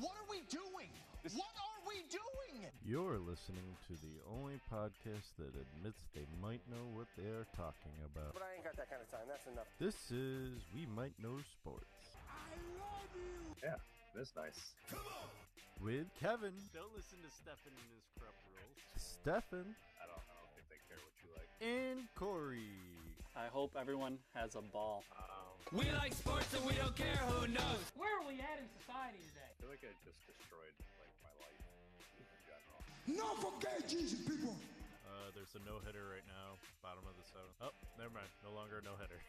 What are we doing? What are we doing? You're listening to the only podcast that admits they might know what they are talking about. But I ain't got that kind of time. That's enough. This is We Might Know Sports. I love you. Yeah, that's nice. Come on. With Kevin. Don't listen to Stefan and his corrupt rules. Stefan. I don't think they care what you like. And Corey. I hope everyone has a ball. We like sports and we don't care who knows. Where are we at in society today? I feel like I just destroyed my life in general. Not for gay Jesus people. There's a no-hitter right now, bottom of the seventh. Oh, never mind. No longer a no-hitter.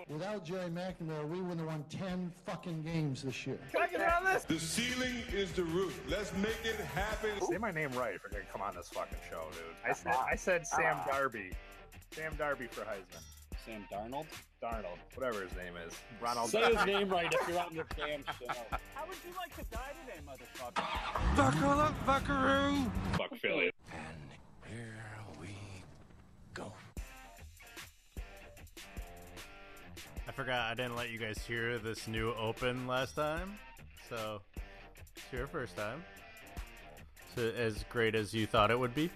Without Jerry McNamara, we wouldn't have won 10 fucking games this year. Can I get on this? The ceiling is the roof. Let's make it happen. Say my name right if you're gonna come on this fucking show, dude. I said Sam Darby. Sam Darby for Heisman. Sam Darnold? Darnold, whatever his name is. Ronald. Say his name right if you're on the damn show. How would you like to die today, motherfucker? Buckle up, buckaroo. Fuck Philly. And here we go. I forgot I didn't let you guys hear this new open last time. So, it's your first time. So, as great as you thought it would be?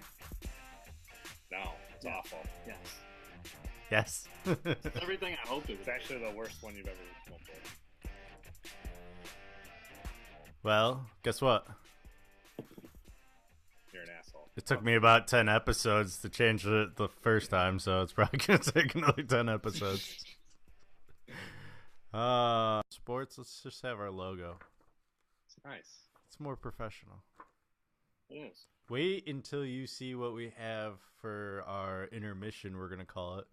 No, it's awful. Yes. Yes. It's everything I hoped it It's was. actually the worst one you've ever come up with. Well, guess what? You're an asshole. It took me about 10 episodes to change it the first time, so it's probably going to take another 10 episodes. Sports, let's just have our logo. It's nice. It's more professional. It is. Wait until you see what we have for our intermission, we're going to call it,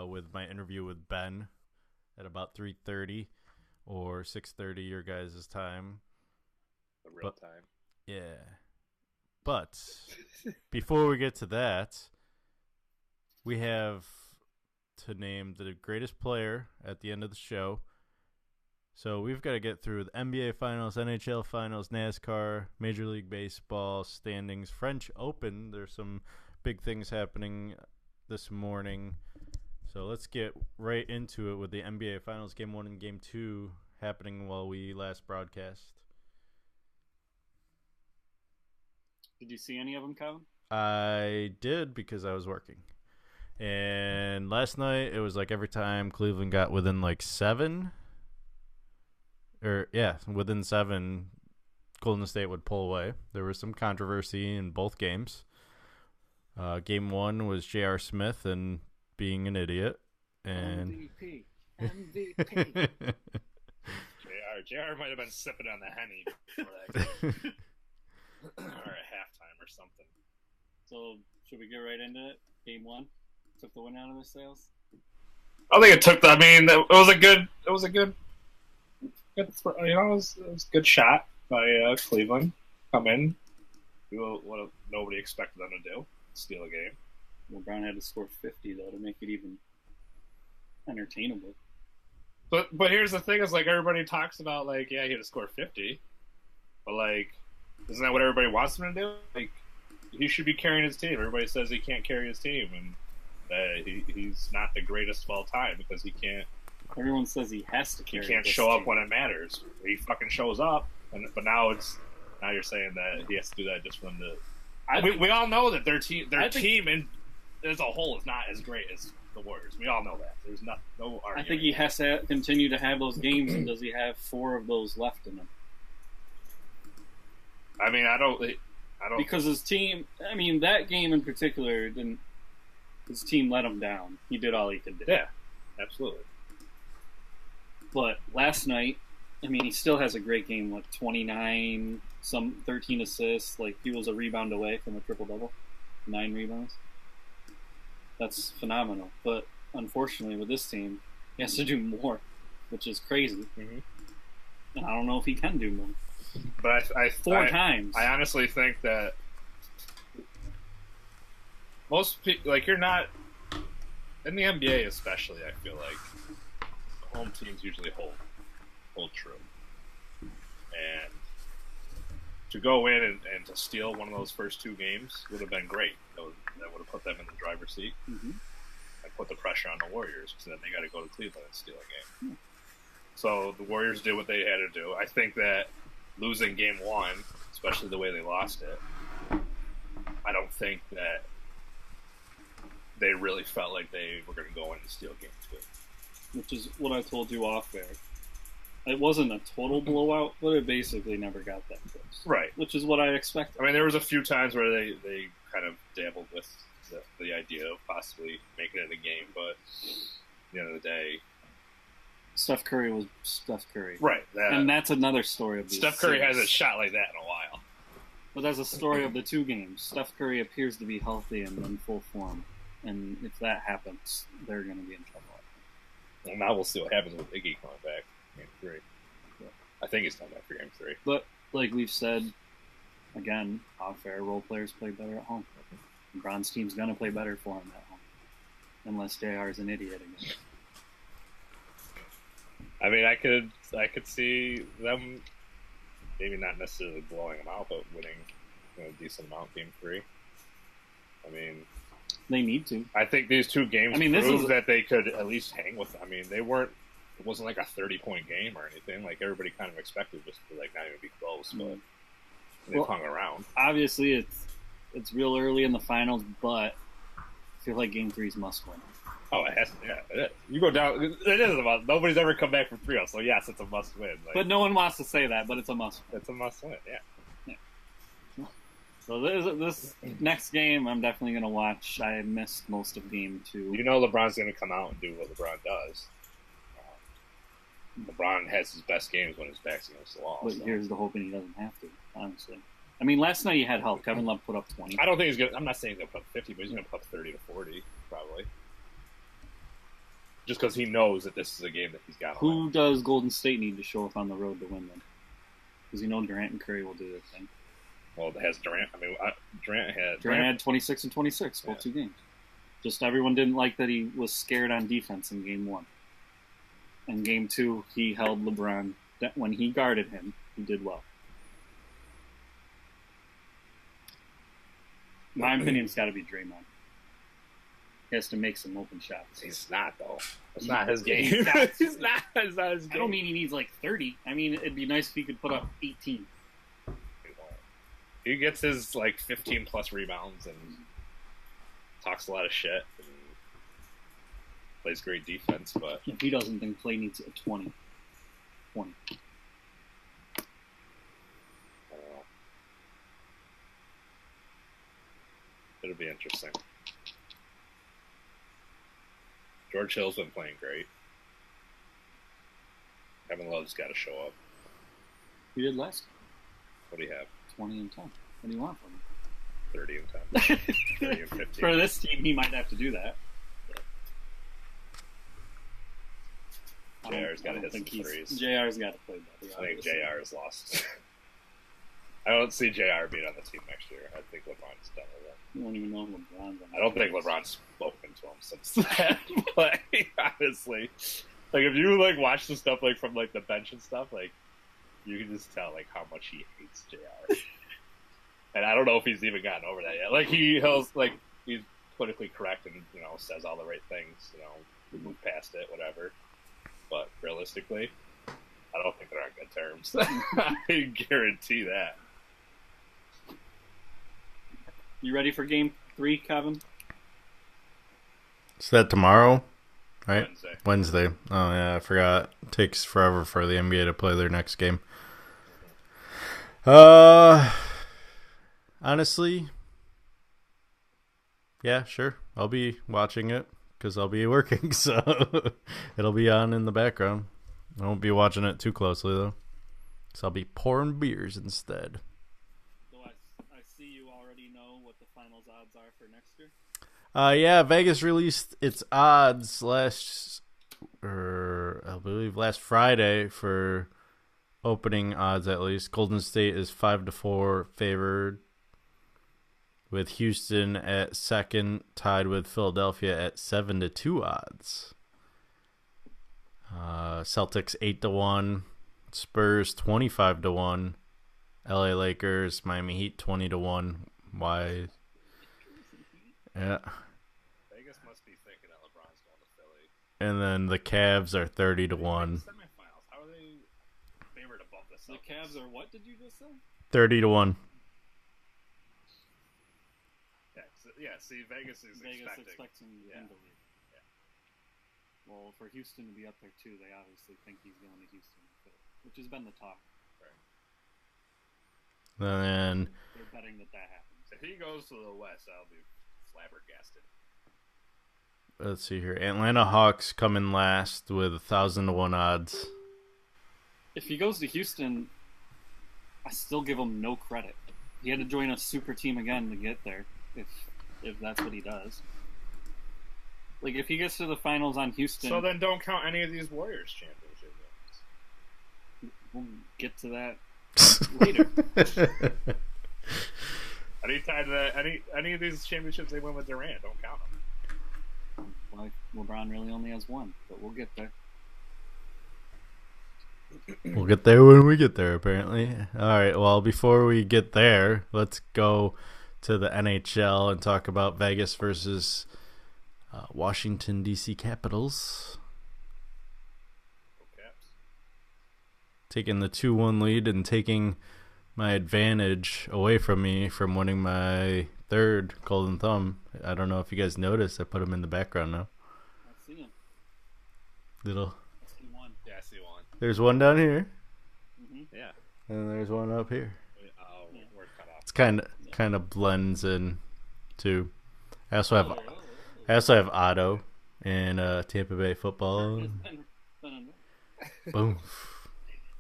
with my interview with Ben at about 3:30 or 6:30 your guys' time. The real time. Yeah. But before we get to that, we have to name the greatest player at the end of the show. So we've got to get through the NBA Finals, NHL Finals, NASCAR, Major League Baseball standings, French Open. There's some big things happening this morning. So let's get right into it with the NBA Finals Game 1 and Game 2 happening while we last broadcast. Did you see any of them, Kevin? I did because I was working. And last night, it was like every time Cleveland got within like 7, within 7, Golden State would pull away. There was some controversy in both games. Game 1 was J.R. Smith and being an idiot. And MVP. JR might have been sipping on the Henny before that game. Or at halftime or something. So, should we get right into it? Game 1 took the win out of the sails. I think it took. I mean, it was a good. It was a good. It was a good shot by Cleveland. Come in, do what nobody expected them to do: steal a game. LeBron had to score 50 though to make it even entertainable. But here's the thing: is like everybody talks about like, yeah, he had to score 50, but like, isn't that what everybody wants him to do? Like, he should be carrying his team. Everybody says he can't carry his team, and he's not the greatest of all time because he can't. Everyone says he has to carry. He can't show up when it matters. He fucking shows up, but now you're saying that he has to do that just for them to. We all know that their team as a whole is not as great as the Warriors. We all know that. There's no argument. I think he has to continue to have those games, and does he have 4 of those left in him? I mean, I don't. Because his team. I mean, that game in particular didn't. His team let him down. He did all he could do. Yeah, absolutely. But last night, I mean, he still has a great game. Like 29, 13 assists. Like he was a rebound away from a triple double, 9 rebounds. That's phenomenal. But unfortunately, with this team, he has to do more, which is crazy. Mm-hmm. And I don't know if he can do more. But I 4 times. I honestly think that most people, like, you're not in the NBA, especially. I feel like home teams usually hold true, and to go in and to steal one of those first 2 games would have been great. That would have put them in the driver's seat and put the pressure on the Warriors because then they got to go to Cleveland and steal a game. So the Warriors did what they had to do. I think that losing game 1, especially the way they lost it, I don't think that they really felt like they were going to go in and steal game 2. Which is what I told you off air. It wasn't a total blowout, but it basically never got that close. Right. Which is what I expected. I mean, there was a few times where they kind of dabbled with the idea of possibly making it a game, but at the end of the day... Steph Curry was Steph Curry. Right. And that's another story of these Steph Curry series. hasn't shot like that in a while. But that's a story of the 2 games. Steph Curry appears to be healthy and in full form. And if that happens, they're going to be in trouble. Well, now we'll see what happens with Iggy coming back game 3. Yeah. I think he's coming back for game 3. But, like we've said, again, off-air, role players play better at home. LeBron's team's going to play better for him at home. Unless JR is an idiot again. I mean, I could see them maybe not necessarily blowing them out, but winning a decent amount game 3. I mean, they need to. I think these 2 games prove that they could at least hang with. I mean, they weren't. It wasn't like a 30-point game or anything. Like everybody kind of expected just to like not even be close, but they hung around. Obviously, it's real early in the finals, but I feel like game 3 is must win. Oh, it has to. Yeah, it is. You go down. It is a must. Nobody's ever come back from 3-0, so yes, it's a must win. Like, but no one wants to say that, but it's a must win. It's a must win, yeah. So this next game, I'm definitely going to watch. I missed most of game 2. You know LeBron's going to come out and do what LeBron does. LeBron has his best games when his back's against the wall. But here's the hoping he doesn't have to, honestly. I mean, last night he had help. Kevin Love put up 20. I don't think he's going to... I'm not saying he's going to put up 50, but he's going to put up 30 to 40, probably. Just because he knows that this is a game that he's got to win. Who does Golden State need to show up on the road to win them? Because you know Durant and Curry will do their thing. Well, it has Durant. I mean, Durant had 26 and 26, both 2 games. Just everyone didn't like that he was scared on defense in game 1. In game 2, he held LeBron. When he guarded him, he did well. My opinion, it's got to be Draymond. He has to make some open shots. He's not, though. It's not his game. He's not his game. I don't mean he needs like 30. I mean, it'd be nice if he could put up 18. He gets his like 15-plus rebounds and talks a lot of shit and plays great defense, but... If he doesn't, then Clay needs a 20. 20. I don't know. It'll be interesting. George Hill's been playing great. Kevin Love's got to show up. He did last time. What do you have? 20 and 10. What do you want from him? 30 and 10. 30 and 15. For this team, he might have to do that. JR's got to hit some threes. JR's got to play better. I think JR is lost. I don't see JR being on the team next year. I think LeBron's done with it. You don't even know if LeBron's on I don't think LeBron's spoken to him since that play, honestly. Like, if you, like, watch the stuff, like, from, like, the bench and stuff, like, you can just tell, like, how much he hates JR. And I don't know if he's even gotten over that yet. Like, he's politically correct and, you know, says all the right things, you know, we move past it, whatever. But realistically, I don't think they're on good terms. I guarantee that. You ready for game 3, Kevin? Is that tomorrow? Right? Wednesday. Oh, yeah, I forgot. It takes forever for the NBA to play their next game. Honestly, yeah, sure. I'll be watching it because I'll be working, so it'll be on in the background. I won't be watching it too closely, though, because I'll be pouring beers instead. So I see you already know what the finals odds are for next year? Yeah, Vegas released its odds last Friday for opening odds, at least. Golden State is 5-4 favored, with Houston at second, tied with Philadelphia at 7-2 odds. Celtics 8-1, Spurs 25-1, LA Lakers, Miami Heat 20-1. Why? Yeah. Vegas must be thinking that LeBron's going to Philly. And then the Cavs are 30-1. Semifinals. How The Cavs are what? Did you just say? 30-1. See, Vegas is expecting him to leave. Yeah. Well, for Houston to be up there too, they obviously think he's going to Houston, which has been the talk. Right. And they're betting that happens. If he goes to the West, I'll be flabbergasted. let's see here. Atlanta Hawks come in last with 1,000-1 odds. If he goes to Houston, I still give him no credit. He had to join a super team again to get there. If that's what he does. Like, if he gets to the finals on Houston... So then don't count any of these Warriors championship games. We'll get to that later. Any of these championships they win with Durant, don't count them. Well, LeBron really only has one, but we'll get there. We'll get there when we get there, apparently. All right, well, before we get there, let's go to the NHL and talk about Vegas versus Washington, D.C. Capitals. Okay. Taking the 2-1 lead and taking my advantage away from me from winning my third Golden Thumb. I don't know if you guys noticed. I put him in the background now. I see him. Little. I see one. Yeah, I see one. There's one down here. Mm-hmm. Yeah. And there's one up here. Oh, Yeah. we're cut off. It's kind of blends in too. I also have Otto and Tampa Bay football. Boom.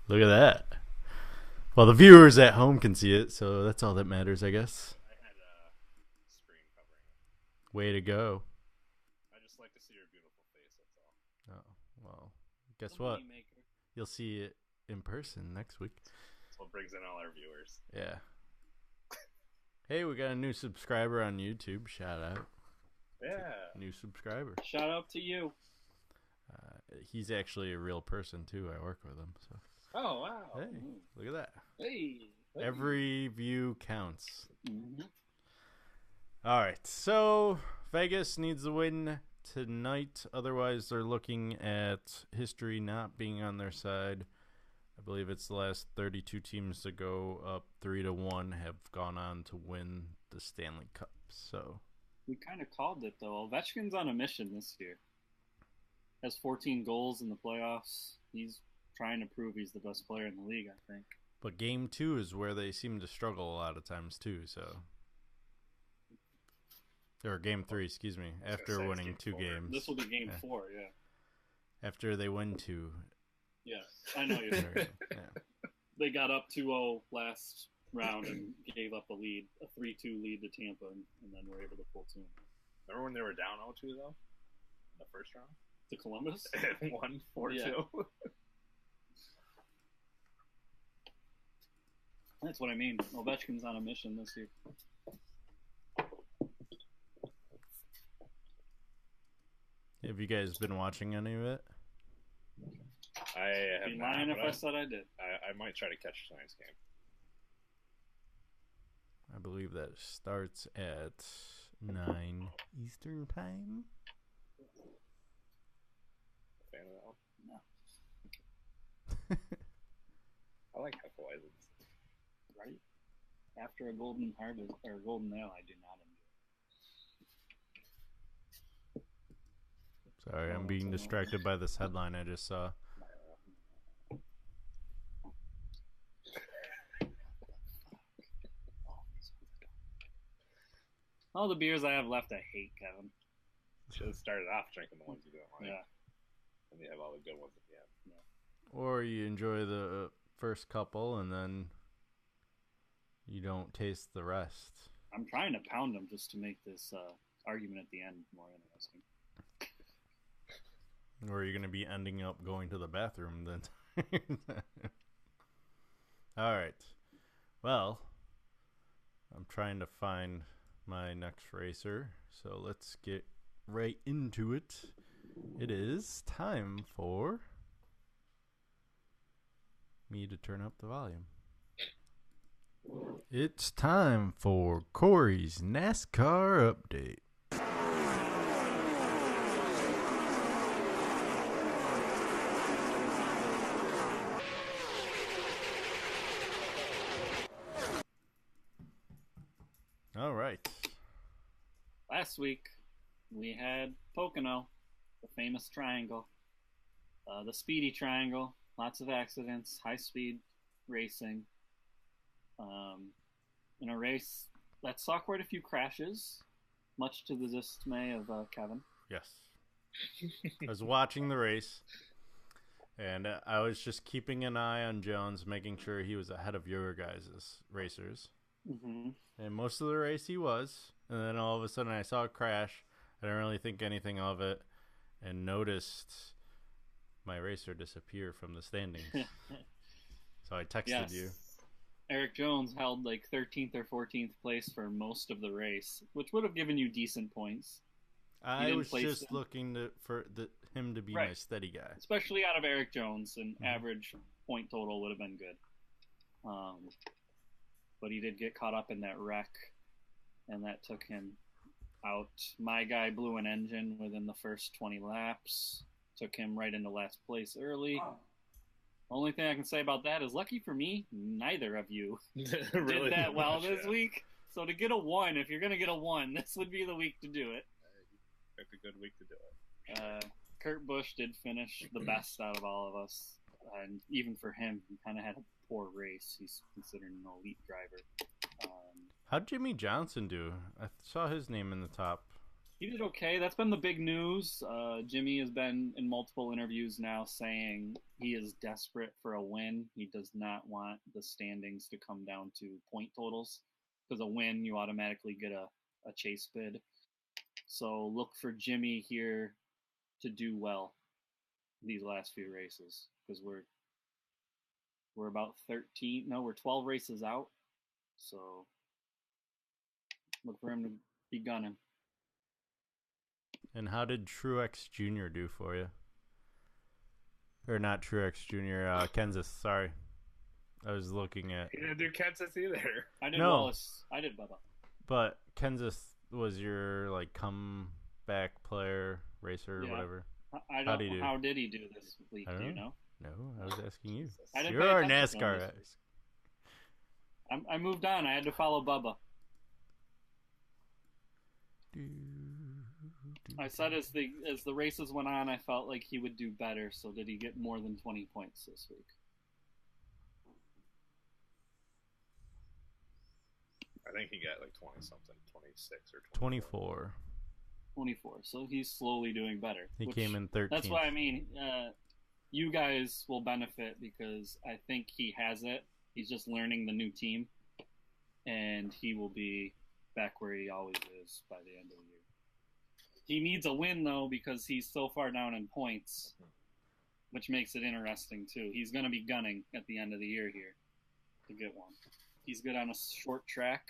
Look at that. Well, the viewers at home can see it, so that's all that matters, I guess. I had a screen covering it. Way to go. I just like to see your beautiful face, that's all. Oh, well, guess what? You'll see it in person next week. That's what brings in all our viewers. Yeah. Hey, we got a new subscriber on YouTube. Shout out. Yeah. New subscriber. Shout out to you. He's actually a real person, too. I work with him, so. Oh, wow. Hey, look at that. Hey. Every view counts. Mm-hmm. All right, so Vegas needs a win tonight. Otherwise, they're looking at history not being on their side. I believe it's the last 32 teams to go up 3-1 have gone on to win the Stanley Cup. So we kind of called it, though. Ovechkin's on a mission this year. Has 14 goals in the playoffs. He's trying to prove he's the best player in the league, I think. But game 2 is where they seem to struggle a lot of times, too. So, or game 3, excuse me, after winning 2 games. This will be game 4, yeah. After they win 2. Yeah, I know you're right. Yeah. They got up 2-0 last round and gave up a lead, a 3-2 lead to Tampa, and then were able to pull 2. Remember when they were down 0-2, though? In the first round? To Columbus? And won 4-2. Yeah. That's what I mean. Ovechkin's on a mission this year. Have you guys been watching any of it? I have Be lying not, if I said I did. I might try to catch tonight's game. I believe that starts at 9 Eastern Time. Fan of that one? No. I like Hefeweizens. Right? After a golden harvest or a golden ale, I do not enjoy. Sorry, I'm being distracted by this headline I just saw. All the beers I have left, I hate, Kevin. Should have started off drinking the ones you don't like. Yeah. And you have all the good ones at the end. Or you enjoy the first couple and then you don't taste the rest. I'm trying to pound them just to make this argument at the end more interesting. Or you're going to be ending up going to the bathroom then. All right. Well, I'm trying to find my next racer, so let's get right into it. It is time for me to turn up the volume. It's time for Corey's NASCAR update. last week we had Pocono, the famous triangle, the speedy triangle, lots of accidents, high speed racing. In a race that saw quite a few crashes, much to the dismay of Kevin. Yes. I was watching the race, and I was just keeping an eye on Jones, making sure he was ahead of your guys' racers. Mm-hmm. And most of the race he was. And then all of a sudden I saw a crash. I didn't really think anything of it, and noticed my racer disappear from the standings. So I texted you. Eric Jones held like 13th or 14th place for most of the race, which would have given you decent points. I was just looking for him to be my steady guy. Especially out of Eric Jones, an average point total would have been good. But he did get caught up in that wreck, and that took him out. My guy blew an engine within the first 20 laps, took him right into last place early. Only thing I can say about that is, lucky for me, neither of you really did that well this week. So to get a 1, if you're going to get a 1, this would be the week to do it. Picked a good week to do it. Kurt Busch did finish the best out of all of us. And even for him, he kind of had a poor race. He's considered an elite driver. How'd Jimmy Johnson do? I saw his name in the top. He did okay. That's been the big news. Jimmy has been in multiple interviews now saying he is desperate for a win. He does not want the standings to come down to point totals, because a win, you automatically get a chase bid. So look for Jimmy here to do well these last few races, because we're about 12 races out. So look for him to be gunning. And how did Truex Jr. do for you? Or not Truex Jr., Kansas, sorry. I was looking at... He didn't do Kansas either. I did Wallace. I did Bubba. But Kansas was your, like, comeback player, racer, or whatever. How did he do this week? Do you know? No, I was asking you. You're our NASCAR guy. I moved on. I had to follow Bubba. I said as the races went on, I felt like he would do better. So did he get more than 20 points this week? I think he got like 20-something, 26 or 24. 24. So he's slowly doing better. He came in 13th. That's why, I mean, you guys will benefit, because I think he has it. He's just learning the new team, and he will be back where he always is by the end of the year. He needs a win, though, because he's so far down in points, which makes it interesting, too. He's going to be gunning at the end of the year here to get one. He's good on a short track.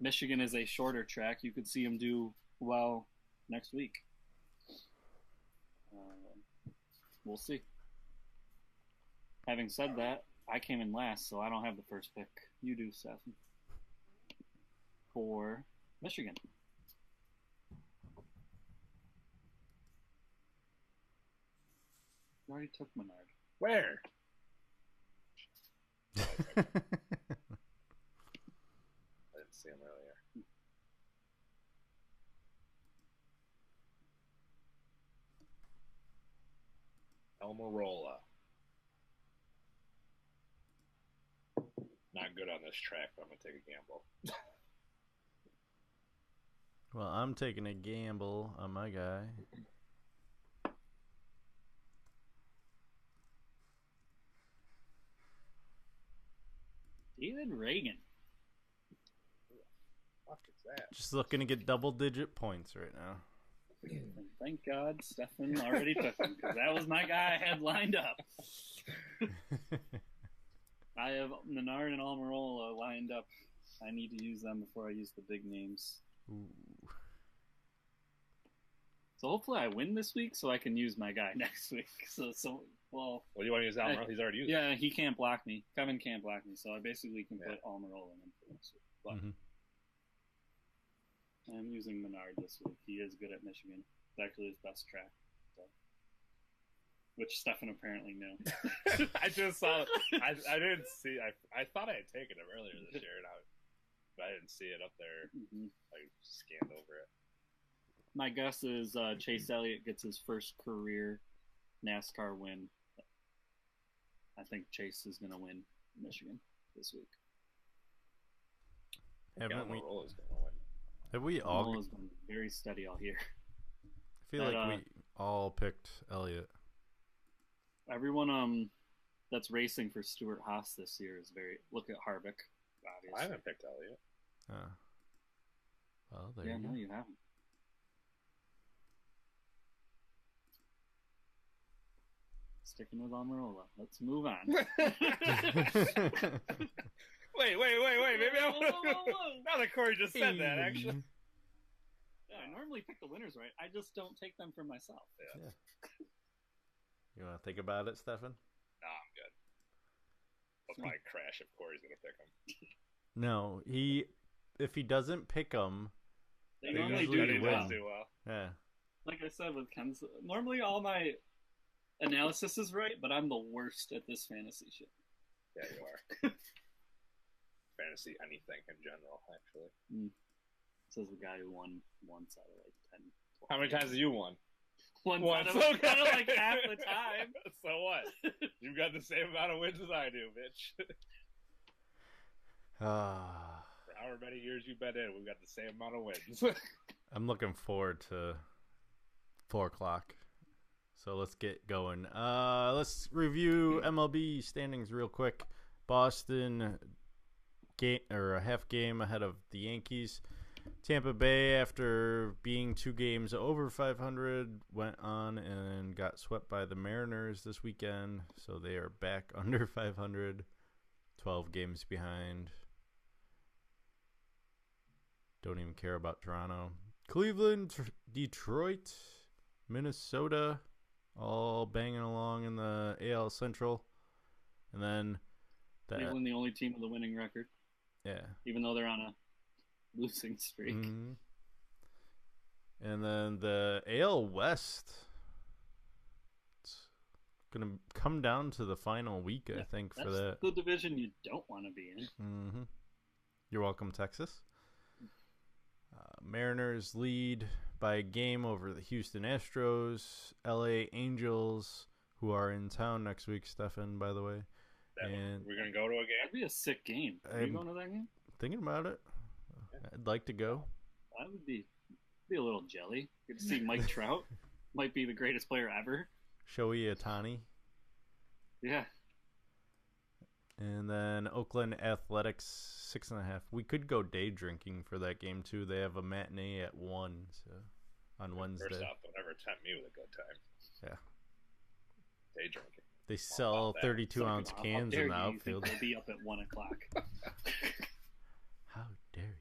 Michigan is a shorter track. You could see him do well next week. We'll see. Having said that, I came in last, so I don't have the first pick. You do, Seth. For Michigan. You already took Menard. Where? I didn't see him earlier. Almirola. Not good on this track, but I'm going to take a gamble. Well, I'm taking a gamble on my guy. David Reagan. What the fuck is that? Just looking to get double-digit points right now. And thank God Stefan already took him, because that was my guy I had lined up. I have Menard and Almirola lined up. I need to use them before I use the big names. Ooh. So hopefully I win this week, so I can use my guy next week. Well, do you want to use Almirola? He's already used it. Yeah, he can't block me. Kevin can't block me, so I basically can put Almirola in for next week. But I'm using Menard this week. He is good at Michigan. It's actually his best track. So. Which Stefan apparently knew. I just saw. I didn't see. I thought I had taken him earlier this year, but I didn't see it up there. I scanned over it. My guess is Chase Elliott gets his first career NASCAR win. I think Chase is going to win Michigan this week. Haven't we? Rolla's gonna win. Have we all? Nola has been very steady all year. I feel like we all picked Elliott. Everyone that's racing for Stuart Haas this year is very. Look at Harvick, obviously. I haven't picked Elliott. Well, there Yeah, you go. no, you haven't. Sticking with Almirola. Let's move on. Wait. Maybe now that Corey just said that, actually. Yeah, I normally pick the winners right. I just don't take them for myself. Yeah. You want to think about it, Stefan? Nah, I'm good. I'll probably crash if Corey's gonna pick him. No, if he doesn't pick them, They They normally usually do win. well. Do well. yeah. Like I said with Ken's, normally all my analysis is right, but I'm the worst at this fantasy shit. Yeah, you are. Fantasy anything in general, actually. Says the guy who won once out of like 10. 12 How many times have you won? Once Once. out of like half the time. So what? You've got the same amount of wins as I do, bitch. For however many years you've been in, we've got the same amount of wins. I'm looking forward to 4 o'clock. So let's get going. Let's review MLB standings real quick. Boston a half game ahead of the Yankees. Tampa Bay, after being 2 games over 500, went on and got swept by the Mariners this weekend. So they are back under 500, 12 games behind. Don't even care about Toronto. Cleveland, Detroit, Minnesota, all banging along in the AL Central. And then Cleveland, the only team with a winning record, yeah. even though they're on a losing streak. Mm-hmm. And then the AL West. It's going to come down to the final week, I think, for that. That's the division you don't want to be in. Mm-hmm. You're welcome, Texas. Mariners lead by a game over the Houston Astros. LA Angels, who are in town next week, Stefan, by the way. And we're going to go to a game? That'd be a sick game. Are you going to that game? Thinking about it. I'd like to go. That would be a little jelly. Get to see Mike Trout. Might be the greatest player ever. Shohei Ohtani. Yeah. And then Oakland Athletics, 6.5. We could go day drinking for that game, too. They have a matinee at 1 on Wednesday. First off, don't ever tempt me with a good time. Yeah. Day drinking. They sell 32-ounce cans in the outfield. They'll be up at 1 o'clock. How dare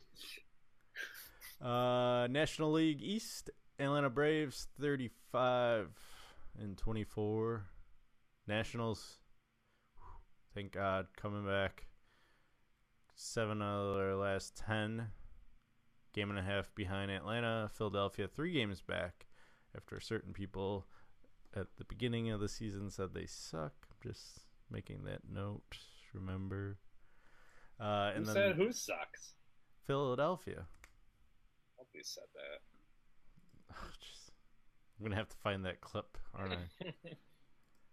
you? National League East, Atlanta Braves 35-24. Nationals, thank God, coming back 7 out of their last 10. Game and a half behind Atlanta. Philadelphia 3 games back after certain people at the beginning of the season said they suck. I'm just making that note. Remember. And Who then said who sucks? Philadelphia. Nobody said that. I'm gonna have to find that clip, aren't I?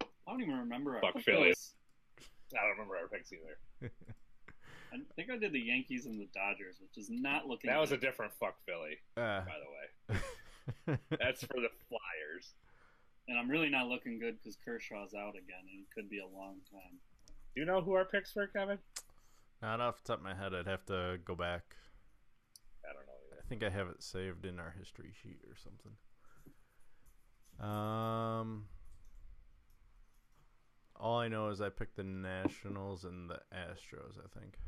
I don't even remember our Fuck picks. Philly. I don't remember our picks either. I think I did the Yankees and the Dodgers, which is not looking That was a good. different fuck Philly, by the way. That's for the Flyers. And I'm really not looking good because Kershaw's out again, and it could be a long time. Do you know who our picks were, Kevin? Not off the top of my head. I'd have to go back. I don't know either. I think I have it saved in our history sheet or something. All I know is I picked the Nationals and the Astros, I think.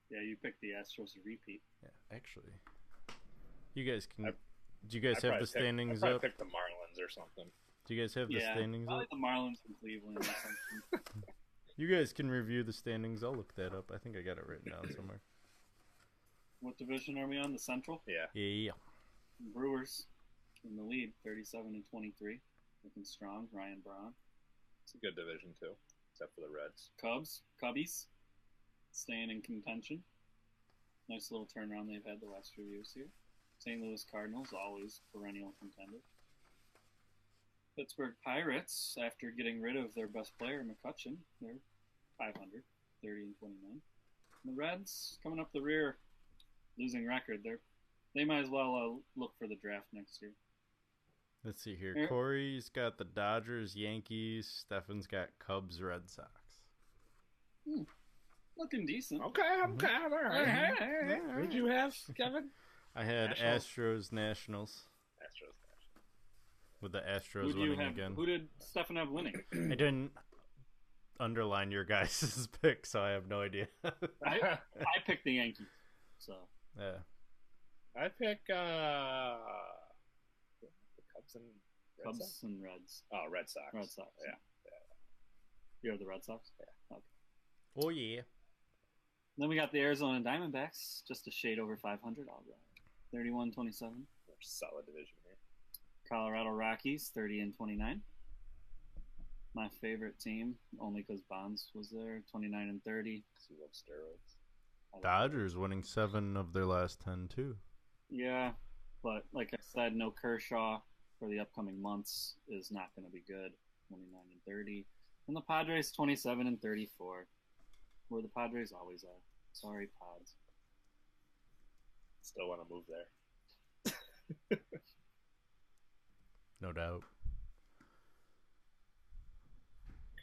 Yeah, you picked the Astros to repeat. Yeah, actually. You guys can... Do you I guys have the standings I up? picked the Marlins or something. Do you guys have the standings probably up? the Marlins from Cleveland or something. You guys can review the standings. I'll look that up. I think I got it written down somewhere. What division are we on? The Central? Yeah. Yeah. Brewers in the lead, 37-23. Looking strong. Ryan Braun. It's a good division, too. Except for the Reds. Cubbies, staying in contention. Nice little turnaround they've had the last few years here. St. Louis Cardinals, always perennial contender. Pittsburgh Pirates, after getting rid of their best player, McCutcheon, they're 500, 30-29. The Reds, coming up the rear, losing record. They might as well look for the draft next year. Let's see here. Corey's got the Dodgers, Yankees. Stefan's got Cubs, Red Sox. Looking decent. Okay, all right. Who'd you have, Kevin? I had Nationals. Astros, Nationals. Astros. With the Astros Who do you winning have? again. Who did Stefan have winning? I didn't underline your guys' pick, so I have no idea. I picked the Yankees. So Yeah. I pick the Cubs and Red Cubs Sox. and Reds. Oh, Red Sox. Red Sox. Yeah. You have the Red Sox? Yeah. Okay. Oh, yeah. Then we got the Arizona Diamondbacks, just a shade over 500. All right. 31-27. Solid division here. Colorado Rockies, 30-29. My favorite team, only because Bonds was there, 29-30. Because you love steroids. Dodgers winning 7 of their last 10, too. Yeah, but like I said, no Kershaw for the upcoming months is not going to be good. 29-30. And the Padres, 27-34. Where the Padres always are. Sorry, Pods. Still want to move there. No doubt.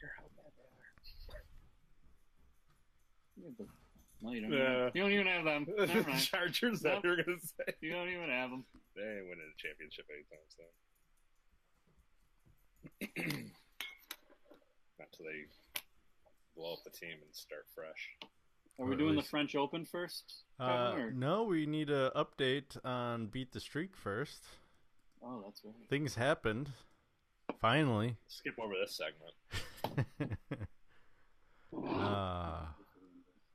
Care how bad they are. You have the- No, you don't. You don't even have them. Never mind. Chargers, that Nope. you're going to say. You don't even have them. They ain't winning a championship anytime soon. Not till they blow up the team and start fresh. Are we Or at doing the least- French Open first? Kevin, or- No, we need an update on Beat the Streak first. Oh, that's right. Things happened. Finally. Skip over this segment.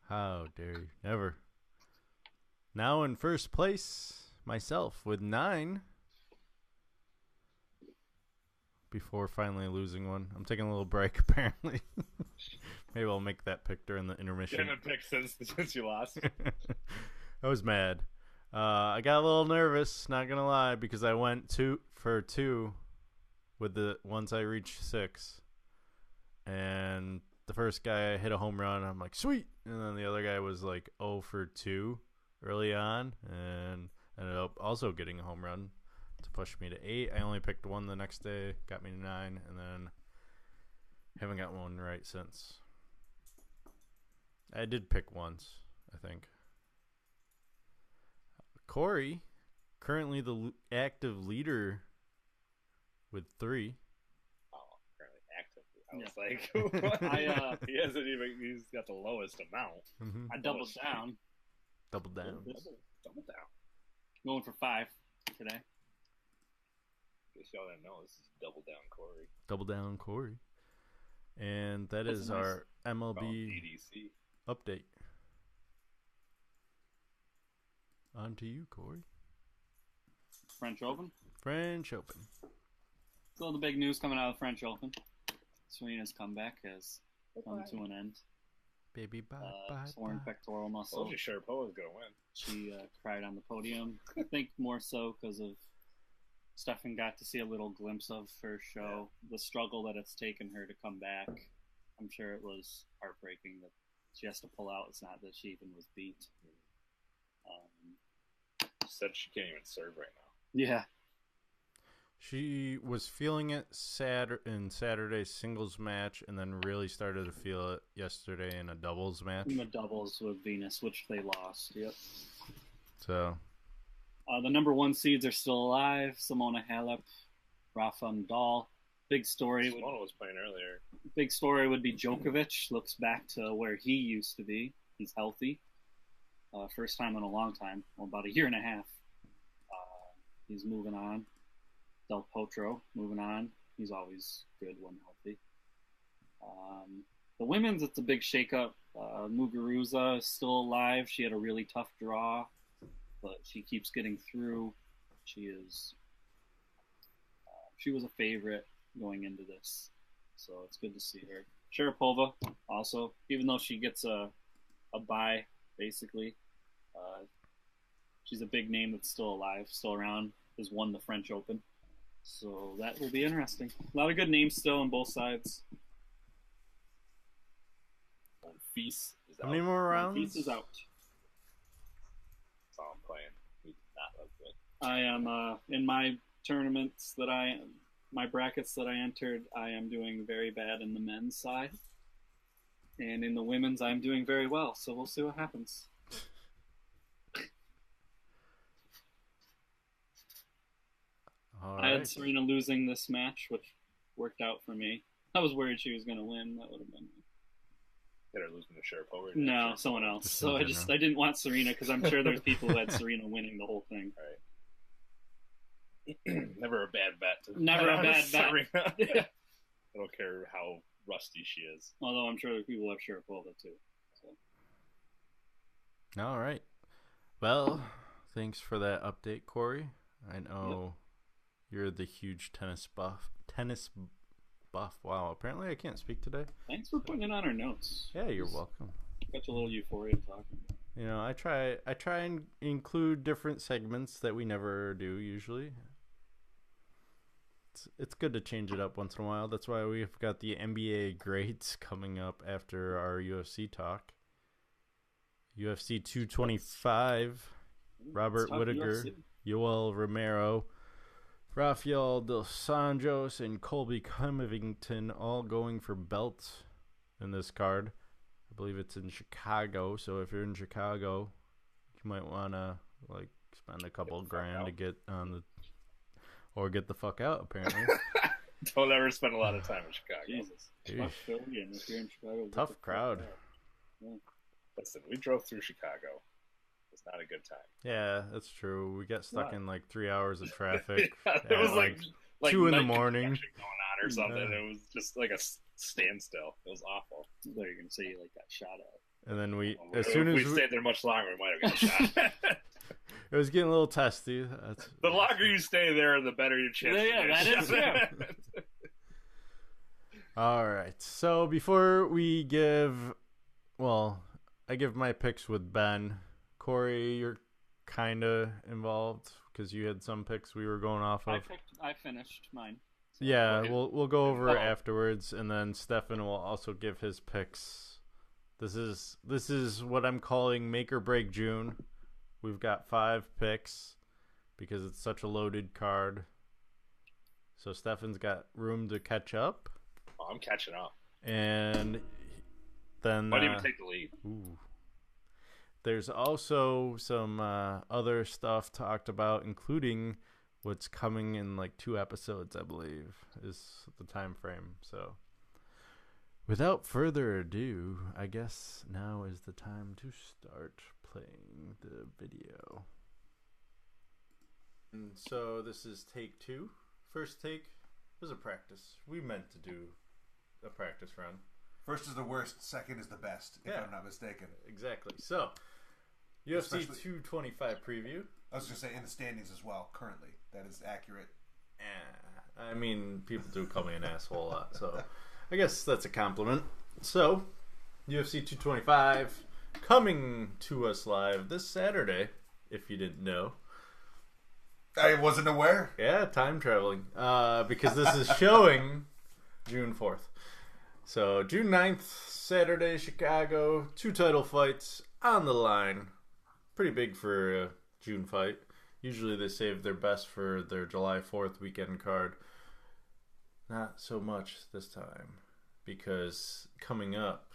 How dare you? Never. Now in first place, myself with 9. Before finally losing one. I'm taking a little break, apparently. Maybe I'll make that pick during the You intermission. haven't picked since you lost. I was mad. I got a little nervous, not gonna lie, because I went 2 for 2 with the once I reached 6, and the first guy hit a home run. I'm like, sweet, and then the other guy was like 0 for 2 early on, and ended up also getting a home run to push me to 8. I only picked 1 the next day, got me to 9, and then haven't got one right since. I did pick once, I think. Corey, currently the active leader with 3. Oh, currently active. I was like, he hasn't even. He's got the lowest amount. Mm-hmm. I doubled down. Double down. Double down. Going for 5 today. Guess y'all didn't know this is double down Corey. Double down, Corey. And that That's is nice. our MLB EDC. update. On to you, Corey. French Open. French Open. So the big news coming out of the French Open. Serena's comeback has come to an end. Baby, bye, Torn bye. pectoral muscle. Told you Sharapova was going to win. She cried on the podium. I think more so because of Stefan got to see a little glimpse of her show, the struggle that it's taken her to come back. I'm sure it was heartbreaking that she has to pull out. It's not that she even was beat. Said she can't even serve right now. Yeah. She was feeling it in Saturday's singles match, and then really started to feel it yesterday in a doubles match. In the doubles with Venus, which they lost. Yep. So, The number 1 seeds are still alive. Simona Halep, Rafa Nadal. Big story. Simona was playing earlier. Big story would be Djokovic looks back to where he used to be. He's healthy. First time in a long time. Well, about a year and a half. He's moving on. Del Potro moving on. He's always good when healthy. The women's, it's a big shakeup. Muguruza is still alive. She had a really tough draw, but she keeps getting through. She was a favorite going into this, so it's good to see her. Sharapova also, even though she gets a bye, basically, She's a big name that's still alive, still around. Has won the French Open, so that will be interesting. A lot of good names still on both sides. Feast is How out. many more rounds? Peace is out. That's all I'm playing. He did not look good. I am in my tournaments my brackets that I entered. I am doing very bad in the men's side, and in the women's, I'm doing very well. So we'll see what happens. All I had right. Serena losing this match, which worked out for me. I was worried she was going to win. That would have been Get her losing to Sharapova. no someone else. Just So in I general. I didn't want Serena because I'm sure there's people who had Serena winning the whole thing. Right. Never a bad bet. Never a bad bet. Serena. I don't care how rusty she is. Although I'm sure there are people who have Sharapova too. So. All right. Well, thanks for that update, Corey. I know you're the huge tennis buff. Wow. Apparently, I can't speak today. Thanks for putting it on our notes. Yeah, you're welcome. Got you a little euphoria talking. You know, I try and include different segments that we never do usually. It's good to change it up once in a while. That's why we've got the NBA greats coming up after our UFC talk. UFC 225, Robert Whittaker, UFC. Yoel Romero, Rafael Dos Anjos, and Colby Covington all going for belts in this card. I believe it's in Chicago, so if you're in Chicago, you might want to spend a couple grand to get on the or get the fuck out, apparently. Don't ever spend a lot of time in Chicago. Jesus. Jeez. Fuck Philly, and if you're in Chicago, get Tough the fuck crowd. out. Yeah. Listen, we drove through Chicago. It's not a good time. Yeah, that's true. We got stuck Why? in 3 hours of traffic. It at, was like 2 in the night morning. construction going on or something. Yeah. It was just like a standstill. It was awful. I thought you were going to say you got shot at. And then we, If as soon as we stayed there much longer, we might have got shot. it was getting a little testy. That's, The longer you stay there, the better your chance. Yeah, to that get is shot. all right. So before we I give my picks with Ben. Corey, you're kind of involved because you had some picks we were going off of. I finished mine. Yeah, Okay. we'll go over it Oh. afterwards, and then Stefan will also give his picks. This is what I'm calling make or break June. We've got 5 picks because it's such a loaded card. So Stefan's got room to catch up, Oh, I'm catching up. and then Might even take the lead. ooh. There's also some other stuff talked about, including what's coming in 2 episodes, I believe, is the time frame. So without further ado, I guess now is the time to start playing the video. And so this is take 2. First take was a practice. We meant to do a practice run. First is the worst, second is the best, if Yeah. I'm not mistaken. Exactly. So UFC Especially- 225 preview. I was going to say in the standings as well, currently. That is accurate. I mean, people do call me an asshole a lot, so I guess that's a compliment. So, UFC 225 coming to us live this Saturday, if you didn't know. I wasn't aware. Yeah, time traveling. Because this is showing June 4th. So, June 9th, Saturday, Chicago. 2 title fights on the line. Pretty big for a June fight. Usually they save their best for their July 4th weekend card. Not so much this time. Because coming up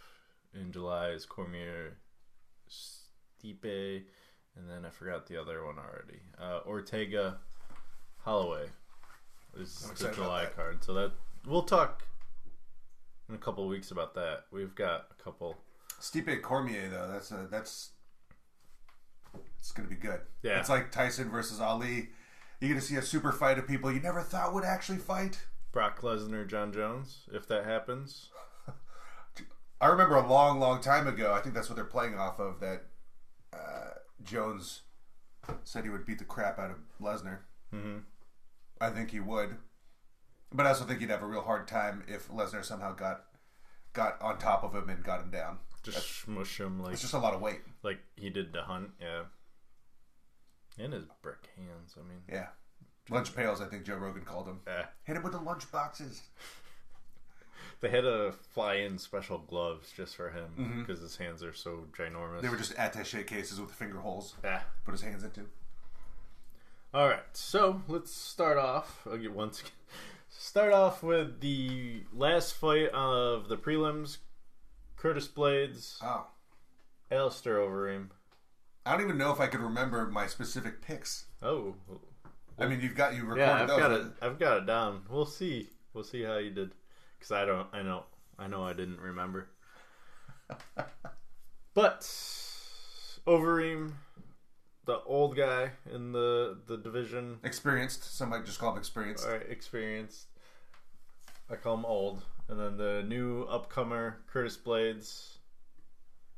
in July is Cormier, Stipe, and then I forgot the other one already. Ortega, Holloway is I'm the excited July about that. card. So that we'll talk in a couple of weeks about that. We've got a couple. Stipe Cormier, though, that's it's going to be good. Yeah. It's like Tyson versus Ali. You're going to see a super fight of people you never thought would actually fight. Brock Lesnar, John Jones, if that happens. I remember a long, long time ago, I think that's what they're playing off of, that Jones said he would beat the crap out of Lesnar. Mm-hmm. I think he would. But I also think he'd have a real hard time if Lesnar somehow got on top of him and got him down. Just smush him It's just a lot of weight. like he did to Hunt. Yeah. And his brick hands, I mean. Yeah. Lunch pails, I think Joe Rogan called them. Yeah. Hit him with the lunch boxes. They had to fly in special gloves just for him because his hands are so ginormous. They were just attaché cases with finger holes. Yeah. Put his hands into. All right, so let's start off. Start off with the last fight of the prelims. Curtis Blades. Oh. Alistair Overeem. I don't even know if I could remember my specific picks. Oh. I mean, you recorded yeah, those. I've got it down. We'll see how you did. Because I know I didn't remember. But Overeem, the old guy in the division. Experienced. Some might just call him experienced. All right, experienced. I call him old. And then the new upcomer, Curtis Blades.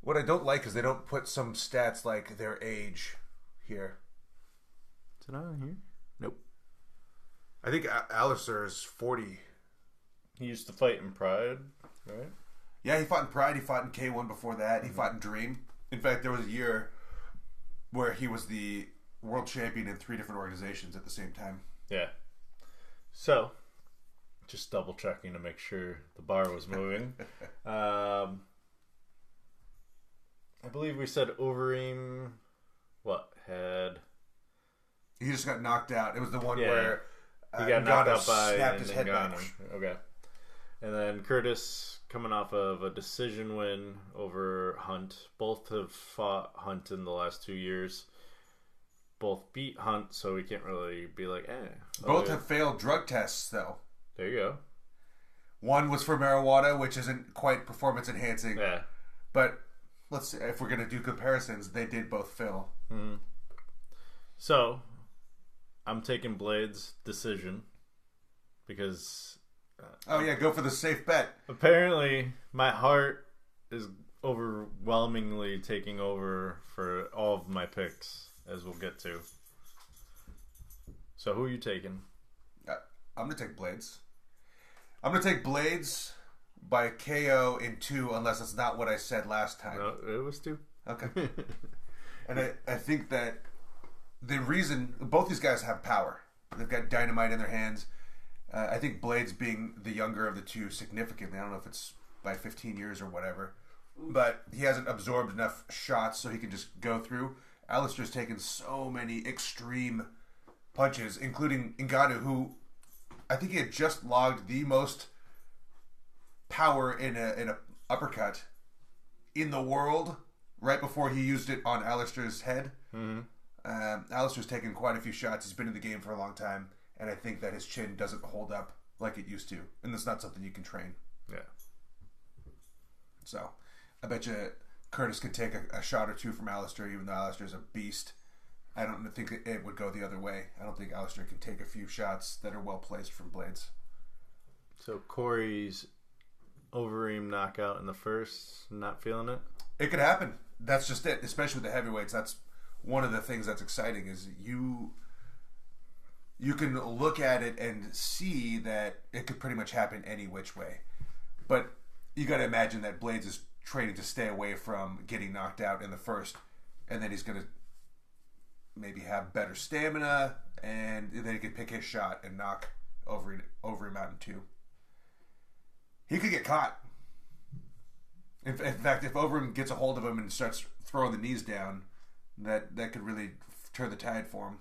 What I don't like is they don't put some stats like their age here. Is it on here? Nope. I think Alistair is 40. He used to fight in Pride, right? Yeah, he fought in Pride. He fought in K1 before that. He fought in Dream. In fact, there was a year where he was the world champion in 3 different organizations at the same time. Yeah. So, just double checking to make sure the bar was moving. I believe we said Overeem, He just got knocked out. It was the one Yeah. where he got knocked out by snapped his head back. Ngannou. Okay. And then Curtis coming off of a decision win over Hunt. Both have fought Hunt in the last 2 years. Both beat Hunt, so we can't really be like, Both have failed drug tests, though. There you go. One was for marijuana, which isn't quite performance enhancing. Yeah. But let's say, if we're going to do comparisons, they did both fail. Mm-hmm. So, I'm taking Blades' decision because... oh, yeah, go for the safe bet. Apparently, my heart is overwhelmingly taking over for all of my picks, as we'll get to. So, who are you taking? I'm going to take Blades. I'm going to take Blades by KO in 2, unless that's not what I said last time. No, it was 2. Okay. And I think that the reason... Both these guys have power. They've got dynamite in their hands. I think Blades being the younger of the two significantly. I don't know if it's by 15 years or whatever. But he hasn't absorbed enough shots so he can just go through. Alistair's taken so many extreme punches, including Ngannou, who... I think he had just logged the most power in a uppercut in the world right before he used it on Alistair's head. Mm-hmm. Alistair's taken quite a few shots. He's been in the game for a long time, and I think that his chin doesn't hold up like it used to, and that's not something you can train. Yeah. So, I bet you Curtis could take a shot or two from Alistair, even though Alistair's a beast. I don't think it would go the other way. I don't think Alistair can take a few shots that are well placed from Blades. So Corey's Overeem knockout in the first, not feeling it? It could happen. That's just it. Especially with the heavyweights. That's one of the things that's exciting is you can look at it and see that it could pretty much happen any which way. But you got to imagine that Blades is training to stay away from getting knocked out in the first, and then he's going to maybe have better stamina, and then he can pick his shot and knock Overeem out in 2. He could get caught. In fact, if Overeem gets a hold of him and starts throwing the knees down, that could really turn the tide for him.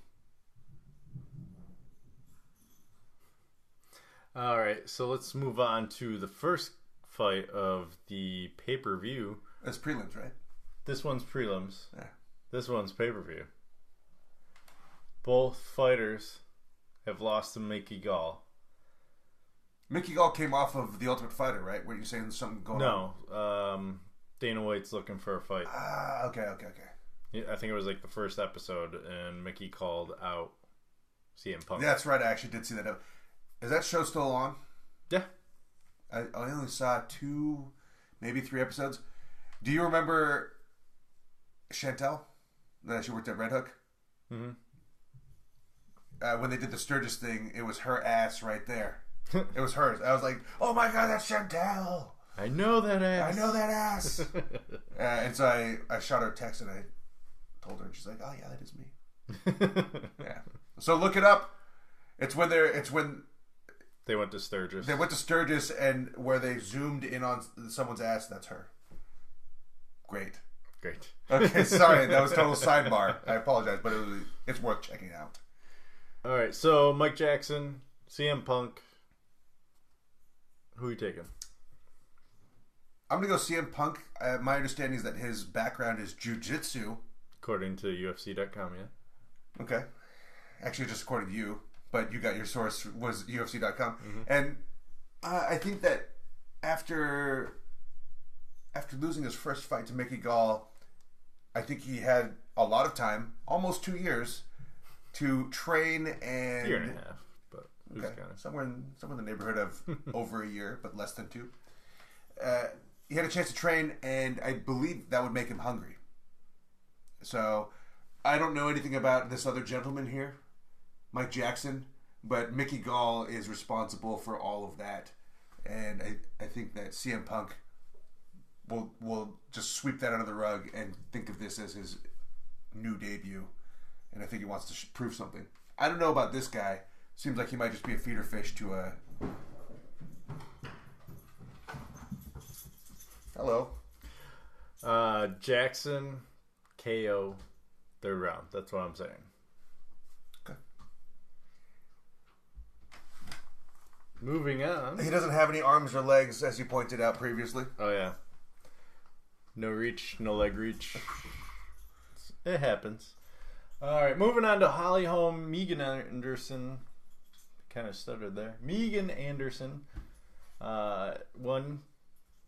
All right, so let's move on to the first fight of the pay-per-view. That's prelims, right? This one's prelims. Yeah. This one's pay-per-view. Both fighters have lost to Mickey Gall. Mickey Gall came off of The Ultimate Fighter, right? Were you saying something going on? No. Dana White's looking for a fight. Okay. I think it was like the first episode, and Mickey called out CM Punk. Yeah, that's right. I actually did see that. Is that show still on? Yeah. I only saw 2, maybe 3 episodes. Do you remember Chantel? That she worked at Red Hook? Mm-hmm. When they did the Sturgis thing, it was her ass right there. It was hers. I was like, oh my god, that's Chantel! I know that ass. And so I shot her a text and I told her, and she's like, oh yeah, that is me. Yeah. So look it up. It's when They went to Sturgis. they went to Sturgis and where they zoomed in on someone's ass. That's her. Great. Great. Okay, sorry, that was total sidebar. I apologize, but it's worth checking out. All right, so Mike Jackson, CM Punk. Who are you taking? I'm gonna go CM Punk. My understanding is that his background is jiu-jitsu. According to UFC.com, yeah. Okay. Actually, just according to you, but you got your source was UFC.com. Mm-hmm. And I think that after losing his first fight to Mickey Gall, I think he had a lot of time, almost 2 years, to train and... Year and a half, but who's Okay, counting? somewhere in the neighborhood of over a year, but less than 2. He had a chance to train, and I believe that would make him hungry. So, I don't know anything about this other gentleman here, Mike Jackson, but Mickey Gall is responsible for all of that, and I think that CM Punk will just sweep that under the rug and think of this as his new debut, and I think he wants to prove something. I don't know about this guy. Seems like he might just be a feeder fish to a... Hello. Jackson, KO, third round. That's what I'm saying. Okay. Moving on. He doesn't have any arms or legs, as you pointed out previously. Oh, yeah. No reach, no leg reach. It happens. All right, moving on to Holly Holm, Megan Anderson. Kind of stuttered there. Megan Anderson. One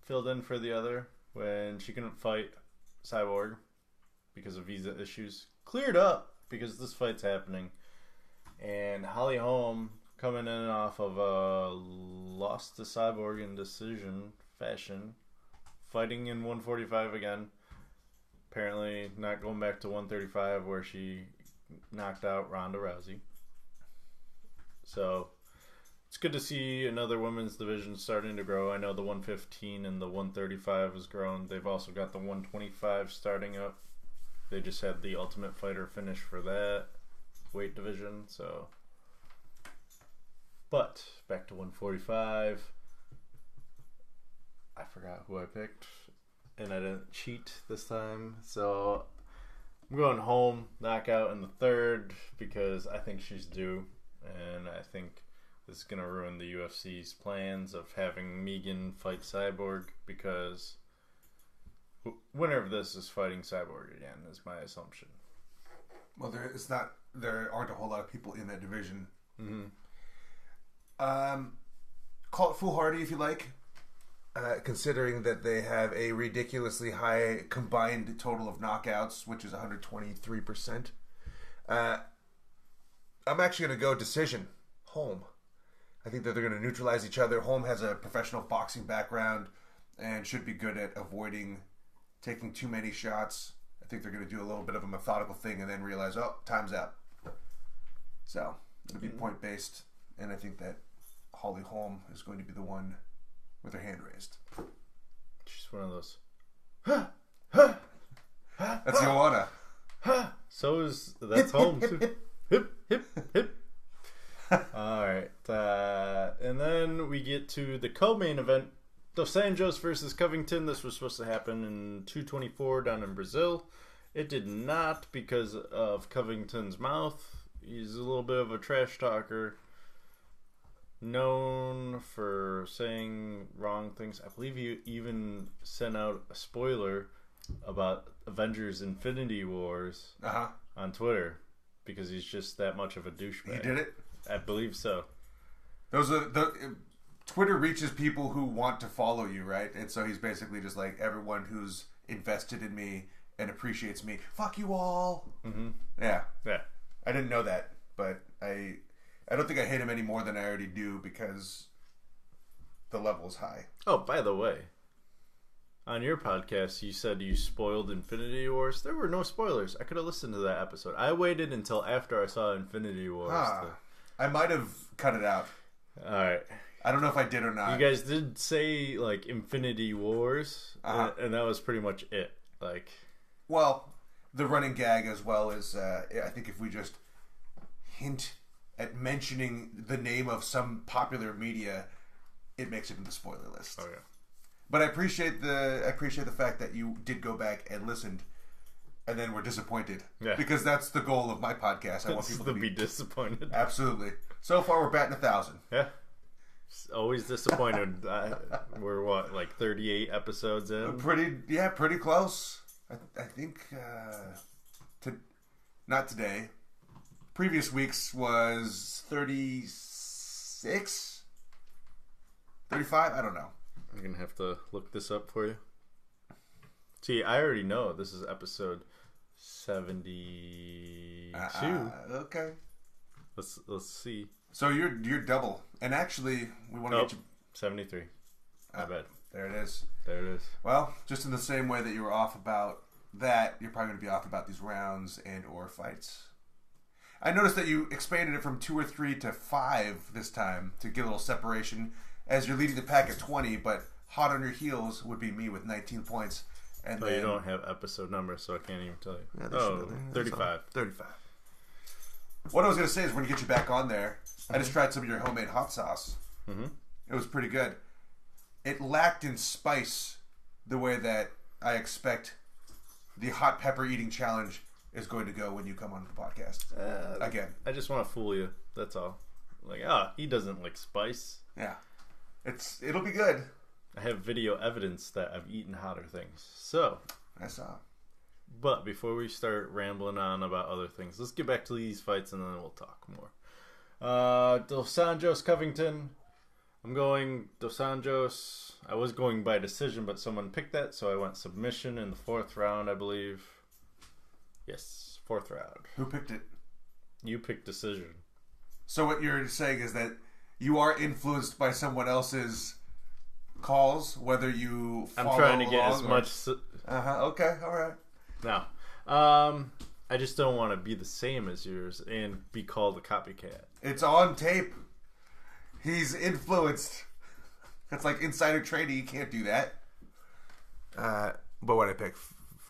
filled in for the other when she couldn't fight Cyborg because of visa issues. Cleared up because this fight's happening. And Holly Holm coming in off of a loss to Cyborg in decision fashion. Fighting in 145 again. Apparently not going back to 135 where she knocked out Ronda Rousey. So it's good to see another women's division starting to grow. I know the 115 and the 135 has grown. They've also got the 125 starting up. They just had the Ultimate Fighter finish for that weight division. So, but back to 145. I forgot who I picked, and I didn't cheat this time. So I'm going home, knockout in the third, because I think she's due, and I think this is going to ruin the UFC's plans of having Megan fight Cyborg, because winner of this is fighting Cyborg again, is my assumption. Well, there aren't a whole lot of people in that division. Mm-hmm. Call it foolhardy if you like. Considering that they have a ridiculously high combined total of knockouts, which is 123%. I'm actually going to go decision. Holm. I think that they're going to neutralize each other. Holm has a professional boxing background and should be good at avoiding taking too many shots. I think they're going to do a little bit of a methodical thing and then realize, oh, time's up. So, it'll be point-based, and I think that Holly Holm is going to be the one with her hand raised. She's one of those. That's Joanna. That's Holm too. Hip, hip, hip. Alright. And then we get to the co-main event. Dos Anjos versus Covington. This was supposed to happen in 224 down in Brazil. It did not because of Covington's mouth. He's a little bit of a trash talker. Known for saying wrong things. I believe he even sent out a spoiler about Avengers Infinity Wars on Twitter because he's just that much of a douchebag. He did it? I believe so. Twitter reaches people who want to follow you, right? And so he's basically just like, everyone who's invested in me and appreciates me, fuck you all. Mm-hmm. Yeah. Yeah. I didn't know that, but I don't think I hate him any more than I already do because the level is high. Oh, by the way, on your podcast, you said you spoiled Infinity Wars. There were no spoilers. I could have listened to that episode. I waited until after I saw Infinity Wars. I might have cut it out. All right. I don't know if I did or not. You guys did say, like, Infinity Wars, and that was pretty much it. Like, well, the running gag as well as I think if we just hint at mentioning the name of some popular media, it makes it in the spoiler list. Oh yeah. But I appreciate the fact that you did go back and listened, and then were disappointed. Yeah. Because that's the goal of my podcast. I want people to be disappointed. Absolutely. So far, we're batting 1,000. Yeah. Always disappointed. We're what, like 38 episodes in? Pretty close. I think not today. Previous weeks was 36, 35. I don't know. I'm gonna have to look this up for you. See, I already know this is episode 72. Okay. Let's see. So you're double, and actually we want to get you 73. I bet. There it is. There it is. Well, just in the same way that you were off about that, you're probably going to be off about these rounds and or fights. I noticed that you expanded it from 2 or 3 to 5 this time to get a little separation, as you're leading the pack at 20, but hot on your heels would be me with 19 points. And you don't have episode numbers, so I can't even tell you. Yeah, 35. 35. What I was going to say is, when you get you back on there, I just tried some of your homemade hot sauce. Mm-hmm. It was pretty good. It lacked in spice the way that I expect the hot pepper eating challenge is going to go when you come on the podcast. Again. I just want to fool you. That's all. Like, he doesn't like spice. Yeah. It'll be good. I have video evidence that I've eaten hotter things. So. I saw. But before we start rambling on about other things, let's get back to these fights and then we'll talk more. Dos Anjos Covington. I'm going Dos Anjos. I was going by decision, but someone picked that, so I went submission in the 4th round, I believe. Yes, 4th round. Who picked it? You picked decision. So what you're saying is that you are influenced by someone else's calls, whether you follow I'm trying to get along as much... Okay, all right. Now, I just don't want to be the same as yours and be called a copycat. It's on tape. He's influenced. That's like insider trading. You can't do that. But what I pick?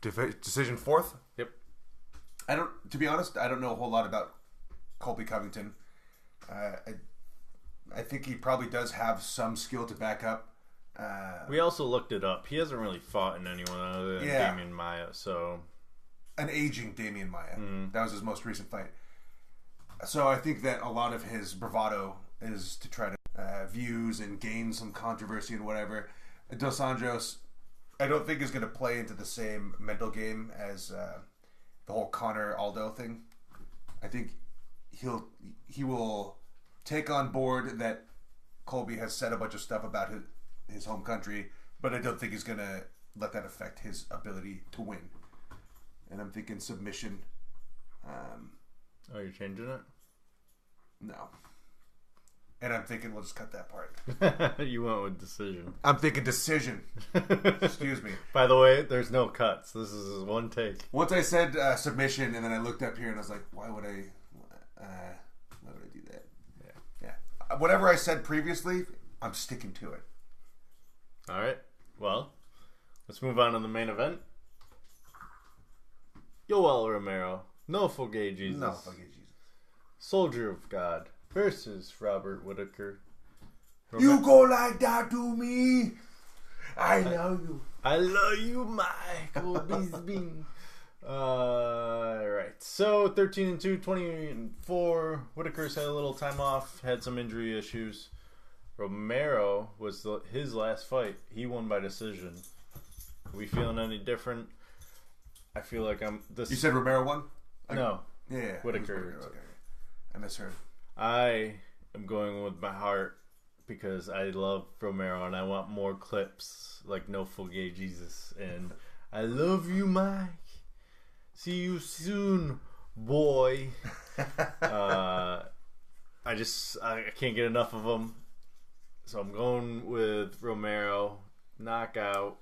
Decision 4th? Yep. To be honest, I don't know a whole lot about Colby Covington. I think he probably does have some skill to back up. We also looked it up. He hasn't really fought in anyone other than Damian Maia, so... An aging Damian Maia. That was his most recent fight. So I think that a lot of his bravado is to try to views and gain some controversy and whatever. Dos Anjos, I don't think is going to play into the same mental game as the whole Conor Aldo thing. I think he will take on board that Colby has said a bunch of stuff about his home country, but I don't think he's going to let that affect his ability to win. And I'm thinking submission. You're changing it? No. And I'm thinking we'll just cut that part. You went with decision. I'm thinking decision. Excuse me. By the way, there's no cuts. This is one take. Once I said submission, and then I looked up here and I was like, why would I do that? Yeah. Whatever I said previously, I'm sticking to it. All right. Well, let's move on to the main event. Yoel Romero, No Forget Jesus. No Forget Jesus. Soldier of God versus Robert Whittaker. You go like that to me. I love you. I love you, Michael Bisping. Right. So 13-2, 20-4. Whittaker's had a little time off, had some injury issues. Romero was his last fight. He won by decision. Are we feeling any different? I feel like I'm this. You said Romero won? No. Yeah. Whittaker. Okay. I misheard. I am going with my heart because I love Romero and I want more clips like No Forget Jesus and I love you, Mike. See you soon, boy. I can't get enough of them. So I'm going with Romero, knockout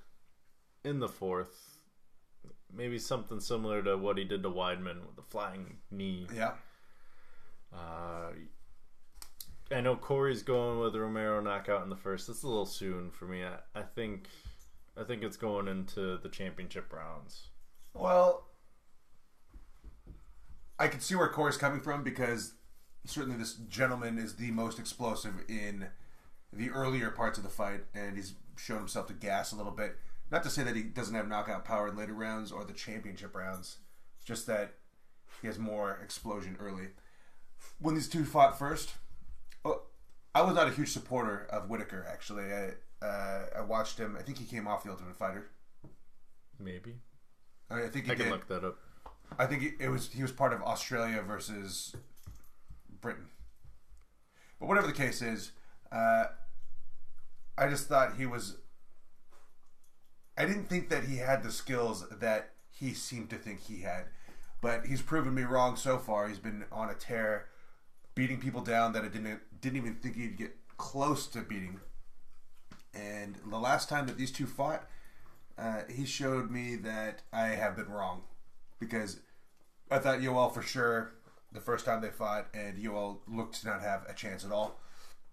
in the 4th. Maybe something similar to what he did to Weidman with the flying knee. Yeah. I know Corey's going with Romero knockout in the 1st. That's a little soon for me. I think it's going into the championship rounds. Well, I can see where Corey's coming from because certainly this gentleman is the most explosive in the earlier parts of the fight, and he's shown himself to gas a little bit. Not to say that he doesn't have knockout power in later rounds or the championship rounds. It's just that he has more explosion early. When these two fought first, I was not a huge supporter of Whitaker, actually. I watched him. I think he came off The Ultimate Fighter. Maybe. I think he I can did. look that up. I think he was part of Australia versus Britain. But whatever the case is, I just thought he was... I didn't think that he had the skills that he seemed to think he had. But he's proven me wrong so far. He's been on a tear, beating people down that I didn't even think he'd get close to beating. And the last time that these two fought, he showed me that I have been wrong. Because I thought Yoel for sure the first time they fought, and Yoel looked to not have a chance at all.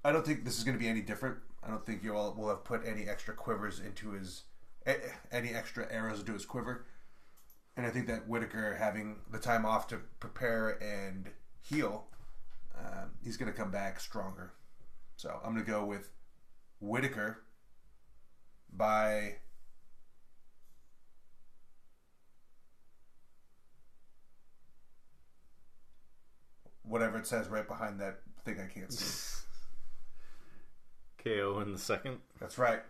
I don't think this is going to be any different. I don't think Yoel will have put any extra quivers into his... any extra arrows into his quiver. And I think that Whitaker having the time off to prepare and heal, he's going to come back stronger. So I'm going to go with Whitaker by... whatever it says right behind that thing I can't see. KO in the second. That's right.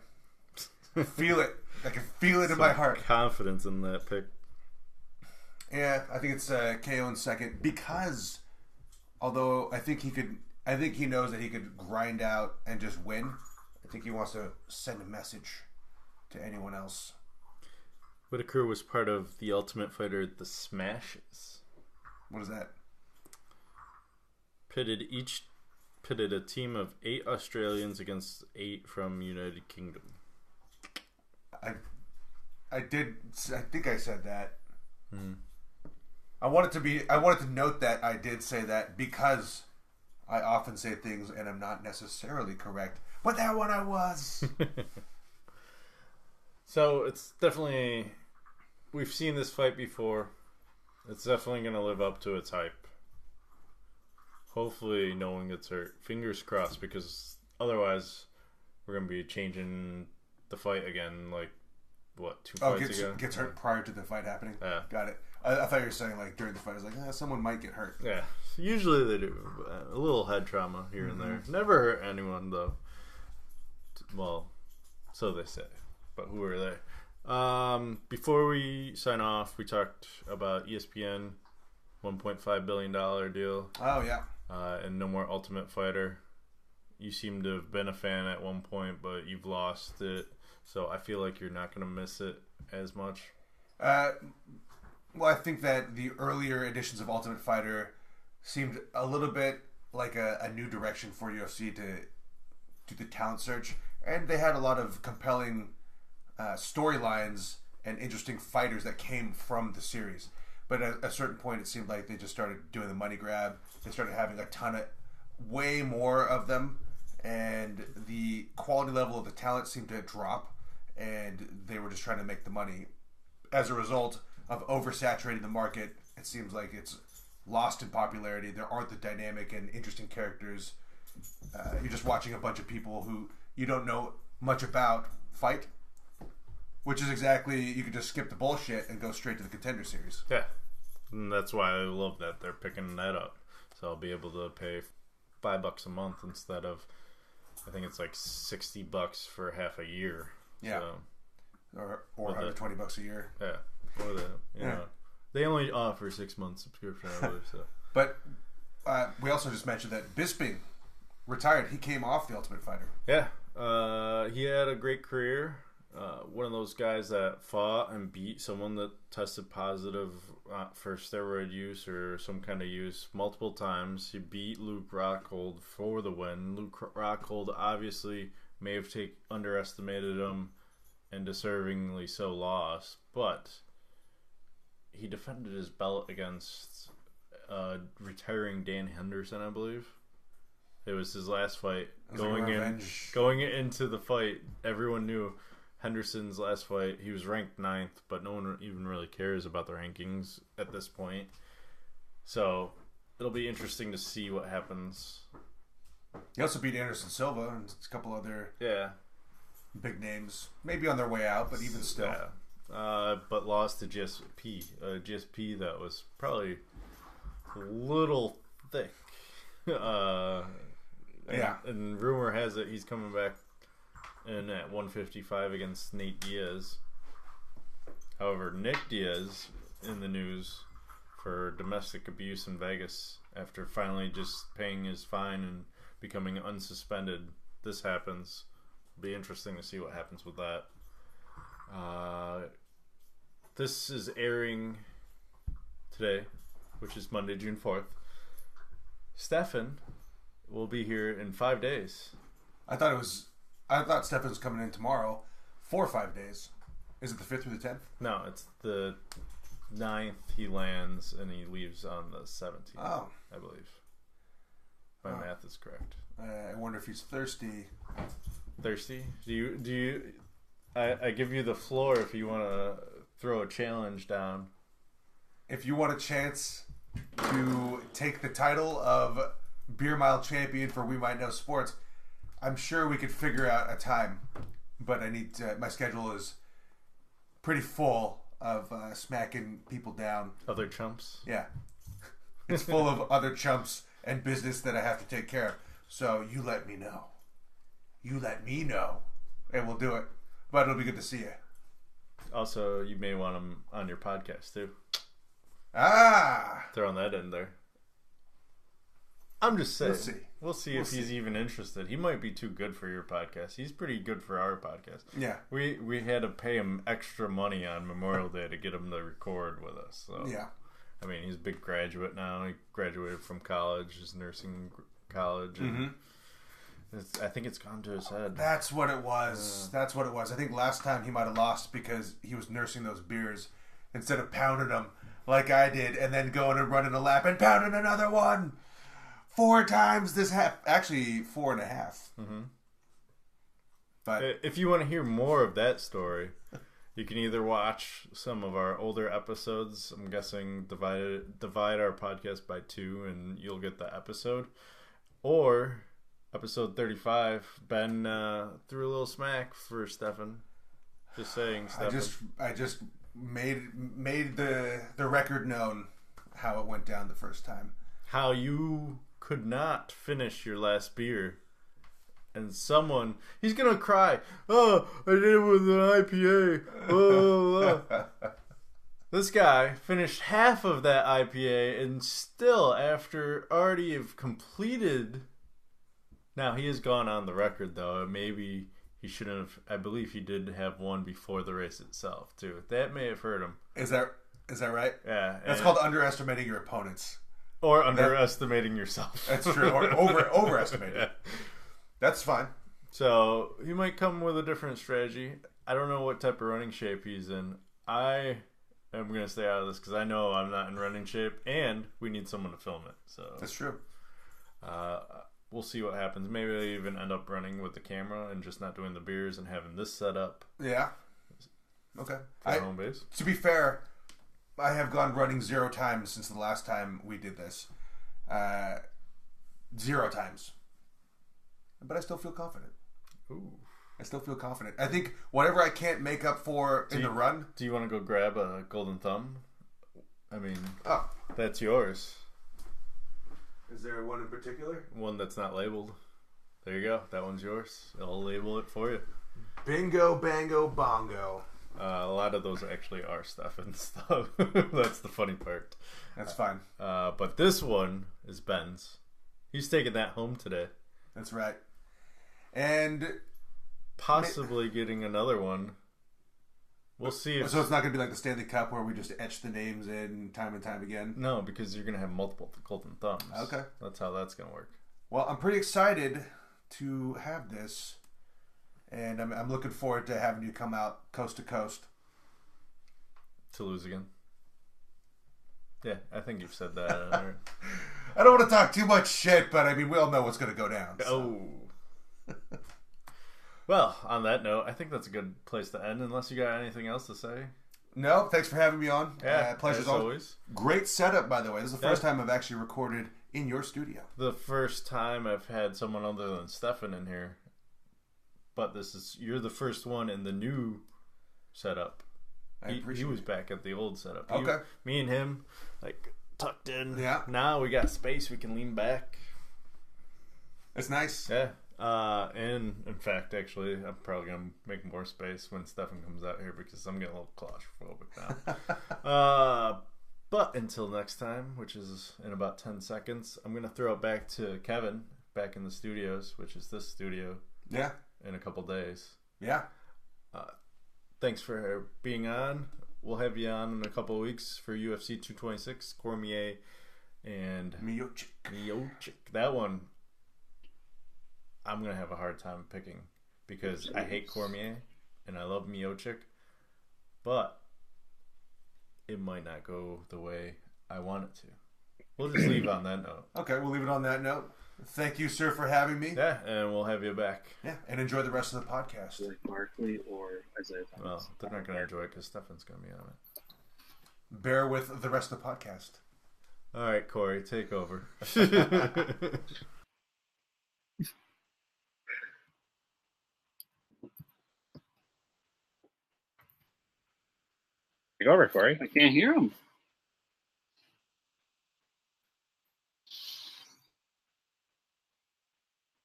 Feel it. I can feel it in my heart. Confidence in that pick. Yeah, I think it's KO in second because although I think he knows that he could grind out and just win. I think he wants to send a message to anyone else. Whitaker was part of the Ultimate Fighter, The Smashes. What is that? Pitted a team of 8 Australians against 8 from United Kingdom. I think I said that. I wanted to note that I did say that because I often say things and I'm not necessarily correct. But that one I was. So it's definitely, we've seen this fight before. It's definitely going to live up to its hype. Hopefully no one gets hurt. Fingers crossed, because otherwise we're going to be changing the fight again, like, what, 2 fights ago? Gets hurt prior to the fight happening? Yeah. Got it. I thought you were saying, like, during the fight. I was like, someone might get hurt. Yeah. Usually they do. A little head trauma here and there. Never hurt anyone, though. Well, so they say. But who are they? Before we sign off, we talked about ESPN, $1.5 billion deal. Oh, yeah. And no more Ultimate Fighter. You seem to have been a fan at one point, but you've lost it. So I feel like you're not going to miss it as much. Well, I think that the earlier editions of Ultimate Fighter seemed a little bit like a new direction for UFC to do the talent search. And they had a lot of compelling storylines and interesting fighters that came from the series. But at a certain point, it seemed like they just started doing the money grab. They started having way more of them. And the quality level of the talent seemed to drop. And they were just trying to make the money. As a result of oversaturating the market, it seems like it's lost in popularity. There aren't the dynamic and interesting characters. You're just watching a bunch of people who you don't know much about fight. Which is exactly, you could just skip the bullshit and go straight to the Contender Series. Yeah. And that's why I love that they're picking that up. So I'll be able to pay $5 a month instead of, I think it's like $60 for half a year. Yeah. So, or $120 a year. Yeah. Or that. You know. They only offer 6 months subscription, I believe. So. But we also just mentioned that Bisping retired. He came off The Ultimate Fighter. Yeah. He had a great career. One of those guys that fought and beat someone that tested positive for steroid use or some kind of use multiple times. He beat Luke Rockhold for the win. Luke Rockhold obviously may have underestimated him and deservingly so lost, but he defended his belt against retiring Dan Henderson, I believe. It was his last fight. Going into the fight, everyone knew Henderson's last fight. He was ranked 9th, but no one even really cares about the rankings at this point. So it'll be interesting to see what happens. He also beat Anderson Silva and a couple other big names. Maybe on their way out, but even still. Yeah. But lost to GSP. GSP that was probably a little thick. And rumor has it he's coming back in at 155 against Nate Diaz. However, Nick Diaz in the news for domestic abuse in Vegas after finally just paying his fine and becoming unsuspended. This happens. It'll be interesting to see what happens with that. This is airing today, which is Monday, June 4th. Stefan will be here in 5 days. I thought Stefan was coming in tomorrow for 5 days. Is it the 5th or the 10th? No, it's the 9th he lands and he leaves on the 17th. Oh. I believe. My math is correct. I wonder if he's thirsty. Thirsty? Do you I give you the floor if you want to throw a challenge down. If you want a chance to take the title of Beer Mile Champion for We Might Know Sports, I'm sure we could figure out a time. But I need to, my schedule is pretty full of smacking people down. Other chumps? Yeah. It's full of other chumps and business that I have to take care of. So you let me know. You let me know. And we'll do it. But it'll be good to see you. Also, you may want him on your podcast, too. Ah! Throwing that in there. I'm just saying. We'll see if he's even interested. He might be too good for your podcast. He's pretty good for our podcast. Yeah. We had to pay him extra money on Memorial Day to get him to record with us. So. Yeah. I mean, he's a big graduate now. He graduated from college, his nursing college. And I think it's gone to his head. That's what it was. That's what it was. I think last time he might have lost because he was nursing those beers instead of pounding them like I did and then going and running a lap and pounding another one. 4 times this half. Actually, 4.5. Mm-hmm. But if you want to hear more of that story, you can either watch some of our older episodes. I'm guessing divide our podcast by 2 and you'll get the episode. Or episode 35, Ben threw a little smack for Stefan. Just saying, Stefan. I just made the record known how it went down the first time. How you could not finish your last beer. And he's going to cry. Oh, I did it with an IPA. Oh. This guy finished half of that IPA and still, after already have completed... Now, he has gone on the record, though. Maybe he shouldn't have... I believe he did have one before the race itself, too. That may have hurt him. Is that right? Yeah. That's called underestimating your opponents. Or underestimating yourself. That's true. Or overestimating. Yeah. That's fine. So, he might come with a different strategy. I don't know what type of running shape he's in. I am going to stay out of this because I know I'm not in running shape, and we need someone to film it. So that's true. We'll see what happens. Maybe I even end up running with the camera and just not doing the beers and having this set up. Yeah. Okay. For home base. To be fair, I have gone running 0 times since the last time we did this. 0 times. But I still feel confident. Ooh. I still feel confident. I think whatever I can't make up for in the run. Do you want to go grab a golden thumb? I mean, that's yours. Is there one in particular? One that's not labeled. There you go. That one's yours. I'll label it for you. Bingo, bango, bongo. A lot of those actually are Stefan's stuff. That's the funny part. That's fine. But this one is Ben's. He's taking that home today. That's right. And possibly getting another one. We'll see if... So it's not going to be like the Stanley Cup where we just etch the names in time and time again? No, because you're going to have multiple golden thumbs. Okay. That's how that's going to work. Well, I'm pretty excited to have this. And I'm looking forward to having you come out coast to coast. To lose again. Yeah, I think you've said that. I don't want to talk too much shit, but I mean, we all know what's going to go down. So. Oh. Well, on that note, I think that's a good place to end, unless you got anything else to say. No, thanks for having me on. Yeah, Pleasure's as always. always. Great setup, by the way. This is the first time I've actually recorded in your studio. The first time I've had someone other than Stefan in here, but you're the first one in the new setup. He was back at the old setup. Okay. Me and him, like, tucked in. Yeah. Now we got space. We can lean back. It's nice. Yeah. And in fact, actually, I'm probably gonna make more space when Stefan comes out here because I'm getting a little claustrophobic now. But until next time, which is in about 10 seconds, I'm gonna throw it back to Kevin, back in the studios, which is this studio. Yeah. In a couple days. Yeah. Thanks for being on. We'll have you on in a couple of weeks for UFC 226, Cormier and Miocic. That one, I'm going to have a hard time picking because I hate Cormier and I love Miocic, but it might not go the way I want it to. We'll just leave on that note. Okay, we'll leave it on that note. Thank you, sir, for having me. Yeah, and we'll have you back. Yeah, and enjoy the rest of the podcast. Like Barkley or Isaiah Thomas. Well, they're not going to enjoy it because Stefan's going to be on it. Bear with the rest of the podcast. All right, Corey, take over. Take over, Corey. I can't hear him.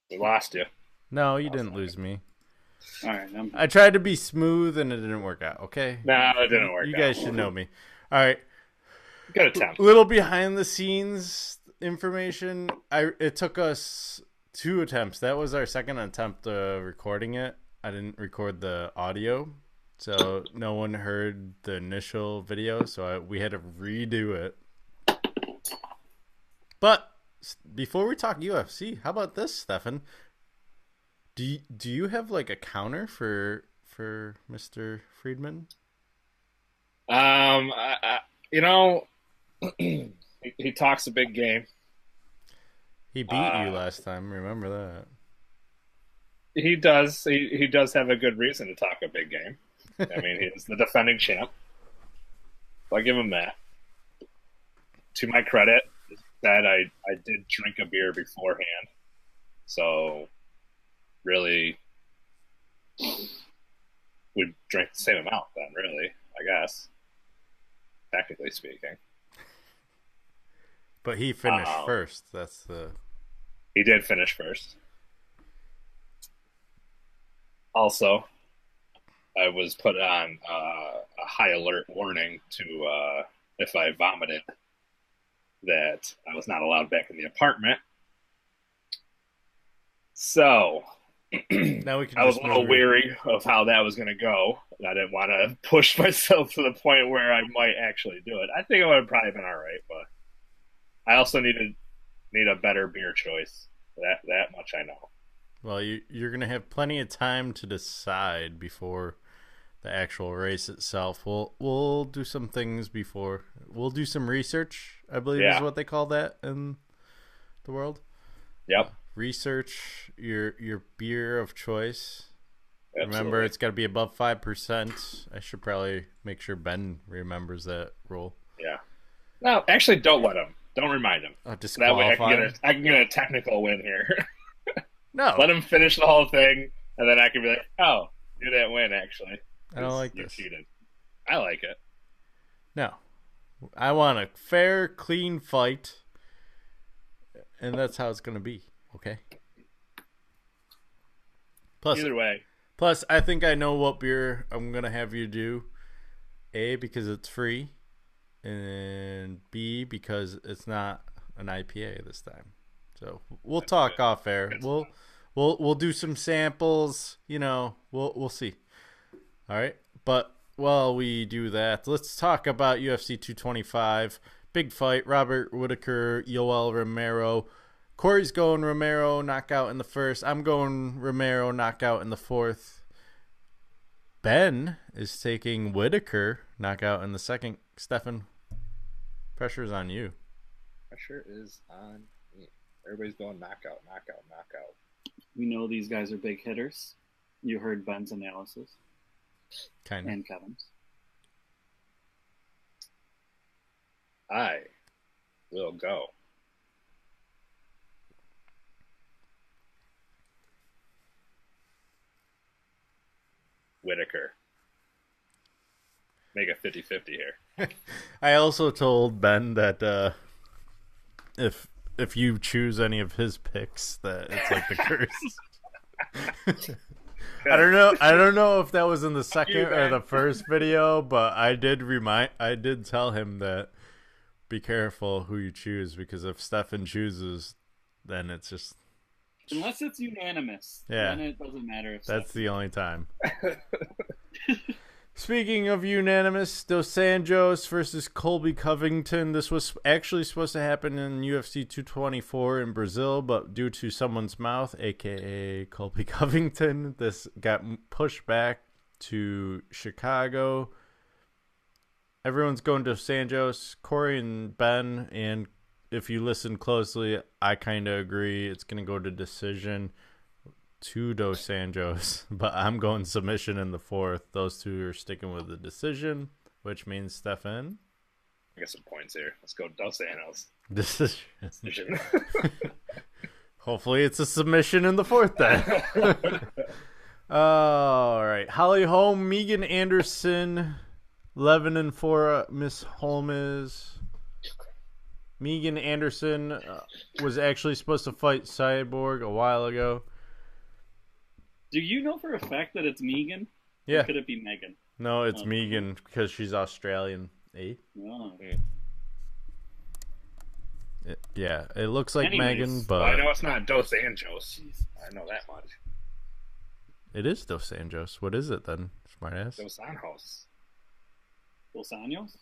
We lost you. No, you didn't lose me. All right. I tried to be smooth and it didn't work out, okay? No, it didn't work out. You guys should know me. All right. Good attempt. Little behind the scenes information. It took us 2 attempts. That was our second attempt recording it. I didn't record the audio, so no one heard the initial video, so we had to redo it. But before we talk UFC, how about this, Stefan? Do you have like a counter for Mr. Friedman? He talks a big game. He beat you last time. Remember that. He does. He does have a good reason to talk a big game. I mean, he's the defending champ. I'll give him that. To my credit, that I did drink a beer beforehand, so really we drank the same amount then. Really, I guess, technically speaking. But he finished first. He did finish first. Also, I was put on a high alert warning to if I vomited, that I was not allowed back in the apartment. So now we can I was a little weary of how that was going to go. And I didn't want to push myself to the point where I might actually do it. I think it would have probably been all right, but I also need a better beer choice. That much I know. Well, you're going to have plenty of time to decide before the actual race itself. We'll do some things before. We'll do some research, I believe is what they call that in the world. Yep. Research your beer of choice. Absolutely. Remember, it's got to be above 5%. I should probably make sure Ben remembers that rule. Yeah. No, actually, don't let him. Don't remind him. That way I can get a technical win here. No. Let him finish the whole thing, and then I can be like, oh, you didn't win, actually. I don't like you this. Cheated. I like it. No. I want a fair, clean fight, and that's how it's going to be, okay? Either way. Plus, I think I know what beer I'm going to have you do. A, because it's free, and B, because it's not an IPA this time. So we'll talk off air. We'll do some samples. We'll see. All right. But while we do that, let's talk about UFC 225. Big fight. Robert Whittaker, Yoel Romero. Corey's going Romero, knockout in the first. I'm going Romero, knockout in the fourth. Ben is taking Whittaker, knockout in the second. Stefan, pressure's on you. Pressure is on me. Everybody's going knockout. We know these guys are big hitters. You heard Ben's analysis. Kind of. And Kevin's. I will go. Whitaker. Make it 50-50 here. I also told Ben that if you choose any of his picks, that it's like the curse. I don't know if that was in the second or the first video, but I did tell him that be careful who you choose, because if Stefan chooses, then it's just Unless it's unanimous. Yeah. Then it doesn't matter if that's the only time. Speaking of unanimous, Dos Anjos versus Colby Covington. This was actually supposed to happen in UFC 224 in Brazil, but due to someone's mouth, aka Colby Covington, this got pushed back to Chicago. Everyone's going to Dos Anjos. Corey and Ben, and if you listen closely, I kind of agree. It's going to go to decision to Dos Anjos, but I'm going submission in the fourth. Those two are sticking with the decision, which means Stefan. I get some points here. Let's go Dos Anjos. Decision. Hopefully it's a submission in the fourth then. All right. Holly Holm, Megan Anderson, 11-4 Miss Holmes. Megan Anderson was actually supposed to fight Cyborg a while ago. Do you know for a fact that it's Megan? Yeah. Or could it be Megan? No, it's Megan because she's Australian. Eh? Oh. It looks like Anyways, Megan, but I know it's not Dos Anjos. I know that much. it is Dos Anjos. What is it then, smartass? Dos Anjos. Dos Anjos?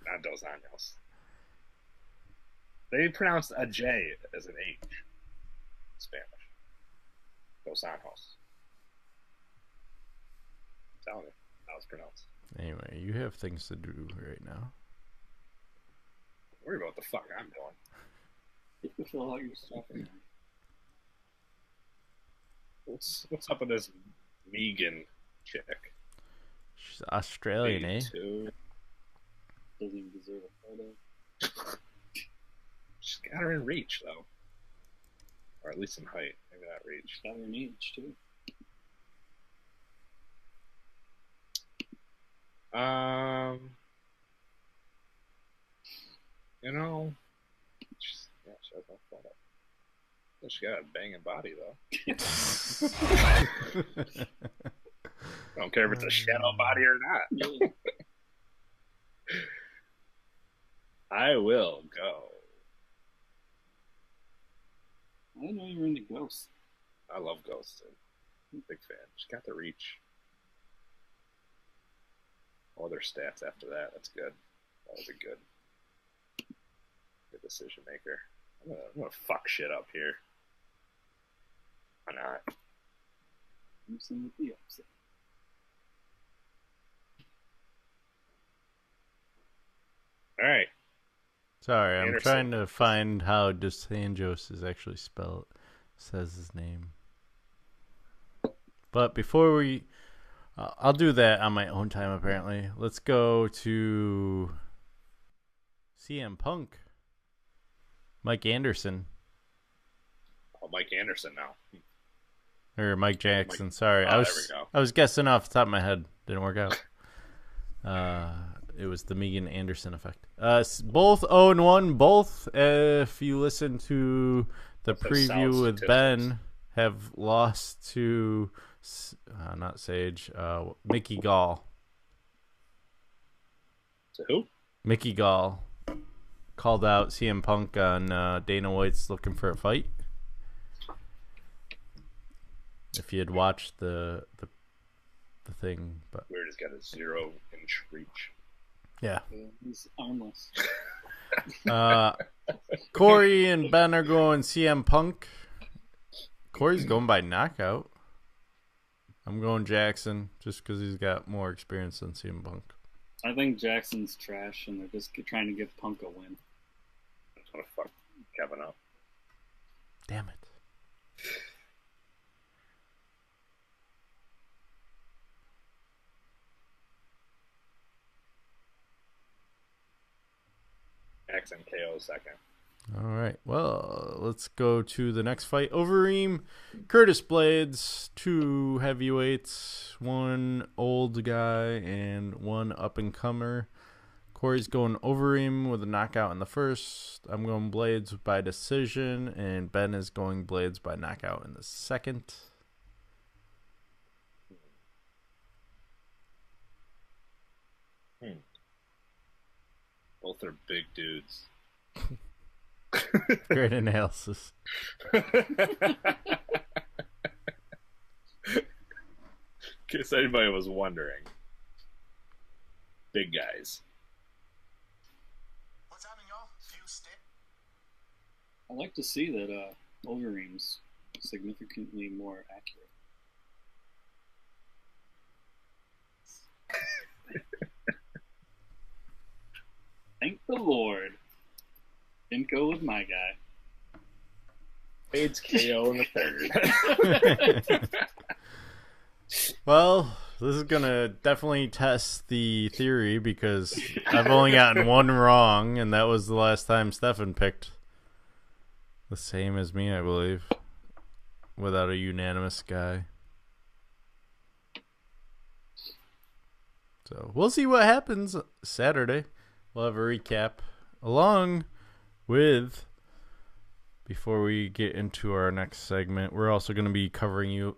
Not Dos Anjos. They pronounced a J as an H in Spanish. Dos Anjos. I'm telling you how it's pronounced. Anyway, you have things to do right now. Don't worry about what the fuck I'm doing. You can fill out your stuff in there. What's up with this Megan chick? She's Australian, eh? 82. Doesn't even deserve a photo. She's got her in reach, though. Or at least in height. Maybe not reach. She's got her in age, too. You know, she has no photo. She got a banging body, though. I don't care if it's a shadow body or not. I will go. I didn't know you were into Ghost. I love Ghost, too. I'm a big fan. She's got the reach. All their stats after that. That's good. That was a good decision maker. I'm gonna fuck shit up here. Why not? I'm seeing with the upset. Alright. Sorry, I'm Anderson. trying to find how Dos Anjos is actually spelled. Says his name. But before we... I'll do that on my own time, apparently. Let's go to CM Punk. Mike Anderson. Oh, Mike Anderson now. Or Mike Jackson, sorry. Oh, I there we go. was guessing off the top of my head. Didn't work out. It was the Megan Anderson effect. Both 0-1. Both, if you listen to the That's preview South with statistics. Ben, have lost to, not Sage, Mickey Gall. To who? Mickey Gall called out CM Punk on Dana White's looking for a fight. If you had watched the thing, but Weird has got a 0-inch reach. yeah. He's armless. Corey and Ben are going CM Punk. Corey's going by knockout. I'm going Jackson just because he's got more experience than CM Punk. I think Jackson's trash, and they're just trying to give Punk a win. I just want to fuck Kevin up. Damn it. Jackson KO second. All right. Well, let's go to the next fight. Overeem, Curtis Blades, 2 heavyweights, 1 old guy and 1 up-and-comer. Corey's going Overeem with a knockout in the first. I'm going Blades by decision, and Ben is going Blades by knockout in the second. Both are big dudes. Great analysis. In case anybody was wondering. Big guys. What's happening, y'all? Few step. I like to see that Overeem's significantly more accurate. Thank the Lord. Didn't go with my guy. Blades KO in the third. Well, this is going to definitely test the theory because I've only gotten 1 wrong, and that was the last time Stefan picked the same as me, I believe, without a unanimous guy. So we'll see what happens Saturday. We'll have a recap along with, before we get into our next segment, we're also going to be covering you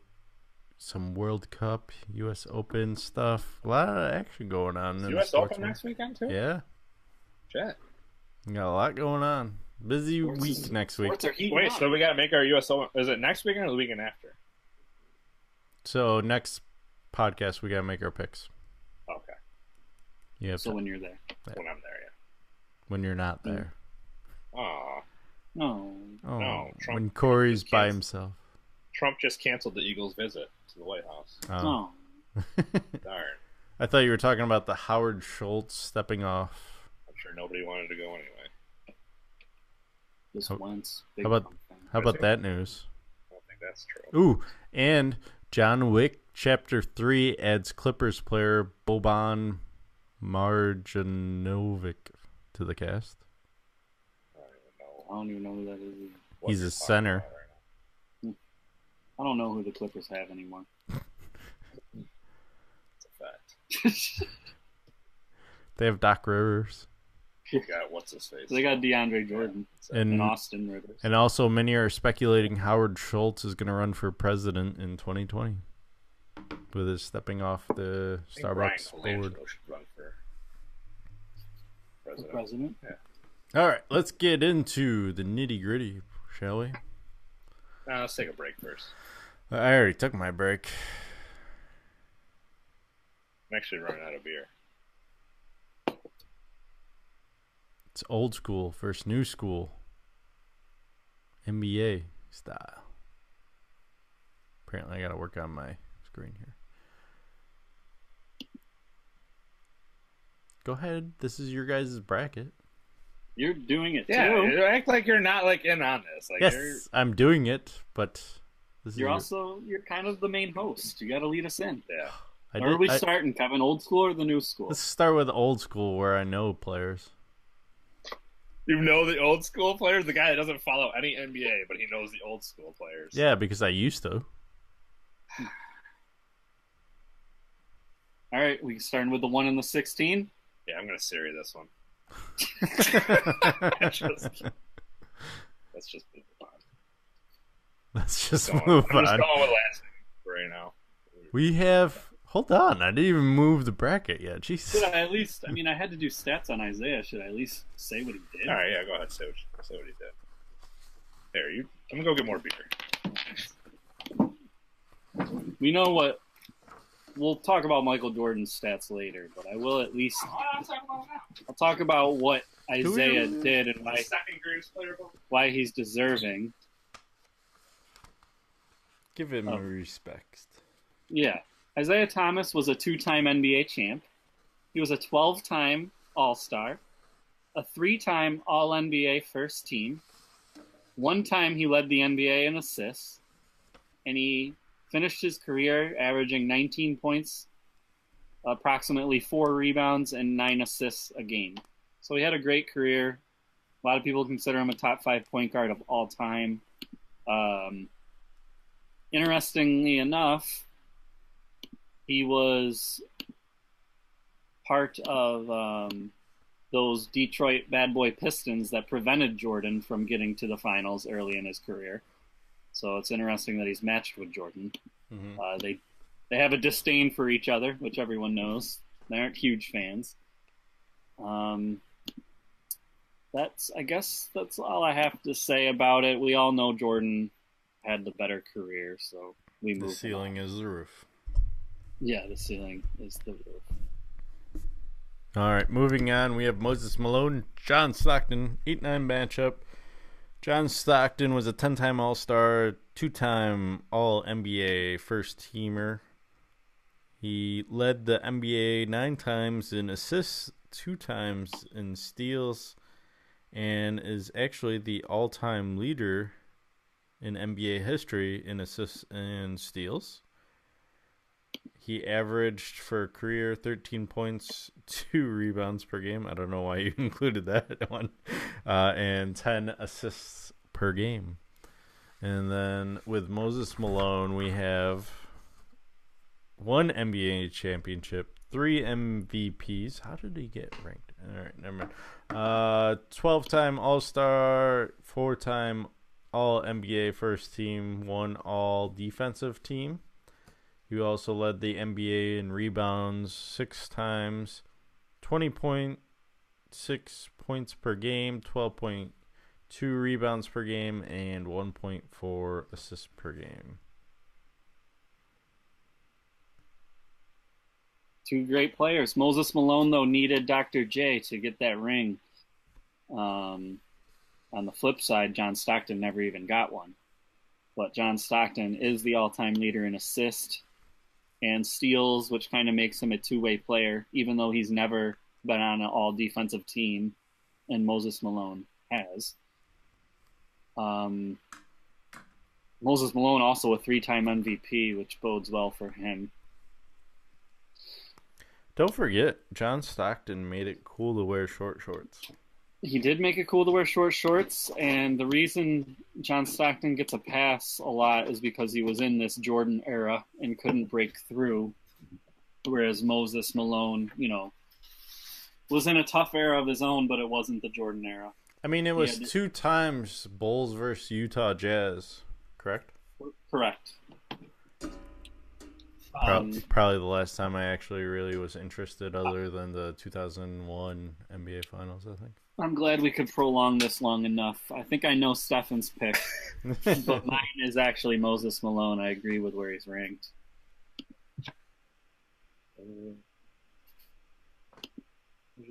some World Cup, U.S. Open stuff. A lot of action going on. In U.S. the Open next weekend, too? Yeah. Shit. We got a lot going on. Busy week next week. Wait, so we got to make our U.S. Open. Is it next weekend or the weekend after? So next podcast, we got to make our picks. Okay. You have So to, when you're there. When I'm there, yeah. when you're not there. Aw. No. Oh, No, Trump when Corey's just by can't- himself. Trump just canceled the Eagles' visit to the White House. Oh. Oh. Darn. I thought you were talking about the Howard Schultz stepping off. I'm sure nobody wanted to go anyway. Just How- once. How about that news? I don't think that's true. Ooh, and John Wick Chapter 3 adds Clippers player Boban Marjanovic to the cast. I don't even know who that is. What He's you're a talking center. about right now. I don't know who the Clippers have anymore. It's a fact. They have Doc Rivers. You got what's his face? They got DeAndre Jordan And- and Austin Rivers. And also, many are speculating Howard Schultz is going to run for president in 2020 with his stepping off the I think Brian Starbucks Colangelo board. should run for The president. president? All right, let's get into the nitty gritty, shall we? Let's take a break first. I already took my break. I'm actually running out of beer. It's old school versus new school. NBA style. Apparently, I got to work on my screen here. Go ahead. This is your guys' bracket. You're doing it Yeah, too. you act like you're not like in on this. Like Yes, I'm doing it, but this is You're kind of the main host. You got to lead us in. yeah. Where are we starting, Kevin? Old school or the new school? Let's start with old school where I know players. You know the old school players, the guy that doesn't follow any NBA, but he knows the old school players. Yeah, because I used to. All right, we starting with the 1 and the 16. Yeah, I'm gonna Siri this one. let's just move on. Let's just I'm move just on. going with last name right now. We have. Hold on, I didn't even move the bracket yet. Jesus. Should I at least? I mean, I had to do stats on Isaiah. Should I at least say what he did? All right, yeah, go ahead. Say what he did. There, I'm gonna go get more beer. We know what. We'll talk about Michael Jordan's stats later, but I will at least. I'll talk about what Isaiah did and Second greatest player. why he's deserving. Give him respect. Yeah. Isaiah Thomas was a 2-time NBA champ. He was a 12-time All-Star, a 3-time All-NBA first team. 1 time he led the NBA in assists, and he finished his career averaging 19 points, approximately 4 rebounds, and 9 assists a game. So he had a great career. A lot of people consider him a top 5 point guard of all time. Interestingly enough, he was part of those Detroit Bad Boy Pistons that prevented Jordan from getting to the finals early in his career. So it's interesting that he's matched with Jordan. Mm-hmm. They have a disdain for each other, which everyone knows. They aren't huge fans. I guess that's all I have to say about it. We all know Jordan had the better career, so we move. The ceiling is the roof. Yeah, the ceiling is the roof. All right, moving on. We have Moses Malone, John Stockton, 8-9 matchup. John Stockton was a 10-time All-Star, 2-time All-NBA first-teamer. He led the NBA 9 times in assists, 2 times in steals, and is actually the all-time leader in NBA history in assists and steals. He averaged for a career 13 points, 2 rebounds per game. I don't know why you included that one. And 10 assists per game. And then with Moses Malone, we have 1 NBA championship, 3 MVPs. How did he get ranked? All right, never mind. 12-time All-Star, 4-time All-NBA first team, 1 All-Defensive team. He also led the NBA in rebounds 6 times, 20.6 points per game, 12.2 rebounds per game, and 1.4 assists per game. 2 great players. Moses Malone, though, needed Dr. J to get that ring. On the flip side, John Stockton never even got one. But John Stockton is the all-time leader in assists and steals, which kind of makes him a two-way player, even though he's never been on an all-defensive team, and Moses Malone has. Moses Malone also a 3-time MVP, which bodes well for him. Don't forget, John Stockton made it cool to wear short shorts. He did make it cool to wear short shorts, and the reason John Stockton gets a pass a lot is because he was in this Jordan era and couldn't break through, whereas Moses Malone, was in a tough era of his own, but it wasn't the Jordan era. I mean, it was 2 times Bulls versus Utah Jazz, correct? Correct. Probably the last time I actually really was interested other than the 2001 NBA Finals, I think. I'm glad we could prolong this long enough. I think I know Stefan's pick, but mine is actually Moses Malone. I agree with where he's ranked.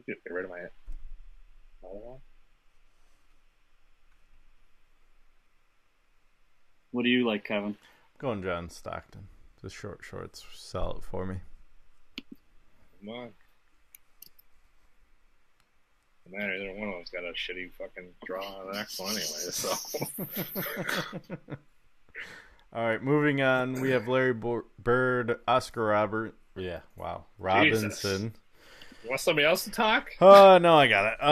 Get rid of my What do you like, Kevin? Going John Stockton. The short shorts sell it for me. Come on. No matter, either one of them's got a shitty fucking draw on the next one anyway, so. All right, moving on. We have Larry Bird, Oscar Robinson. Jesus. You want somebody else to talk? No, I got it.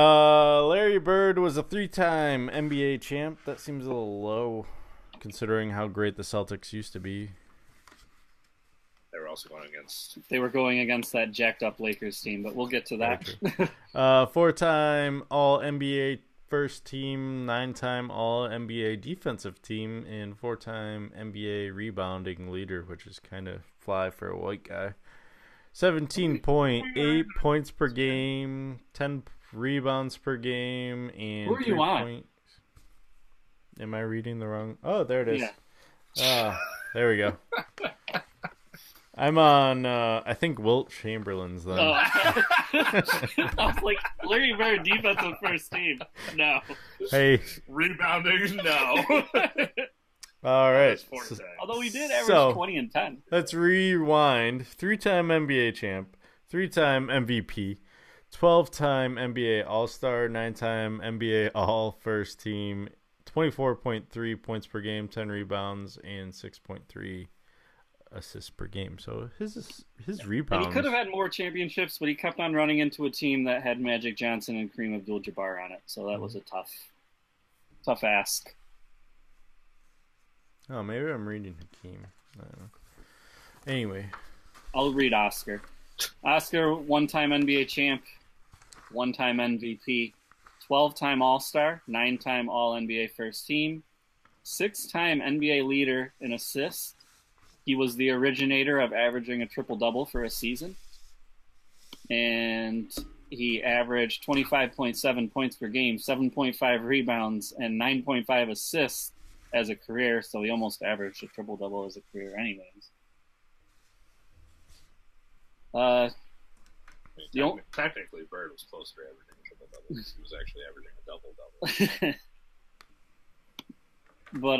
Larry Bird was a 3-time NBA champ. That seems a little low, considering how great the Celtics used to be. They were also going against. They were going against that jacked up Lakers team, but we'll get to that. 4-time All-NBA first team, 9-time All-NBA defensive team, and 4-time NBA rebounding leader, which is kind of fly for a white guy. 17.8 points per game, 10 rebounds per game, and who are you on? Am I reading the wrong? Oh, there it is. Yeah. There we go. I'm on, I think, Wilt Chamberlain's then. Oh. I was like, Larry Bird, defensive first team. No. Hey. Rebounding? No. All right. Although he did average 20 and 10. Let's rewind. 3-time NBA champ, 3-time MVP, 12-time NBA All-Star, 9-time NBA All-First Team, 24.3 points per game, 10 rebounds, and 6.3 assists per game. So his And rebounds. he could have had more championships, but he kept on running into a team that had Magic Johnson and Kareem Abdul-Jabbar on it. So that was a tough ask. Oh, maybe I'm reading Hakeem. I don't know. Anyway, I'll read Oscar. Oscar, one-time NBA champ, one-time MVP, 12-time All-Star, 9-time All-NBA first team, 6-time NBA leader in assists. He was the originator of averaging a triple-double for a season. And he averaged 25.7 points per game, 7.5 rebounds, and 9.5 assists as a career. So he almost averaged a triple-double as a career anyways. Technically, Bird was close to averaging a triple double. He was actually averaging a double double. But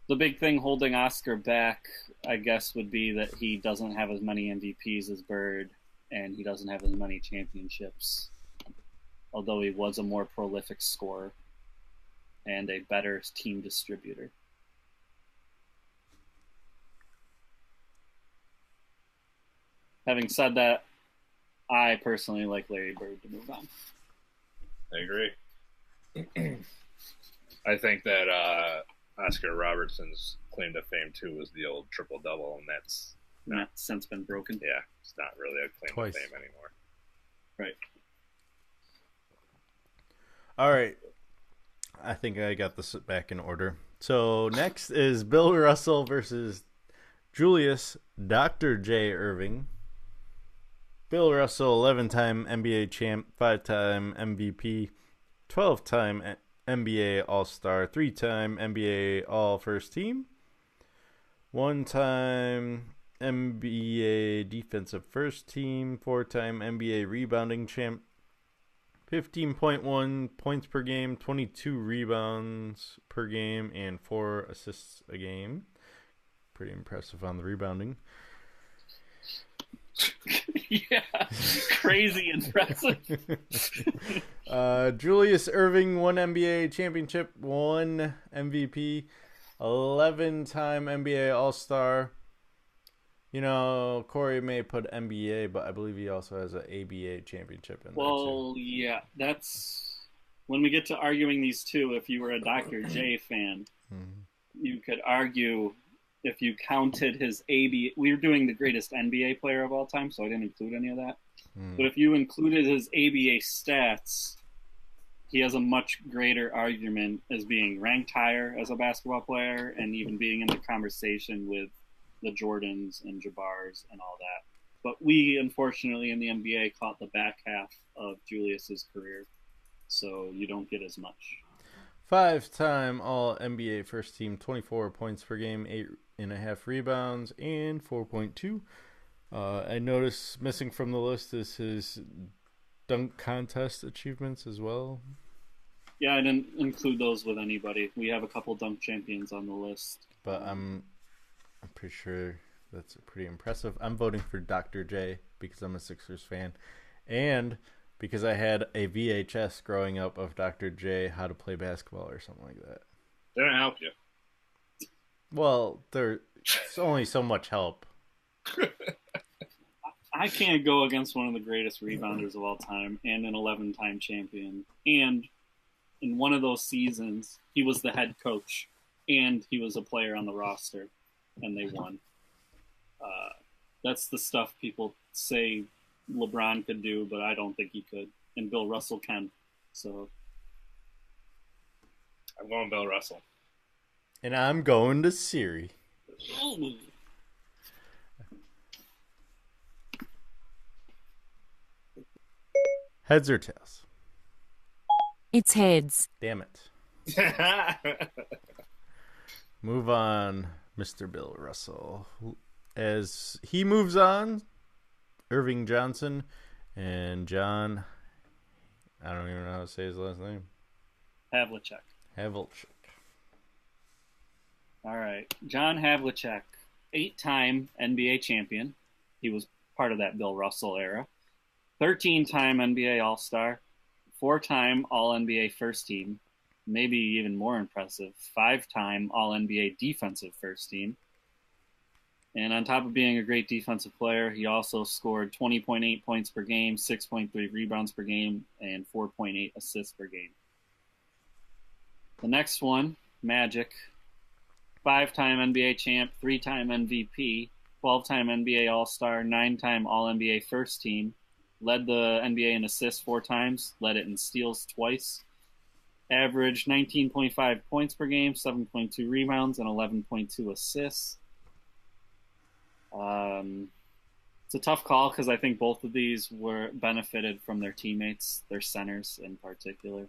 the big thing holding Oscar back, I guess, would be that he doesn't have as many MVPs as Bird, and he doesn't have as many championships. Although he was a more prolific scorer and a better team distributor. Having said that, I personally like Larry Bird to move on. I agree. I think that Oscar Robertson's claim to fame too was the old triple double, and that's not since been broken. Yeah, it's not really a claim to fame anymore. Right. All right. I think I got this back in order. So next is Bill Russell versus Julius Dr. J. Irving. Bill Russell, 11-time NBA champ, 5-time MVP, 12-time NBA All-Star, 3-time NBA All-First Team, 1-time NBA Defensive First Team, 4-time NBA Rebounding Champ, 15.1 points per game, 22 rebounds per game, and 4 assists a game. Pretty impressive on the rebounding. Yeah, crazy impressive. Julius Irving, 1 NBA championship, 1 MVP, 11-time NBA All-Star. You know, Corey may put NBA, but I believe he also has an ABA championship in there too. Yeah, that's when we get to arguing these two. If you were a Dr. J fan, you could argue if you counted his ABA. We were doing the greatest NBA player of all time, so I didn't include any of that. But if you included his ABA stats, he has a much greater argument as being ranked higher as a basketball player and even being in the conversation with the Jordans and Jabbars and all that. But we, unfortunately, in the NBA caught the back half of Julius's career, so you don't get as much. 5-time All-NBA First Team, 24 points per game, 8.5 rebounds, and 4.2. I noticed missing from the list is his dunk contest achievements as well. Yeah, I didn't include those with anybody. We have a couple dunk champions on the list. But I'm pretty sure that's pretty impressive. I'm voting for Dr. J because I'm a Sixers fan. And because I had a VHS growing up of Dr. J, How to Play Basketball or something like that. Didn't help you. Well, there's only so much help. I can't go against one of the greatest rebounders of all time and an 11-time champion. And in one of those seasons, he was the head coach and he was a player on the roster, and they won. That's the stuff people say LeBron could do, but I don't think he could. And Bill Russell can. So I'm going Bill Russell. And I'm going to Siri. Heads or tails? It's heads. Damn it. Move on, Mr. Bill Russell. As he moves on, Irving Johnson and John, I don't even know how to say his last name. Havlicek. All right. John Havlicek, 8-time NBA champion. He was part of that Bill Russell era. 13-time NBA All-Star. 4-time All-NBA First Team. Maybe even more impressive, 5-time All-NBA Defensive First Team. And on top of being a great defensive player, he also scored 20.8 points per game, 6.3 rebounds per game, and 4.8 assists per game. The next one, Magic, 5-time NBA champ, 3-time MVP, 12-time NBA All-Star, 9-time All-NBA First Team, led the NBA in assists 4 times, led it in steals twice, averaged 19.5 points per game, 7.2 rebounds, and 11.2 assists. It's a tough call because I think both of these were benefited from their teammates, their centers in particular.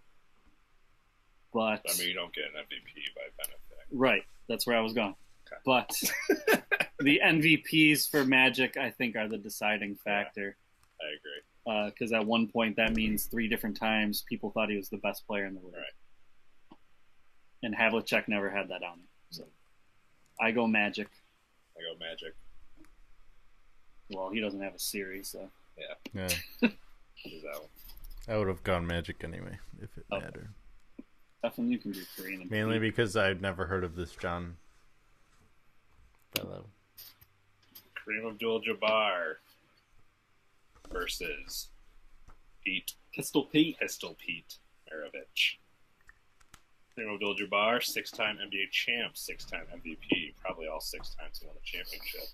But I mean, you don't get an MVP by benefiting. Right, that's where I was going. Okay. But the MVPs for Magic, I think, are the deciding factor. Yeah, I agree. Because at one point, that means 3 different times people thought he was the best player in the league. Right. And Havlicek never had that on him. So I go Magic. I go Magic. Well, he doesn't have a series, so. Yeah. Is that one? I would have gone Magic anyway, if it mattered. Definitely, you can do Kareem. Mainly because I've never heard of this John fellow. Kareem Abdul-Jabbar versus Pistol Pete Maravich. Kareem Abdul-Jabbar, 6-time NBA champ, 6-time MVP, probably all 6 times he won a championship,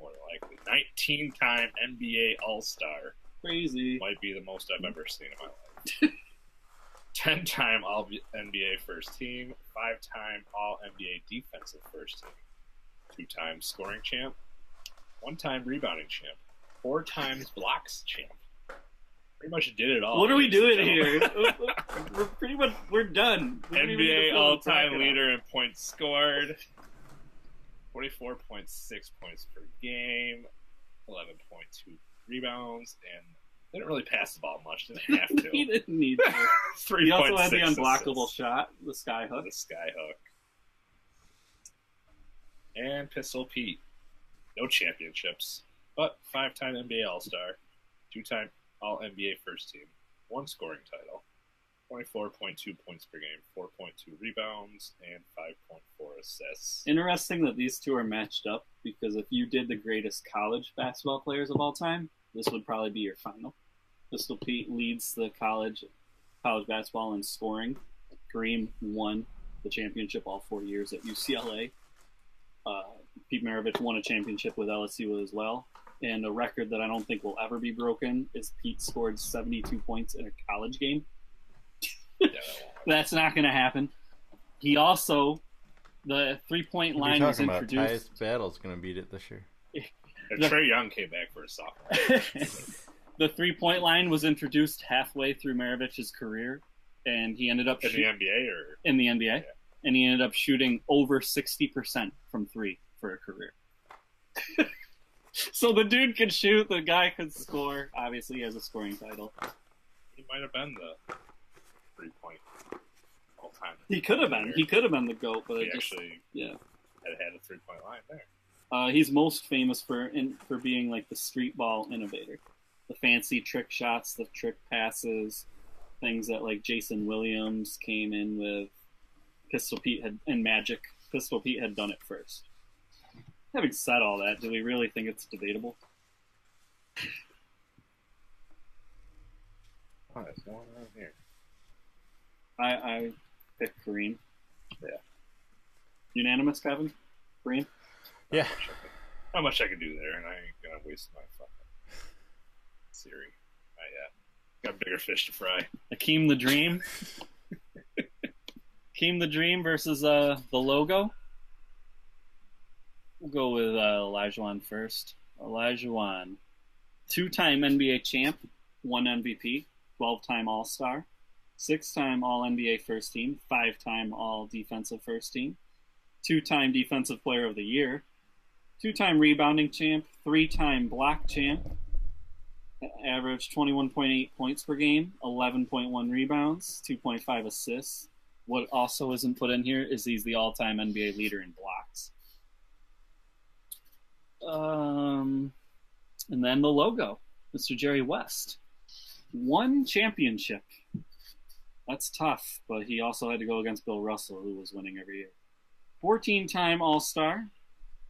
more than likely. 19-time NBA All-Star. Crazy. Might be the most I've ever seen in my life. 10-time All-NBA First Team, 5-time All-NBA Defensive First Team, 2-time scoring champ, 1-time rebounding champ, 4 times blocks champ. Pretty much did it all. What are we doing here? We're done. NBA all-time leader in points scored, 44.6 points per game, 11.2 rebounds, and didn't really pass the ball much. Didn't have to. He didn't need to. 3. He also had the unblockable assists. shot, the sky hook. The sky hook. And Pistol Pete. No championships, but 5-time NBA All-Star, 2-time All-NBA First Team, 1 scoring title, 24.2 points per game, 4.2 rebounds, and 5.4 assists. Interesting that these two are matched up, because if you did the greatest college basketball players of all time, this would probably be your final. Pistol Pete leads the college basketball in scoring. Kareem won the championship all 4 years at UCLA. Pete Maravich won a championship with LSU as well. And a record that I don't think will ever be broken is Pete scored 72 points in a college game. That's not going to happen. He also, the 3-point line was introduced. Tyus Battle's going to beat it this year. Trae Young came back for a sophomore. The 3-point line was introduced halfway through Maravich's career, and he ended up in the NBA or in the NBA, yeah. And he ended up shooting over 60% from 3 for a career. So the dude could shoot, the guy could score. Obviously, he has a scoring title. He might have been the 3-point all-time. He could have been. He could have been the GOAT, but he it just actually yeah had a 3-point line there. He's most famous for being like the street ball innovator, the fancy trick shots, the trick passes, things that like Jason Williams came in with. Pistol Pete and Magic. Pistol Pete had done it first. Having said all that, do we really think it's debatable? What is going on here? I pick Kareem. Yeah. Unanimous, Kevin? Kareem? Yeah. How much I can do there, and I ain't gonna waste my fucking Siri. Not yet. Got bigger fish to fry. Akeem the Dream. Akeem the Dream versus the Logo. We'll go with Olajuwon first. Olajuwon, 2-time NBA champ, 1 MVP, 12-time All-Star, 6-time All-NBA First Team, 5-time All-Defensive First Team, 2-time Defensive Player of the Year, 2-time rebounding champ, 3-time block champ, averaged 21.8 points per game, 11.1 rebounds, 2.5 assists. What also isn't put in here is he's the all-time NBA leader in blocks. And then the Logo, Mr. Jerry West. 1 championship. That's tough, but he also had to go against Bill Russell, who was winning every year. 14-time All-Star,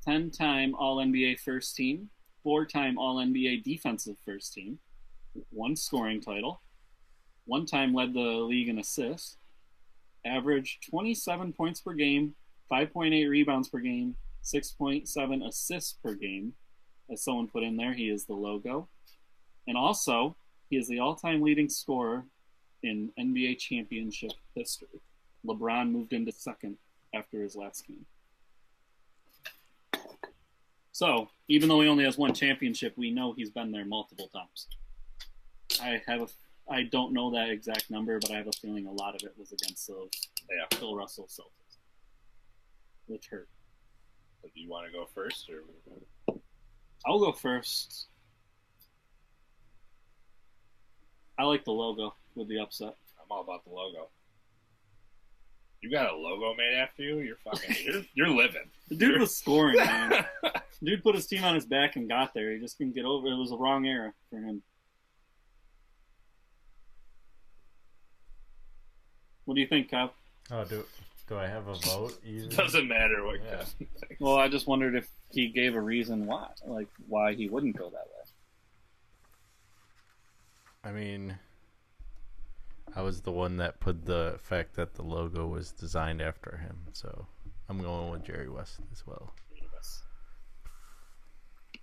10-time All-NBA first team, 4-time All-NBA defensive first team, 1 scoring title, 1 time led the league in assists, averaged 27 points per game, 5.8 rebounds per game, 6.7 assists per game. As someone put in there, he is the logo. And also, he is the all-time leading scorer in NBA championship history. LeBron moved into second after his last game. So, even though he only has 1 championship, we know he's been there multiple times. I don't know that exact number, but I have a feeling a lot of it was against those Phil Russell Celtics, which hurt. So do you want to go first, or? I'll go first. I like the logo with the upset. I'm all about the logo. You got a logo made after you? You're fucking. You're living. The dude was scoring, man. Dude put his team on his back and got there. He just couldn't get over it. It was a wrong era for him. What do you think, Kyle? Oh, do I have a vote? Either? Doesn't matter what. Yeah. Well, I just wondered if he gave a reason why he wouldn't go that way. I mean, I was the one that put the fact that the logo was designed after him, so I'm going with Jerry West as well. Yes.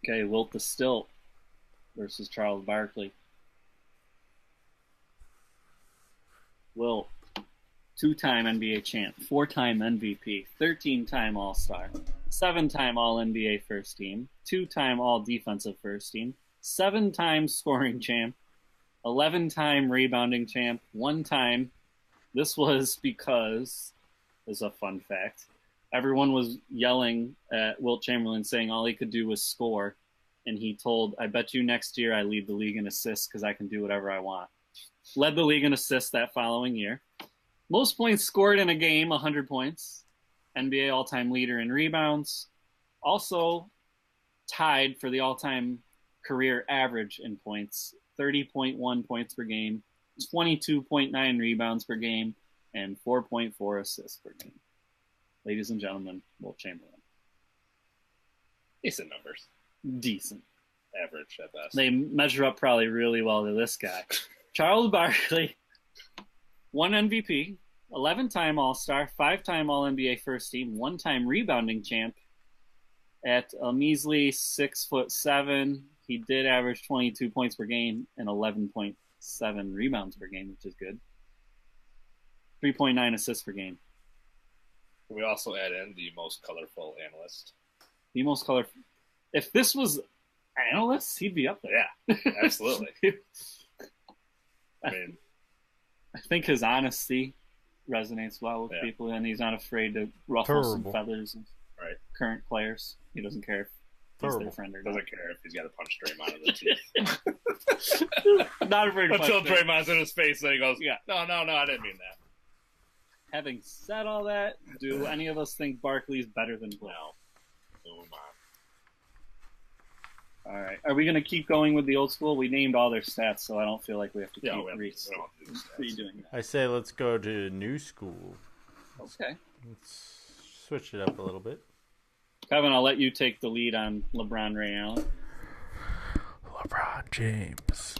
Okay, Wilt the Stilt versus Charles Barkley. Wilt, 2-time NBA champ, 4-time MVP, 13-time All-Star, 7-time All-NBA first team, 2-time All-Defensive first team, 7-time scoring champ, 11-time rebounding champ, 1-time. This was because, this is a fun fact, everyone was yelling at Wilt Chamberlain saying all he could do was score, and he told, I bet you next year I lead the league in assists because I can do whatever I want. Led the league in assists that following year. Most points scored in a game, 100 points. NBA all-time leader in rebounds. Also tied for the all-time career average in points, 30.1 points per game, 22.9 rebounds per game, and 4.4 assists per game. Ladies and gentlemen, Wilt Chamberlain. Decent numbers. Decent. Average at best. They measure up probably really well to this guy. Charles Barkley, 1 MVP, 11-time All-Star, 5-time All-NBA first team, 1-time rebounding champ. At a measly 6'7", he did average 22 points per game and 11.7 rebounds per game, which is good. 3.9 assists per game. We also add in the most colorful analyst. The most colorful. If this was analysts, he'd be up there. Yeah, absolutely. I mean, I think his honesty resonates well with people, and he's not afraid to ruffle some feathers of current players. He doesn't care if he's their friend or not. Doesn't care if he's got to punch Draymond in the teeth. Not afraid to punch Until Draymond's in his face, and he goes, no, I didn't mean that. Having said all that, do any of us think Barkley's better than Wilt? No. Move on. All right. Are we going to keep going with the old school? We named all their stats, so I don't feel like we have to keep redoing that. I say let's go to new school. Okay. Let's switch it up a little bit. Kevin, I'll let you take the lead on LeBron Ray Allen. LeBron James.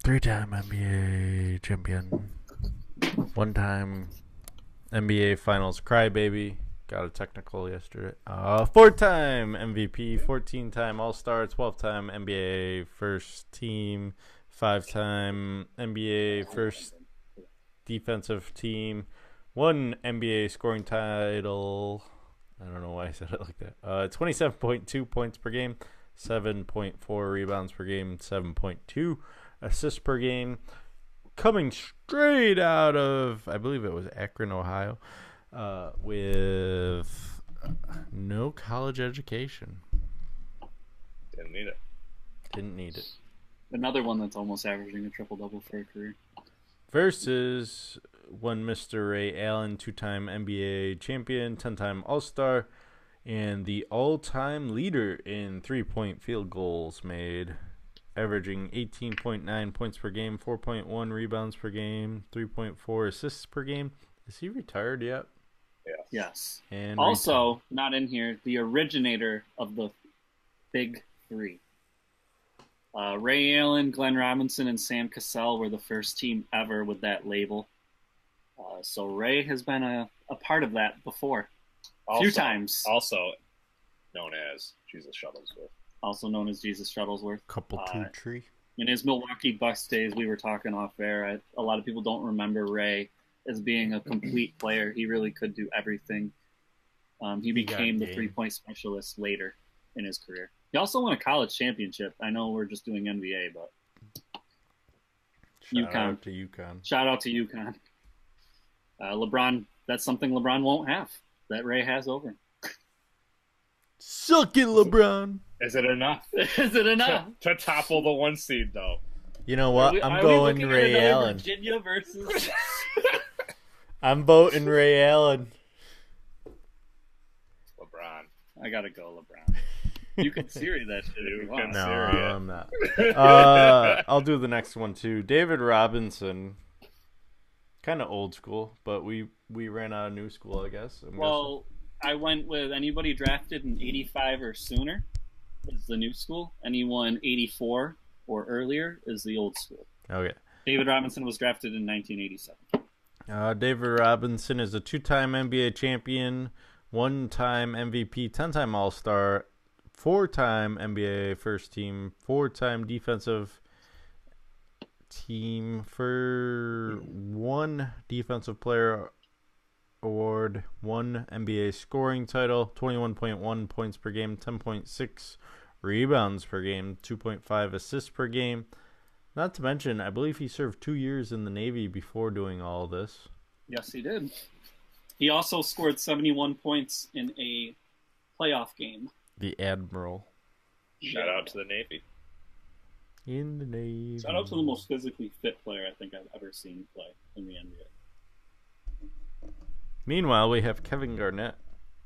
3-time NBA champion. 1-time NBA Finals crybaby. Got a technical yesterday. 4-time MVP, 14-time All-Star, 12-time NBA First Team, 5-time NBA First Defensive Team, 1 NBA scoring title. I don't know why I said it like that. 27.2 points per game, 7.4 rebounds per game, 7.2 assists per game. Coming straight out of, I believe it was Akron, Ohio. With no college education. Didn't need it. Another one that's almost averaging a triple-double for a career. Versus one Mr. Ray Allen, 2-time NBA champion, 10-time All-Star, and the all-time leader in 3-point field goals made, averaging 18.9 points per game, 4.1 rebounds per game, 3.4 assists per game. Is he retired yet? Yes. And Also, not in here, the originator of the Big Three. Ray Allen, Glenn Robinson, and Sam Cassell were the first team ever with that label. So Ray has been a part of that before. A few times. Also known as Jesus Shuttlesworth. Also known as Jesus Shuttlesworth. couple two tree. In his Milwaukee Bucks days, we were talking off air. A lot of people don't remember Ray as being a complete player. He really could do everything. He became the three-point specialist later in his career. He also won a college championship. I know we're just doing NBA, but Shout out to UConn. Shout out to UConn. LeBron, that's something LeBron won't have that Ray has over him. Suck it, LeBron. Is it enough? Is it enough? To topple the 1 seed, though. You know what? I'm going Ray Allen. Virginia versus... I'm voting Ray Allen. LeBron. I gotta go, LeBron. You can Siri that shit if you want. No, I'm not. I'll do the next one too. David Robinson. Kind of old school, but we ran out of new school, I guess. Well, I went with anybody drafted in 85 or sooner is the new school. Anyone 84 or earlier is the old school. Okay. David Robinson was drafted in 1987. David Robinson is a 2-time NBA champion, 1-time MVP, 10-time All-Star, 4-time NBA first team, 4-time defensive team, for 1 defensive player award, 1 NBA scoring title, 21.1 points per game, 10.6 rebounds per game, 2.5 assists per game. Not to mention, I believe he served 2 years in the Navy before doing all this. Yes, he did. He also scored 71 points in a playoff game. The Admiral. Shout out to the Navy. In the Navy. Shout out to the most physically fit player I think I've ever seen play in the NBA. Meanwhile, we have Kevin Garnett,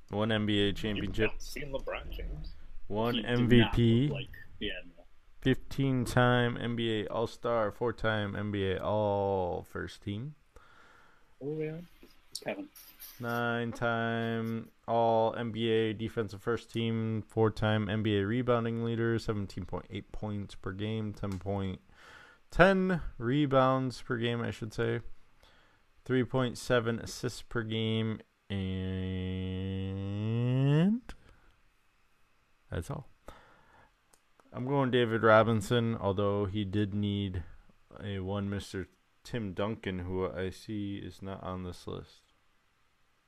1 NBA championship, You've not seen LeBron James. 1 He MVP, did not look like the Admiral. 15-time NBA All-Star, 4-time NBA All-First Team, Oh, yeah. Kevin. 9-time All-NBA Defensive First Team, 4-time NBA Rebounding Leader, 17.8 points per game, 10 rebounds per game, I should say, 3.7 assists per game, and that's all. I'm going David Robinson, although he did need a one Mr. Tim Duncan, who I see is not on this list.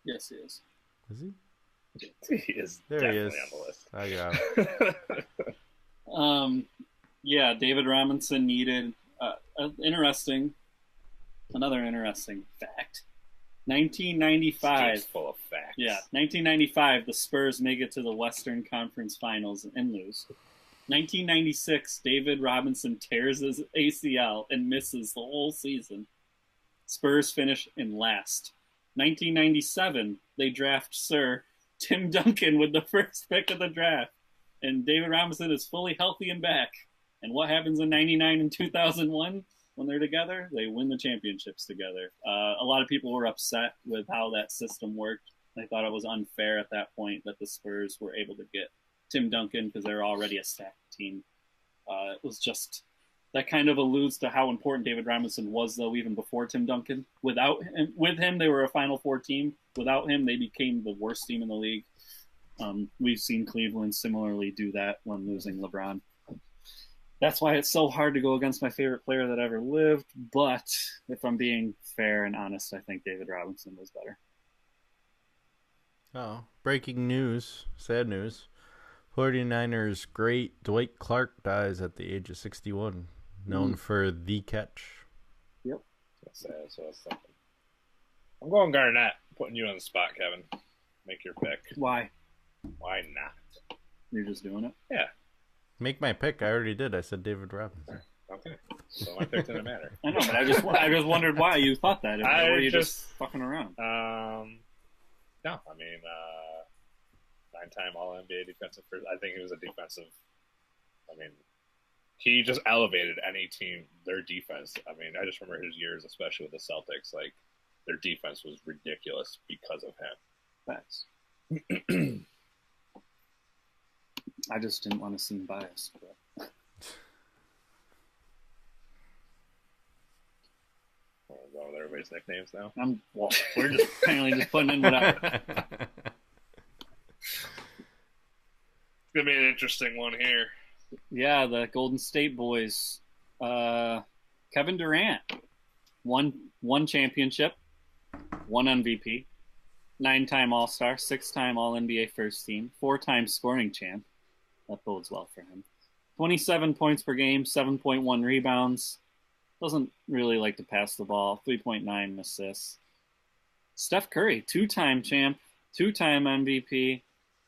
Yes, he is. Is he? He is There definitely he is. on the list. I got him. Yeah, David Robinson needed another interesting fact. 1995. Steve's full of facts. Yeah, 1995, the Spurs make it to the Western Conference Finals and lose. 1996, David Robinson tears his ACL and misses the whole season. Spurs finish in last. 1997, they draft Sir Tim Duncan with the first pick of the draft. And David Robinson is fully healthy and back. And what happens in 99 and 2001 when they're together? They win the championships together. A lot of people were upset with how that system worked. They thought it was unfair at that point that the Spurs were able to get Tim Duncan because they were already a stacked team. It was just... That kind of alludes to how important David Robinson was, though, even before Tim Duncan. With him, they were a Final Four team. Without him, they became the worst team in the league. We've seen Cleveland similarly do that when losing LeBron. That's why it's so hard to go against my favorite player that ever lived. But if I'm being fair and honest, I think David Robinson was better. Oh, breaking news, sad news. 49ers great Dwight Clark dies at the age of 61, known for the catch. Yep. So that's something. I'm going Garnett. Putting you on the spot, Kevin. Make your pick. Why? Why not? You're just doing it? Yeah. Make my pick. I already did. I said David Robinson. Okay. So my pick didn't matter. I know, but I just wondered why you thought that. Or were you just fucking around? No, I mean, 9-time All-NBA defensive first. I think he was a defensive. I mean, he just elevated any team, their defense. I mean, I just remember his years, especially with the Celtics. Like, their defense was ridiculous because of him. Facts. I just didn't want to seem biased. But... Go with everybody's nicknames now. We're just apparently just putting in whatever. It's gonna be an interesting one here. Yeah, the Golden State boys. Kevin Durant won championship, 1 MVP, 9-time All-Star, 6-time All-NBA first team, 4-time scoring champ. That bodes well for him. 27 points per game, 7.1 rebounds. Doesn't really like to pass the ball. 3.9 assists. Steph Curry, 2-time champ, 2-time MVP,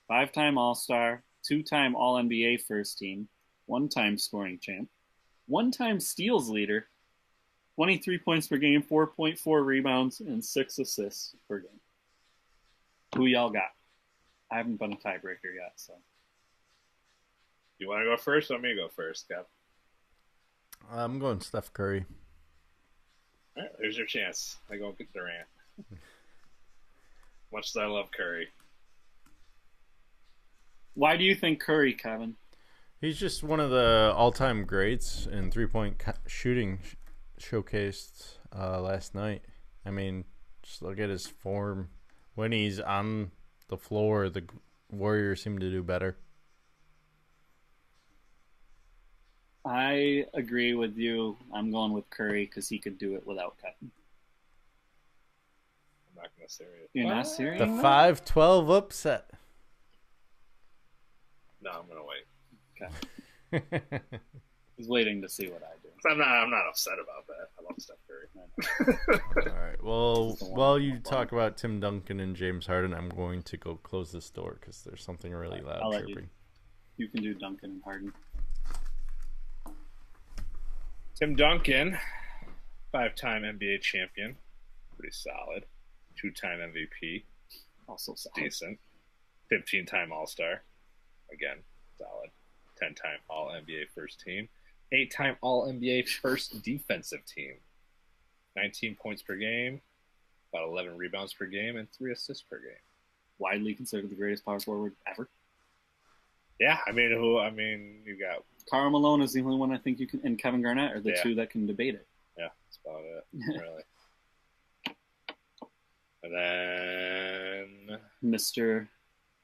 5-time All-Star, 2-time All-NBA first team, 1-time scoring champ, 1-time steals leader, 23 points per game, 4.4 rebounds, and 6 assists per game. Who y'all got? I haven't been a tiebreaker yet, so. You want to go first? Or let me go first, Kev. I'm going Steph Curry. All right, there's your chance. I go get Durant. Much as I love Curry. Why do you think Curry, Kevin? He's just one of the all-time greats in three-point shooting showcased last night. I mean, just look at his form. When he's on the floor, the Warriors seem to do better. I agree with you. I'm going with Curry because he could do it without Kevin. I'm not going to serious. You're not serious? The 5-12 upset. No, I'm going to wait. Okay. He's waiting to see what I do. I'm not upset about that. I love Steph Curry. All right. Well, while you talk about Tim Duncan and James Harden, I'm going to go close this door because there's something really loud chirping. You can do Duncan and Harden. Tim Duncan, 5-time NBA champion. Pretty solid. 2-time MVP. Also solid. Decent. 15-time All-Star. Again, solid. 10-time All-NBA first team. 8-time All-NBA first defensive team. 19 points per game. About 11 rebounds per game and 3 assists per game. Widely considered the greatest power forward ever. Yeah, I mean, you got... Karl Malone is the only one I think you can, and Kevin Garnett are the two that can debate it. Yeah, that's about it, really. And then... Mr.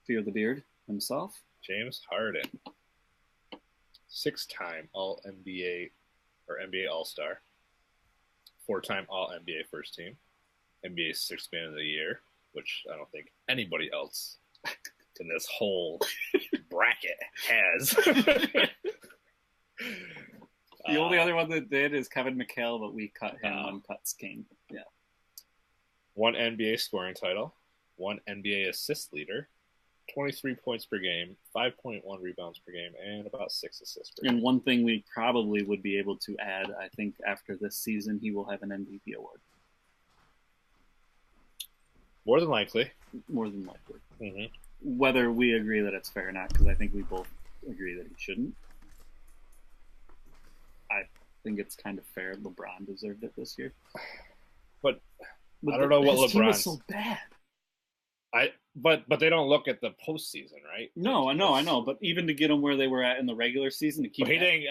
Fear the Beard himself. James Harden. 6-time All-NBA, or NBA All-Star. 4-time All-NBA first team. NBA Sixth Man of the Year, which I don't think anybody else in this whole bracket has. The only other one that did is Kevin McHale, but we cut him when cuts came. Yeah. 1 NBA scoring title, 1 NBA assist leader, 23 points per game, 5.1 rebounds per game, and about 6 assists per game. And one thing we probably would be able to add, I think after this season, he will have an MVP award. More than likely. More than likely. Mm-hmm. Whether we agree that it's fair or not, because I think we both agree that he shouldn't. I think it's kind of fair. LeBron deserved it this year. But I don't know what his team LeBron was so bad. But they don't look at the postseason, right? No, I know. But even to get them where they were at in the regular season, to keep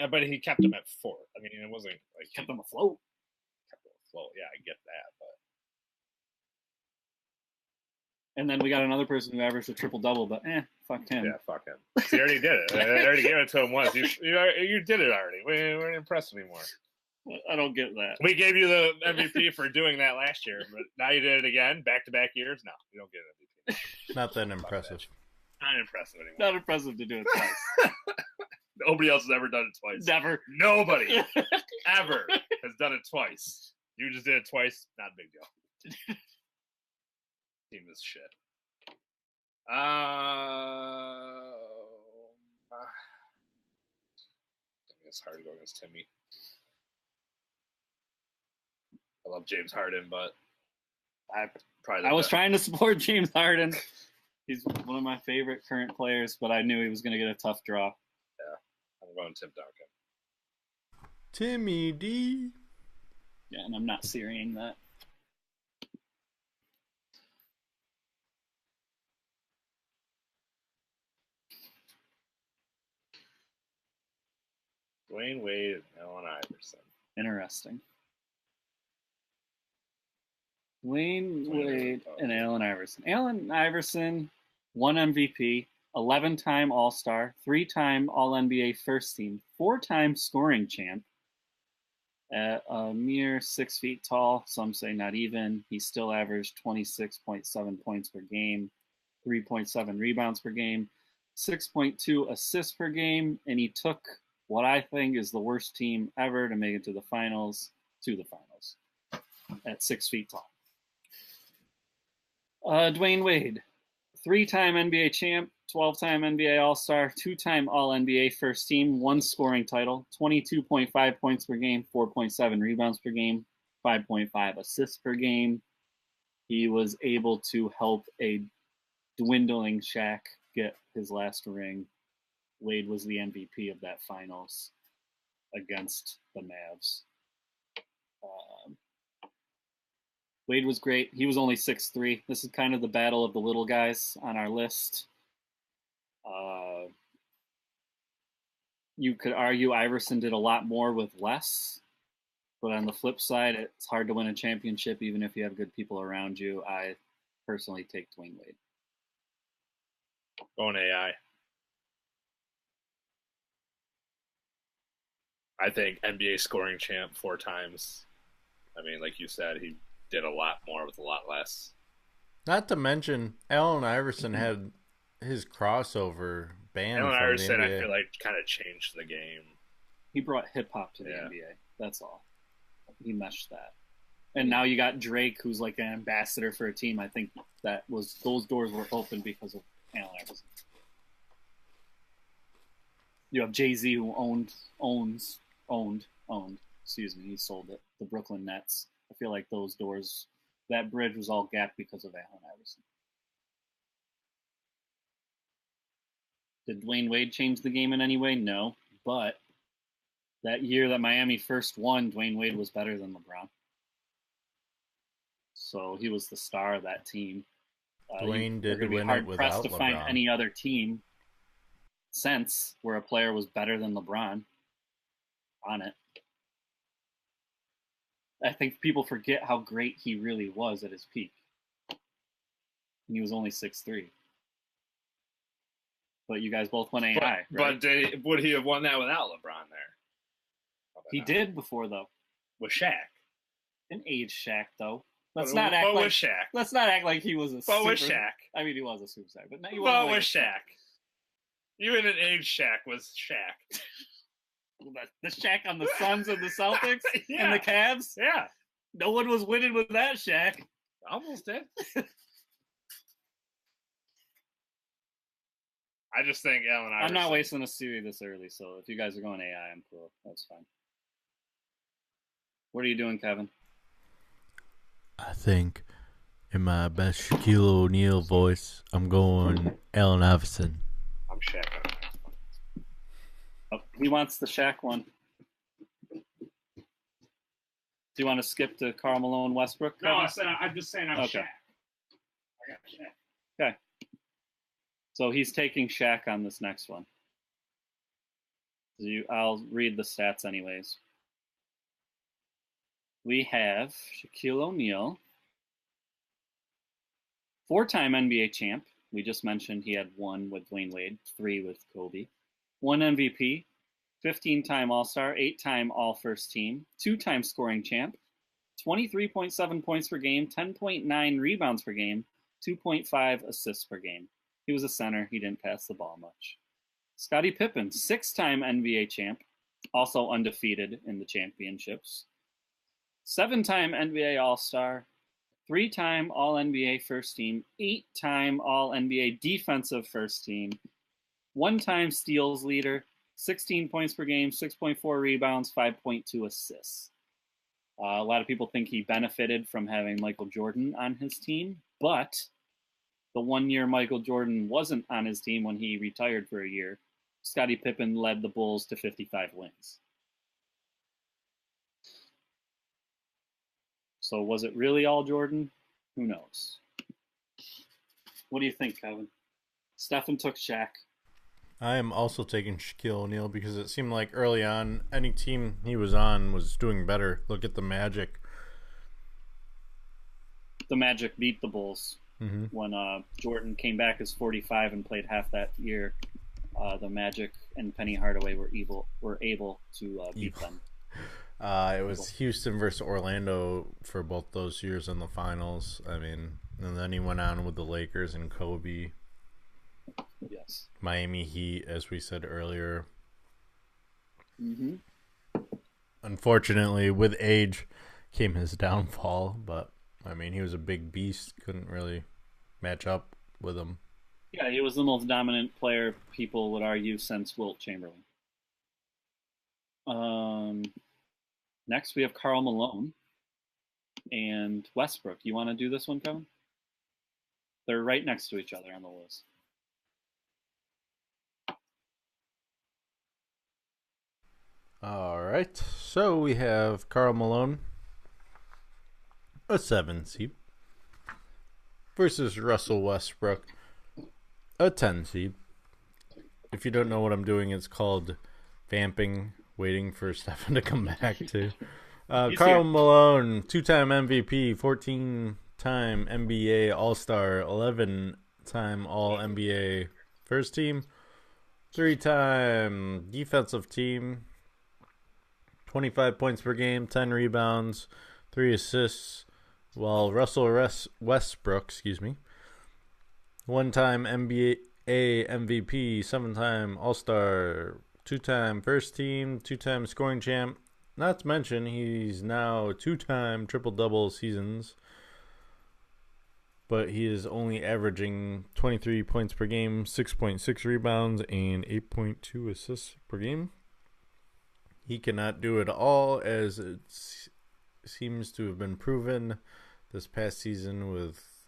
but he kept them at 4. I mean, it wasn't like kept them afloat. Kept them afloat. Yeah, I get that, but. And then we got another person who averaged a triple-double, but fuck him. Yeah, fuck him. He already did it. I already gave it to him once. You did it already. We weren't impressed anymore. I don't get that. We gave you the MVP for doing that last year, but now you did it again, back-to-back years. No, you don't get an MVP. Not that impressive. Not impressive anymore. Not impressive to do it twice. Nobody else has ever done it twice. Never. Nobody ever has done it twice. You just did it twice. Not a big deal. Team is shit. It's hard to go against Timmy. I love James Harden, but I was trying to support James Harden. He's one of my favorite current players, but I knew he was going to get a tough draw. Yeah, I'm going Tim Duncan. Timmy D. Yeah, and I'm not Syrian that. Dwayne Wade and Allen Iverson. Interesting. Dwayne Wade and Allen Iverson. Allen Iverson, 1 MVP, 11-time All-Star, 3-time All-NBA first team, 4-time scoring champ. At a mere 6 feet tall, some say not even, he still averaged 26.7 points per game, 3.7 rebounds per game, 6.2 assists per game, and he took what I think is the worst team ever to make it to the finals at 6 feet tall. Dwayne Wade, 3-time NBA champ, 12-time NBA All-Star, 2-time All-NBA first team, 1 scoring title, 22.5 points per game, 4.7 rebounds per game, 5.5 assists per game. He was able to help a dwindling Shaq get his last ring. Wade was the MVP of that finals against the Mavs. Wade was great. He was only 6'3". This is kind of the battle of the little guys on our list. You could argue Iverson did a lot more with less, but on the flip side, it's hard to win a championship even if you have good people around you. I personally take Dwayne Wade. Going AI. I think NBA scoring champ 4 times. I mean, like you said, he did a lot more with a lot less. Not to mention, Allen Iverson had his crossover banned Allen from Iverson, the I NBA. feel like, kind of changed the game. He brought hip-hop to the NBA. That's all. He meshed that. And now you got Drake, who's like an ambassador for a team. I think those doors were open because of Allen Iverson. You have Jay-Z, who owned. He sold it. The Brooklyn Nets. I feel like those doors, that bridge was all gapped because of Allen Iverson. Did Dwayne Wade change the game in any way? No. But that year that Miami first won, Dwayne Wade was better than LeBron. So he was the star of that team. Dwayne did win it hard pressed without to find LeBron. any other team since where a player was better than LeBron on it. I think people forget how great he really was at his peak. And he was only 6'3". But you guys both went AI, right? But would he have won that without LeBron there? He did before, though. With Shaq. An age Shaq, though. With Shaq. Let's not act like he was a But with Shaq. I mean, he was a superstar. But with Shaq. Even an age Shaq was Shaq. The Shaq on the Suns and the Celtics Yeah. and the Cavs? Yeah. No one was winning with that Shaq. Almost did. I just think Allen Iverson. I'm not wasting a series this early, so if you guys are going AI, I'm cool. That's fine. What are you doing, Kevin? I think, in my best Shaquille O'Neal voice, I'm going Allen Iverson. I'm Shaq on that. Oh, he wants the Shaq one. Do you want to skip to Karl Malone Westbrook? No, Kevin? I'm just saying I'm Okay. Shaq. I got Shaq. Okay. So he's taking Shaq on this next one. I'll read the stats anyways. We have Shaquille O'Neal, 4-time NBA champ. We just mentioned he had 1 with Dwayne Wade, 3 with Kobe. 1 MVP, 15-time All-Star, 8-time All-First Team, 2-time scoring champ, 23.7 points per game, 10.9 rebounds per game, 2.5 assists per game. He was a center. He didn't pass the ball much. Scottie Pippen, 6-time NBA champ, also undefeated in the championships. 7-time NBA All-Star, 3-time All-NBA First Team, 8-time All-NBA Defensive First Team, 1-time steals leader, 16 points per game, 6.4 rebounds, 5.2 assists. A lot of people think he benefited from having Michael Jordan on his team, but the 1 year Michael Jordan wasn't on his team when he retired for a year, Scottie Pippen led the Bulls to 55 wins. So was it really all Jordan? Who knows? What do you think, Kevin? Stephen took Shaq. I am also taking Shaquille O'Neal because it seemed like early on, any team he was on was doing better. Look at the Magic. The Magic beat the Bulls when Jordan came back as 45 and played half that year. The Magic and Penny Hardaway were able to beat them. It was Houston versus Orlando for both those years in the finals. I mean, and then he went on with the Lakers and Kobe. Yes. Miami Heat, as we said earlier. Mm-hmm. Unfortunately, with age came his downfall, but I mean, he was a big beast. Couldn't really match up with him. Yeah, he was the most dominant player, people would argue, since Wilt Chamberlain. Next, we have Karl Malone and Westbrook. You want to do this one, Kevin? They're right next to each other on the list. All right. So we have Karl Malone, a 7 seed, versus Russell Westbrook, a 10 seed. If you don't know what I'm doing, it's called vamping, waiting for Stefan to come back to. Karl Malone, 2-time MVP, 14-time NBA All-Star, 11-time All-NBA First Team, 3-time Defensive Team, 25 points per game, 10 rebounds, 3 assists, while Russell Westbrook, 1-time NBA MVP, 7-time All-Star, 2-time First Team, 2-time scoring champ. Not to mention, he's now 2-time triple-double seasons, but he is only averaging 23 points per game, 6.6 rebounds, and 8.2 assists per game. He cannot do it all, as it seems to have been proven this past season with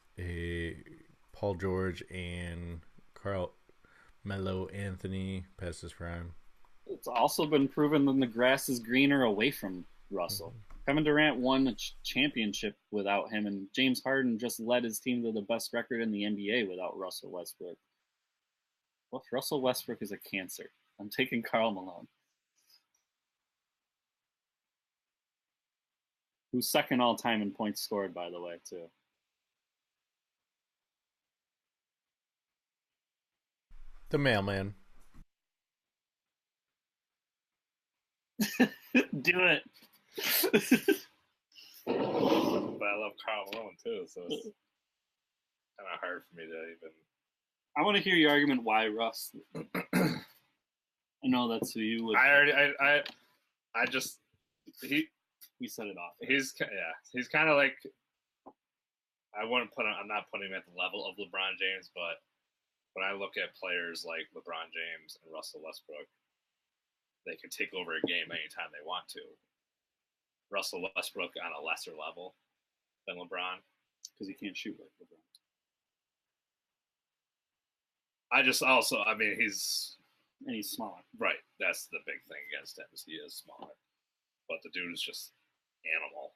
Paul George and Carmelo Anthony past his prime. It's also been proven that the grass is greener away from Russell. Kevin Durant won a championship without him, and James Harden just led his team to the best record in the NBA without Russell Westbrook. Well, if Russell Westbrook is a cancer, I'm taking Karl Malone, who's second all-time in points scored, by the way, too. The mailman. Do it. But I love Karl Malone, too, so it's kind of hard for me to even... I want to hear your argument why Russ. I know that's who you would... We set it off. He's kind of like... I'm not putting him at the level of LeBron James, but when I look at players like LeBron James and Russell Westbrook, they can take over a game anytime they want to. Russell Westbrook on a lesser level than LeBron, because he can't shoot like LeBron. He's smaller. Right. That's the big thing against him, is he is smaller. But the dude is just animal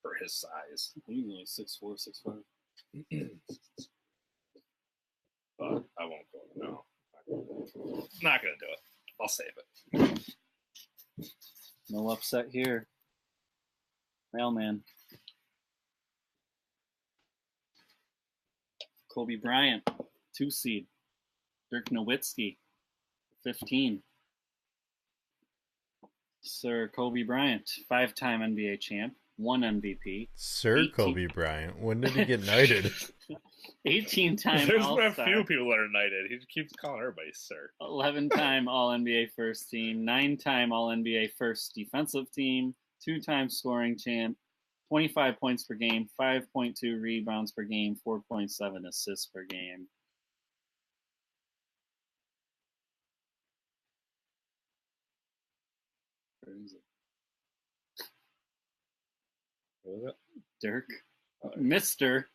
for his size. He's only 6'4", 6'5". But I won't go. No. Not going to do it. I'll save it. No upset here. Mailman. Kobe Bryant, 2 seed. Dirk Nowitzki, 15. Sir Kobe Bryant, 5-time NBA champ, 1 MVP. Sir Kobe Bryant. When did he get knighted? 18-time There's All-Star. a few people that are knighted. He keeps calling everybody sir. 11-time All-NBA First Team, 9-time All-NBA First Defensive Team, 2-time scoring champ, 25 points per game, 5.2 rebounds per game, 4.7 assists per game. Where is it? What was it? Dirk.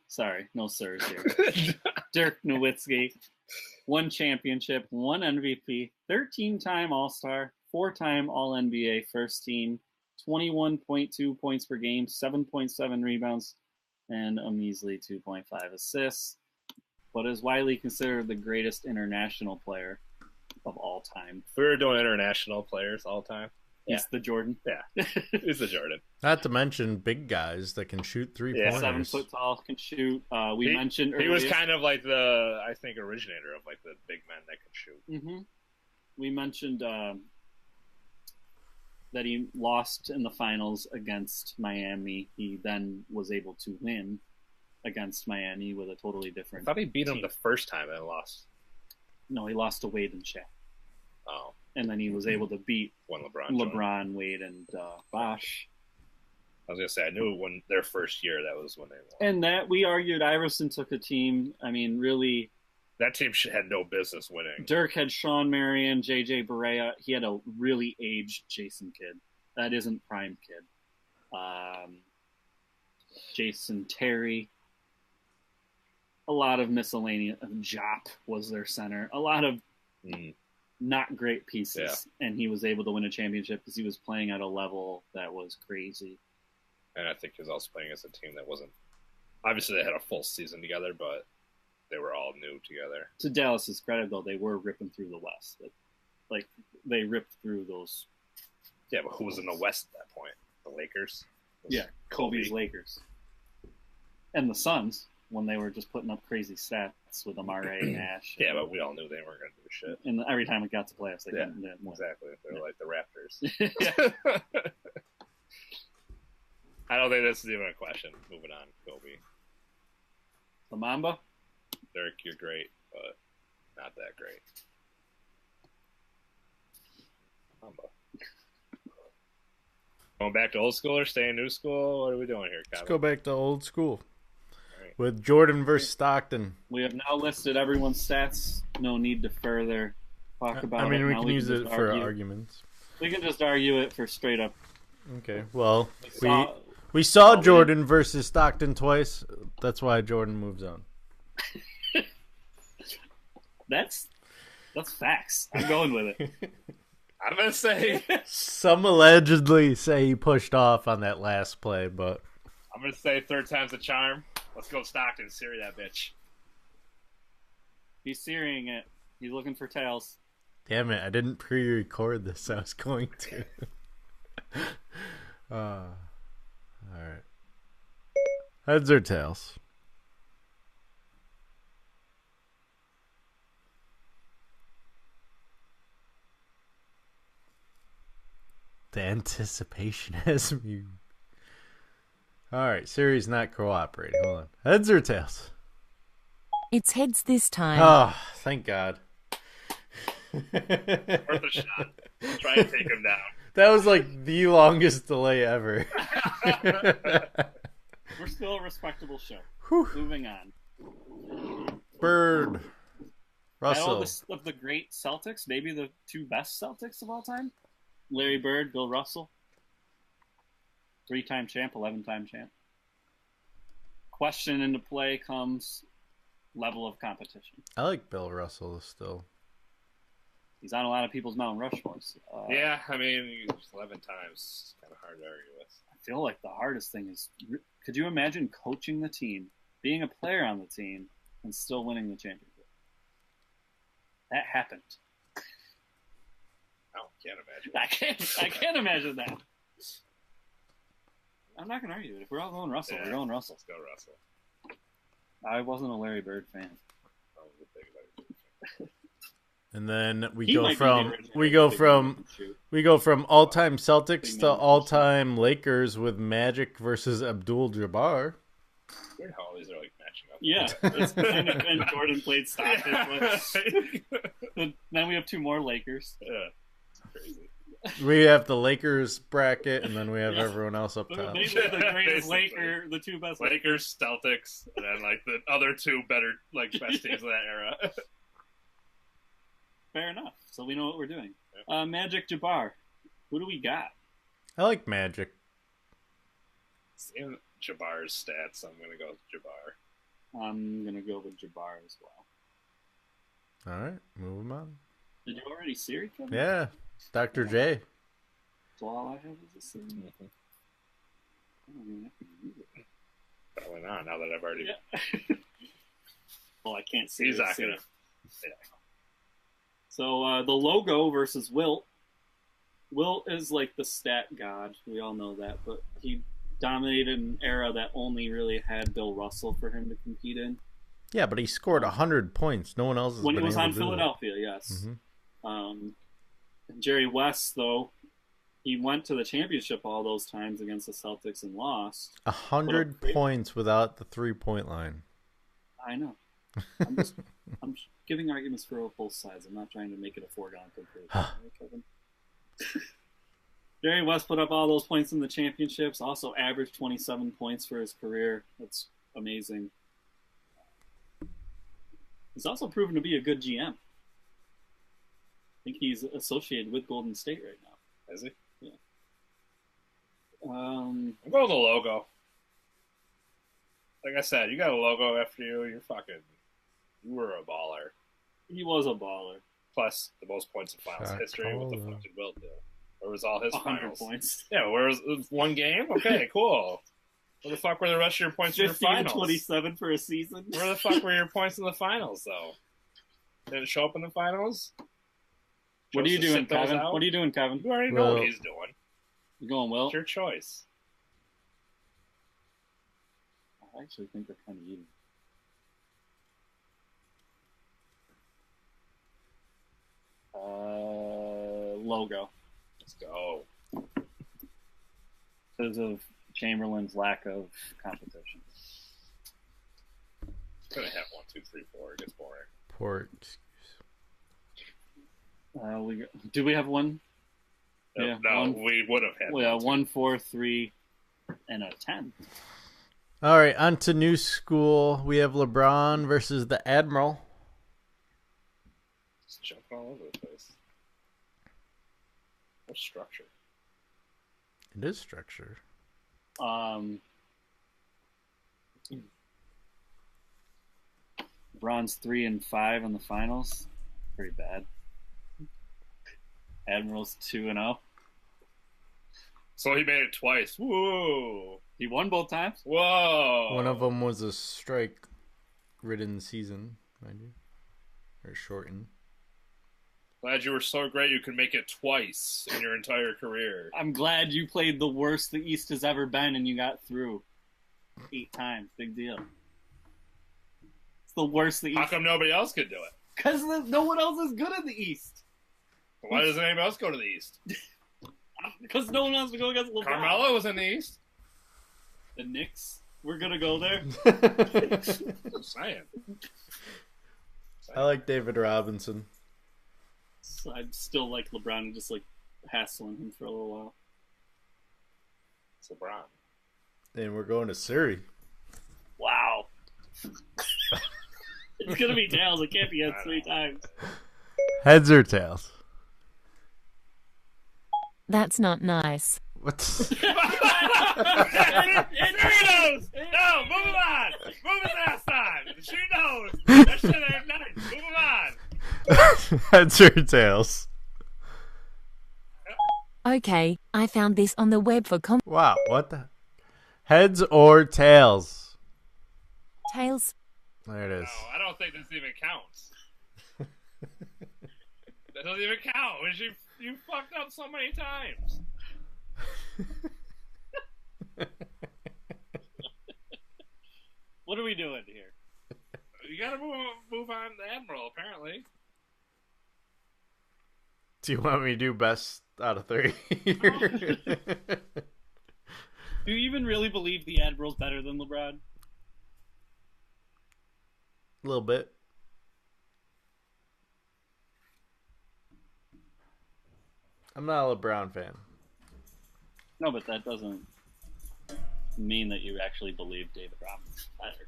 Sorry, no sirs here. Dirk Nowitzki, 1 championship, 1 MVP, 13-time All-Star, 4-time All-NBA First Team, 21.2 points per game, 7.7 rebounds, and a measly 2.5 assists. But is widely considered the greatest international player of all time. If we were doing international players all time, He's the Jordan. Yeah, he's the Jordan. Not to mention big guys that can shoot 3-pointers. 7 foot tall, can shoot. We mentioned earlier. He was kind of like the, I think, originator of like the big men that can shoot. Mm-hmm. We mentioned that he lost in the finals against Miami. He then was able to win against Miami with a totally different. I thought he beat team. him the first time and lost. No, he lost to Wade and Shaq. Oh. And then he was able to beat when LeBron, Wade, and Bosh. I was gonna say I knew when their first year that was when they won. And that we argued Iverson took a team. I mean, really, that team had no business winning. Dirk had Sean Marion, JJ Barea. He had a really aged Jason Kidd. That isn't prime Kidd. Jason Terry. A lot of miscellaneous. Jop was their center. A lot of not great pieces, and he was able to win a championship because he was playing at a level that was crazy. And I think he was also playing as a team that wasn't. Obviously, they had a full season together, but they were all new together. To Dallas's credit, though, they were ripping through the West. Like they ripped through those. Yeah, but who was in the West at that point? The Lakers. Kobe's Lakers, and the Suns. When they were just putting up crazy stats with Amare and Nash. Yeah, but we all knew they weren't going to do shit. And every time it got to playoffs, they didn't win. Exactly. They were like the Raptors. I don't think this is even a question. Moving on, Kobe. The Mamba? Dirk, you're great, but not that great. Mamba. Going back to old school or staying new school? What are we doing here, Kevin? Let's go back to old school. With Jordan versus Stockton. We have now listed everyone's stats. No need to further talk about it. I mean, it. we can use it for arguments. We can just argue it for straight up. Okay, well, we saw Jordan versus Stockton twice. That's why Jordan moves on. That's facts. I'm going with it. I'm going to say... Some allegedly say he pushed off on that last play, but... I'm going to say third time's a charm. Let's go Stockton. Sear that bitch. He's searing it. He's looking for tails. Damn it. I didn't pre-record this. I was going to. All right. Heads or tails? The anticipation has me... All right, Siri's not cooperating. Hold on. Heads or tails? It's heads this time. Oh, thank God. Worth a shot. Try and take him down. That was like the longest delay ever. We're still a respectable show. Whew. Moving on. Bird. Russell. Battle of the great Celtics, maybe the two best Celtics of all time. Larry Bird, Bill Russell. 3-time champ, 11-time champ. Question into play comes level of competition. I like Bill Russell still. He's on a lot of people's Mount Rushmores. Yeah, I mean, 11 times. Kind of hard to argue with. I feel like the hardest thing is, could you imagine coaching the team, being a player on the team, and still winning the championship? That happened. I can't imagine. I can't imagine that. I'm not going to argue it. If we're all going Russell, we're going Russell. Let's go Russell. I wasn't a Larry Bird fan. And then we go from all-time Celtics to all-time Lakers with Magic versus Abdul-Jabbar. Weird how all these are like matching up. Yeah, and Jordan played Stockton. Then we have two more Lakers. Yeah, it's crazy. We have the Lakers bracket, and then we have everyone else up top. They were the greatest Laker, the two best Lakers, Celtics, and then like the other two better, like best teams of that era. Fair enough. So we know what we're doing. Magic Jabbar. Who do we got? I like Magic. Seeing Jabbar's stats, I'm gonna go with Jabbar. I'm gonna go with Jabbar as well. All right, move him on. Did you already see it, Kevin? Yeah, Dr. J. So all I have is a series. I don't even have to use it. Probably not. Now that I've already. Yeah. Well, I can't see. He's not gonna. Yeah. So the logo versus Wilt. Wilt is like the stat god. We all know that, but he dominated an era that only really had Bill Russell for him to compete in. Yeah, but he scored 100 points. No one else has When he been was able on to do Philadelphia, yes. Jerry West, though, he went to the championship all those times against the Celtics and lost. 100 points without the 3-point line. I know. I'm just giving arguments for both sides. I'm not trying to make it a foregone conclusion. Right, Kevin? Jerry West put up all those points in the championships. Also averaged 27 points for his career. That's amazing. He's also proven to be a good GM. I think he's associated with Golden State right now. Is he? Yeah. I'm going with the logo. Like I said, you got a logo after you. You were a baller. He was a baller. Plus the most points in finals history. What the fuck did Wilt do? Where was all his 100 finals? points. Yeah, where was one game? Okay, cool. Where the fuck were the rest of your points in your 15 and finals? 27 for a season. Where the fuck were your points in the finals, though? Did it show up in the finals? What are you doing, Kevin? Out? What are you doing, Kevin? You already know what he's doing. You going Wilt? It's your choice. I actually think they're kind of even. Logo. Let's go. Because of Chamberlain's lack of competition. Gonna have 1, 2, 3, 4. It gets boring. Poor excuse. Do we have one? No, we would have had. Yeah, 1, 4, 3, and a 10. All right, on to new school. We have LeBron versus the Admiral. Just jumping all over the place. What structure? It is structure. LeBron's 3 and 5 in the finals. Pretty bad. Admiral's 2 and 0. So he made it twice. Whoa! He won both times. Whoa! One of them was a strike-ridden season, mind you, or shortened. Glad you were so great you could make it twice in your entire career. I'm glad you played the worst the East has ever been and you got through 8 times. Big deal. It's the worst the East. How come nobody else could do it? Because no one else is good in the East. Why doesn't anybody else go to the East? Because no one wants to go against LeBron. Carmelo was in the East. The Knicks. We're going to go there. Just saying. I like David Robinson. So I'd still like LeBron and just like hassling him for a little while. It's LeBron. And we're going to Surrey. Wow. It's going to be tails. It can't be heads 3 times. Heads or tails? That's not nice. What? Doritos! No, move him on! Move his ass on! She knows! That shit ain't nice! Move him on! Heads or tails? Okay, I found this on the web for Wow, what the? Heads or tails? tails. There it is. No, I don't think this even counts. That doesn't even count. You fucked up so many times. What are we doing here? You gotta move on to Admiral, apparently. Do you want me to do best out of 3? Do you even really believe the Admiral's better than LeBron? A little bit. I'm not a LeBron fan. No, but that doesn't mean that you actually believe David Robinson's better.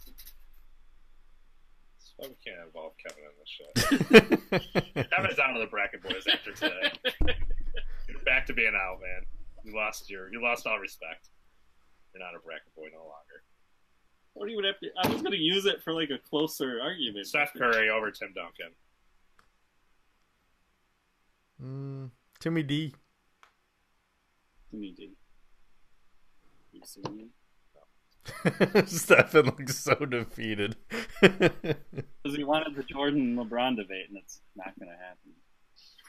That's why we can't involve Kevin in this shit. Kevin's out of the bracket, boys, after today. You're back to being out, man. You lost all respect. You're not a bracket boy no longer. What do you have to? I was going to use it for like a closer argument. Steph Curry over Tim Duncan. Timmy D. Timmy D. You seen him? Stephen looks so defeated. Because he wanted the Jordan and LeBron debate, and it's not going to happen.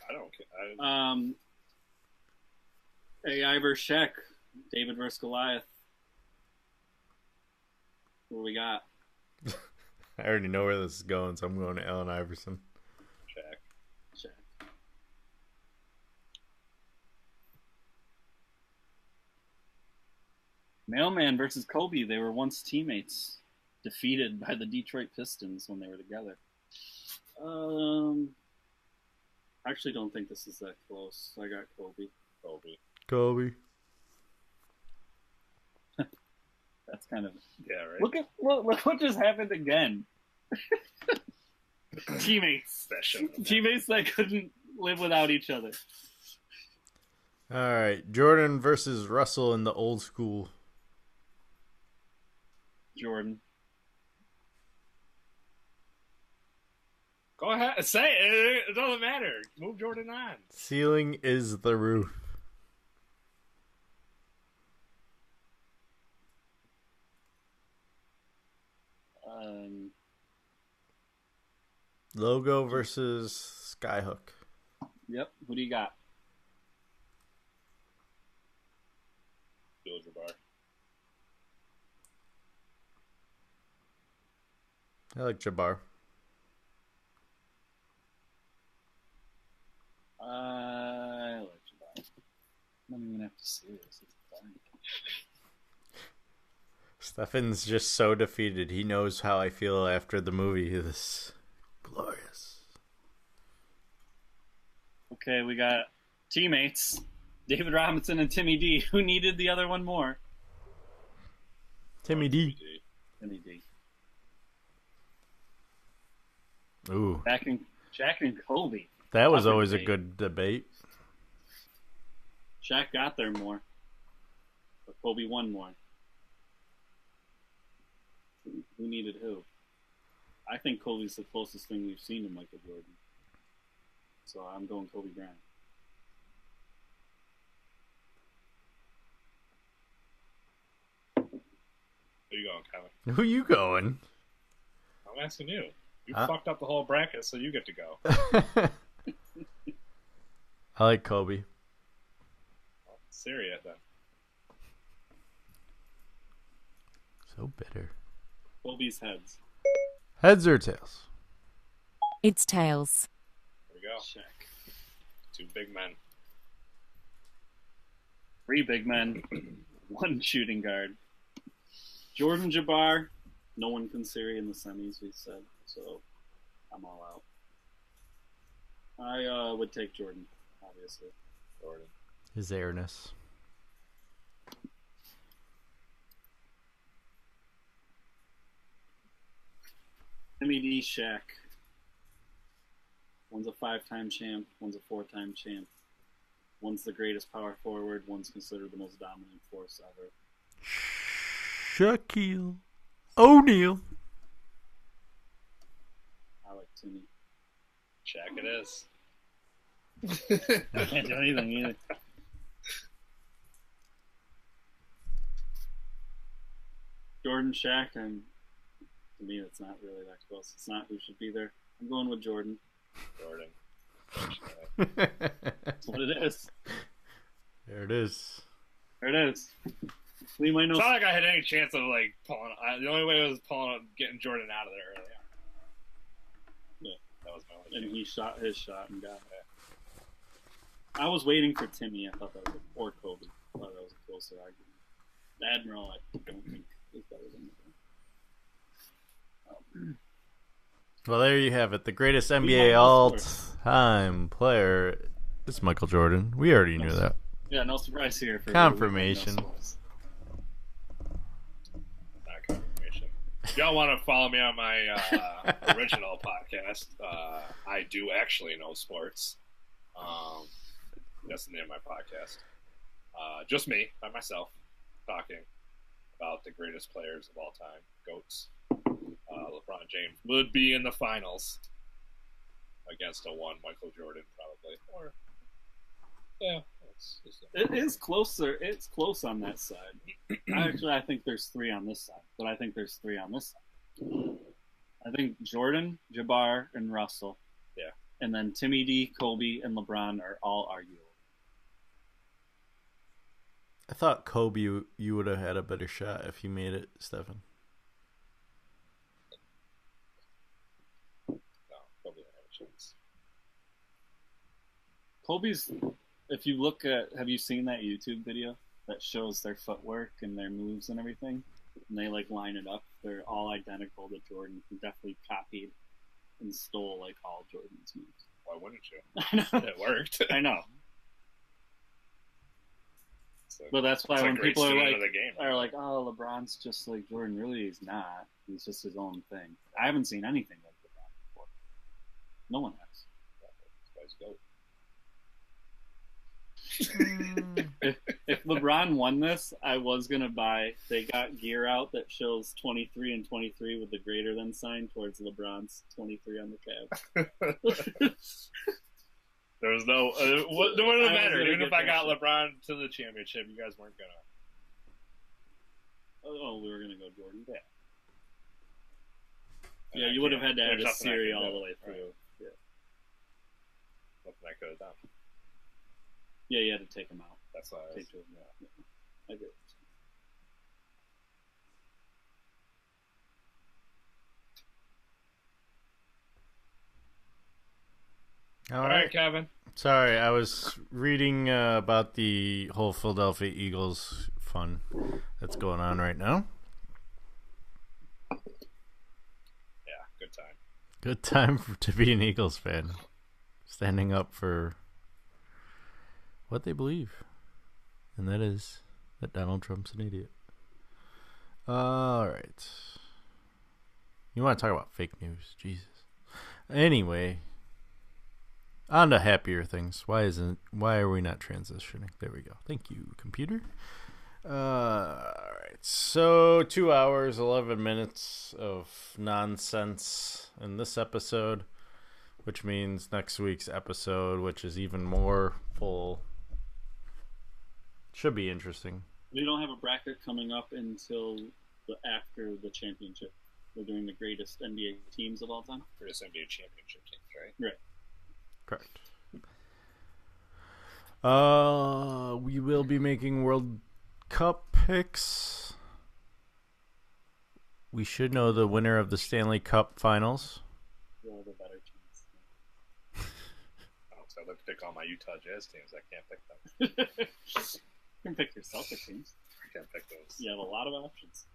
I don't care. AI versus Shaq. David versus Goliath. What do we got? I already know where this is going, so I'm going to Allen Iverson. Shaq. Mailman versus Kobe. They were once teammates, defeated by the Detroit Pistons when they were together. I actually don't think this is that close. I got Kobe. Kobe. That's kind of right. Look what just happened again. Teammates that couldn't live without each other. All right, Jordan versus Russell in the old school. Jordan. Go ahead, say it. It doesn't matter. Move Jordan on. Ceiling is the roof. Logo versus Skyhook. Yep. Who do you got? Jabbar. I like Jabbar. I like Jabbar. I don't even have to see this. It's fine. Stefan's just so defeated. He knows how I feel after the movie. This glorious. Okay, we got teammates. David Robinson and Timmy D. Who needed the other one more? Timmy D. Timmy D. Ooh. Shaq and Kobe. That was always a good debate. Shaq got there more. But Kobe won more. Who needed who? I think Kobe's the closest thing we've seen to Michael Jordan. So I'm going Kobe Bryant. Who you going, Kevin? Who you going? I'm asking you. You fucked up the whole bracket, so you get to go. I like Kobe. Well, Syria then. So bitter. Kobe's heads. Heads or tails? It's tails. There we go. Shaq. 2 big men. 3 big men. 1 shooting guard. Jordan Jabbar. No one can Syria in the semis, we said. So I'm all out. I would take Jordan, obviously. Jordan. His airness. Timmy D. Shaq. One's a 5-time champ. One's a 4-time champ. One's the greatest power forward. One's considered the most dominant force ever. Shaquille O'Neal. I like Timmy. Shaq it is. I can't do anything either. Jordan, Shaq, and to me, it's not really that close. It's not who should be there. I'm going with Jordan. Jordan. That's what it is. There it is. There it is. We might know. It's not like I had any chance of like pulling. The only way was getting Jordan out of there earlier. Yeah, that was my only. And he shot his shot and got it. I was waiting for Timmy. I thought that was or Kobe. I thought that was a closer argument. Admiral, I don't think is better than. Well, there you have it. The greatest NBA all-time player is Michael Jordan. We already knew that. Yeah, no surprise here. For confirmation. Not confirmation. If y'all want to follow me on my original podcast, I do actually know sports. That's the name of my podcast. Just me, by myself, talking about the greatest players of all time, GOATs. LeBron James would be in the finals against a one Michael Jordan, probably. Or yeah, it is closer. It's close on that side. Actually, I think there's 3 on this side, but I think there's 3 on this side. I think Jordan, Jabbar, and Russell. Yeah. And then Timmy D, Kobe, and LeBron are all arguable. I thought Kobe, you would have had a better shot if you made it, Stefan. No, Kobe didn't have a chance. Kobe's, if you look at, have you seen that YouTube video that shows their footwork and their moves and everything? And they like line it up. They're all identical to Jordan. He definitely copied and stole like all Jordan's moves. Why wouldn't you? I know. It worked. I know. But that's why when people are like, "Oh, LeBron's just like Jordan," really, he's not. He's just his own thing. I haven't seen anything like LeBron before. No one has. That's why he's GOAT. If LeBron won this, I was gonna buy. They got gear out that shows 23 and 23 with the greater than sign towards LeBron's 23 on the cab. There was no. It wouldn't matter. Even if I got LeBron to the championship, you guys weren't gonna. Oh, we were gonna go Jordan. Yeah, you would have had to add a series all the way through. Right. Yeah. Nothing I could have done. Yeah, you had to take him out. That's why I was, yeah. I agree. All right, Kevin. Sorry, I was reading about the whole Philadelphia Eagles fun that's going on right now. Yeah, good time. Good time to be an Eagles fan. Standing up for what they believe. And that is that Donald Trump's an idiot. All right. You want to talk about fake news? Jesus. Anyway, on to happier things. Why are we not transitioning? There we go. Thank you, computer. All right. So 2 hours, 11 minutes of nonsense in this episode, which means next week's episode, which is even more full, should be interesting. We don't have a bracket coming up until after the championship. We're doing the greatest NBA teams of all time. Greatest NBA championship teams, right? Right. Correct. We will be making World Cup picks. We should know the winner of the Stanley Cup Finals. We'll have a better chance. So I'd like to pick all my Utah Jazz teams. I can't pick them. You can pick your Celtic teams. I can't pick those. You have a lot of options.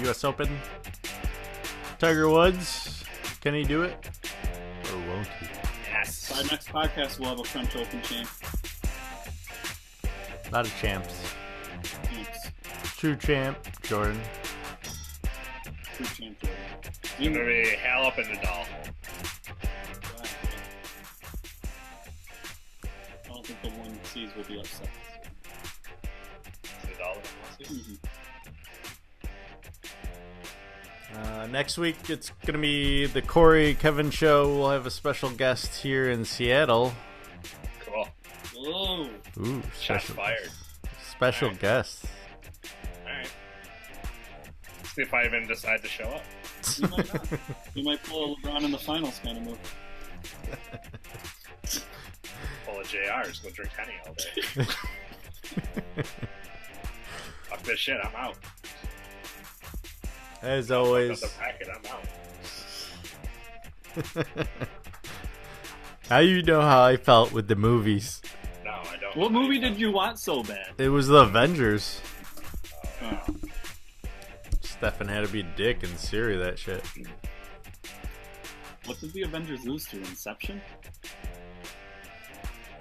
U.S. Open. Tiger Woods. Can he do it? Or won't he? Yes. By next podcast, we'll have a French Open champ. A lot of champs. Champs. True champ, Jordan. True champ, Jordan. It's going to be hell up in the doll. I don't think the one seeds will be upset. The doll Next week, it's going to be the Corey Kevin show. We'll have a special guest here in Seattle. Cool. Whoa. Ooh, shots fired. Special guest. Alright. See if I even decide to show up. You might not. You might pull a LeBron in the finals kind of move. Pull a JR, just go drink Henny all day. Fuck this shit, I'm out. As always. The packet, I'm out. How you know how I felt with the movies? No, I don't. What movie did you want so bad? It was the Avengers. Oh. Stefan had to be a dick and Siri that shit. What did the Avengers lose to? Inception?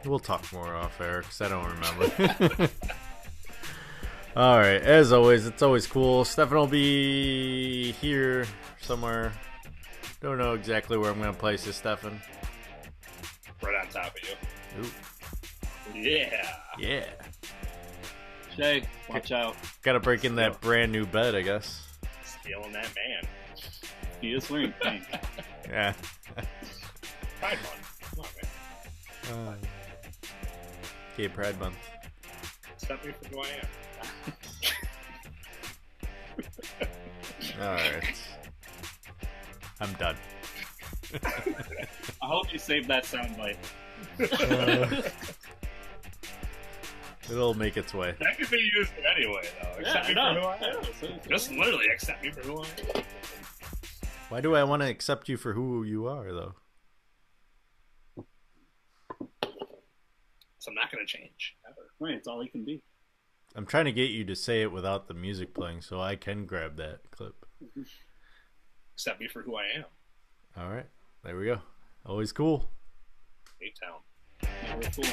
We'll talk more off air because I don't remember. Alright, as always, it's always cool. Stefan will be here somewhere. Don't know exactly where I'm going to place this, Stefan. Right on top of you. Ooh. Yeah. Yeah. Shay, watch out. Gotta break in that brand new bed, I guess. Stealing that man. He is wearing pink. Yeah. Pride Month. Come on, man. Gay Pride Month. Stop me from who I am. Alright. I'm done. I hope you saved that soundbite. It'll make its way. That could be used anyway, though. Accept me for who I am. Just literally accept me for who I am. Why do I want to accept you for who you are, though? So I'm not going to change. Ever. Right, it's all he can be. I'm trying to get you to say it without the music playing so I can grab that clip. Accept me for who I am. All right. There we go. Always cool. A-Town. Yeah, we're cool.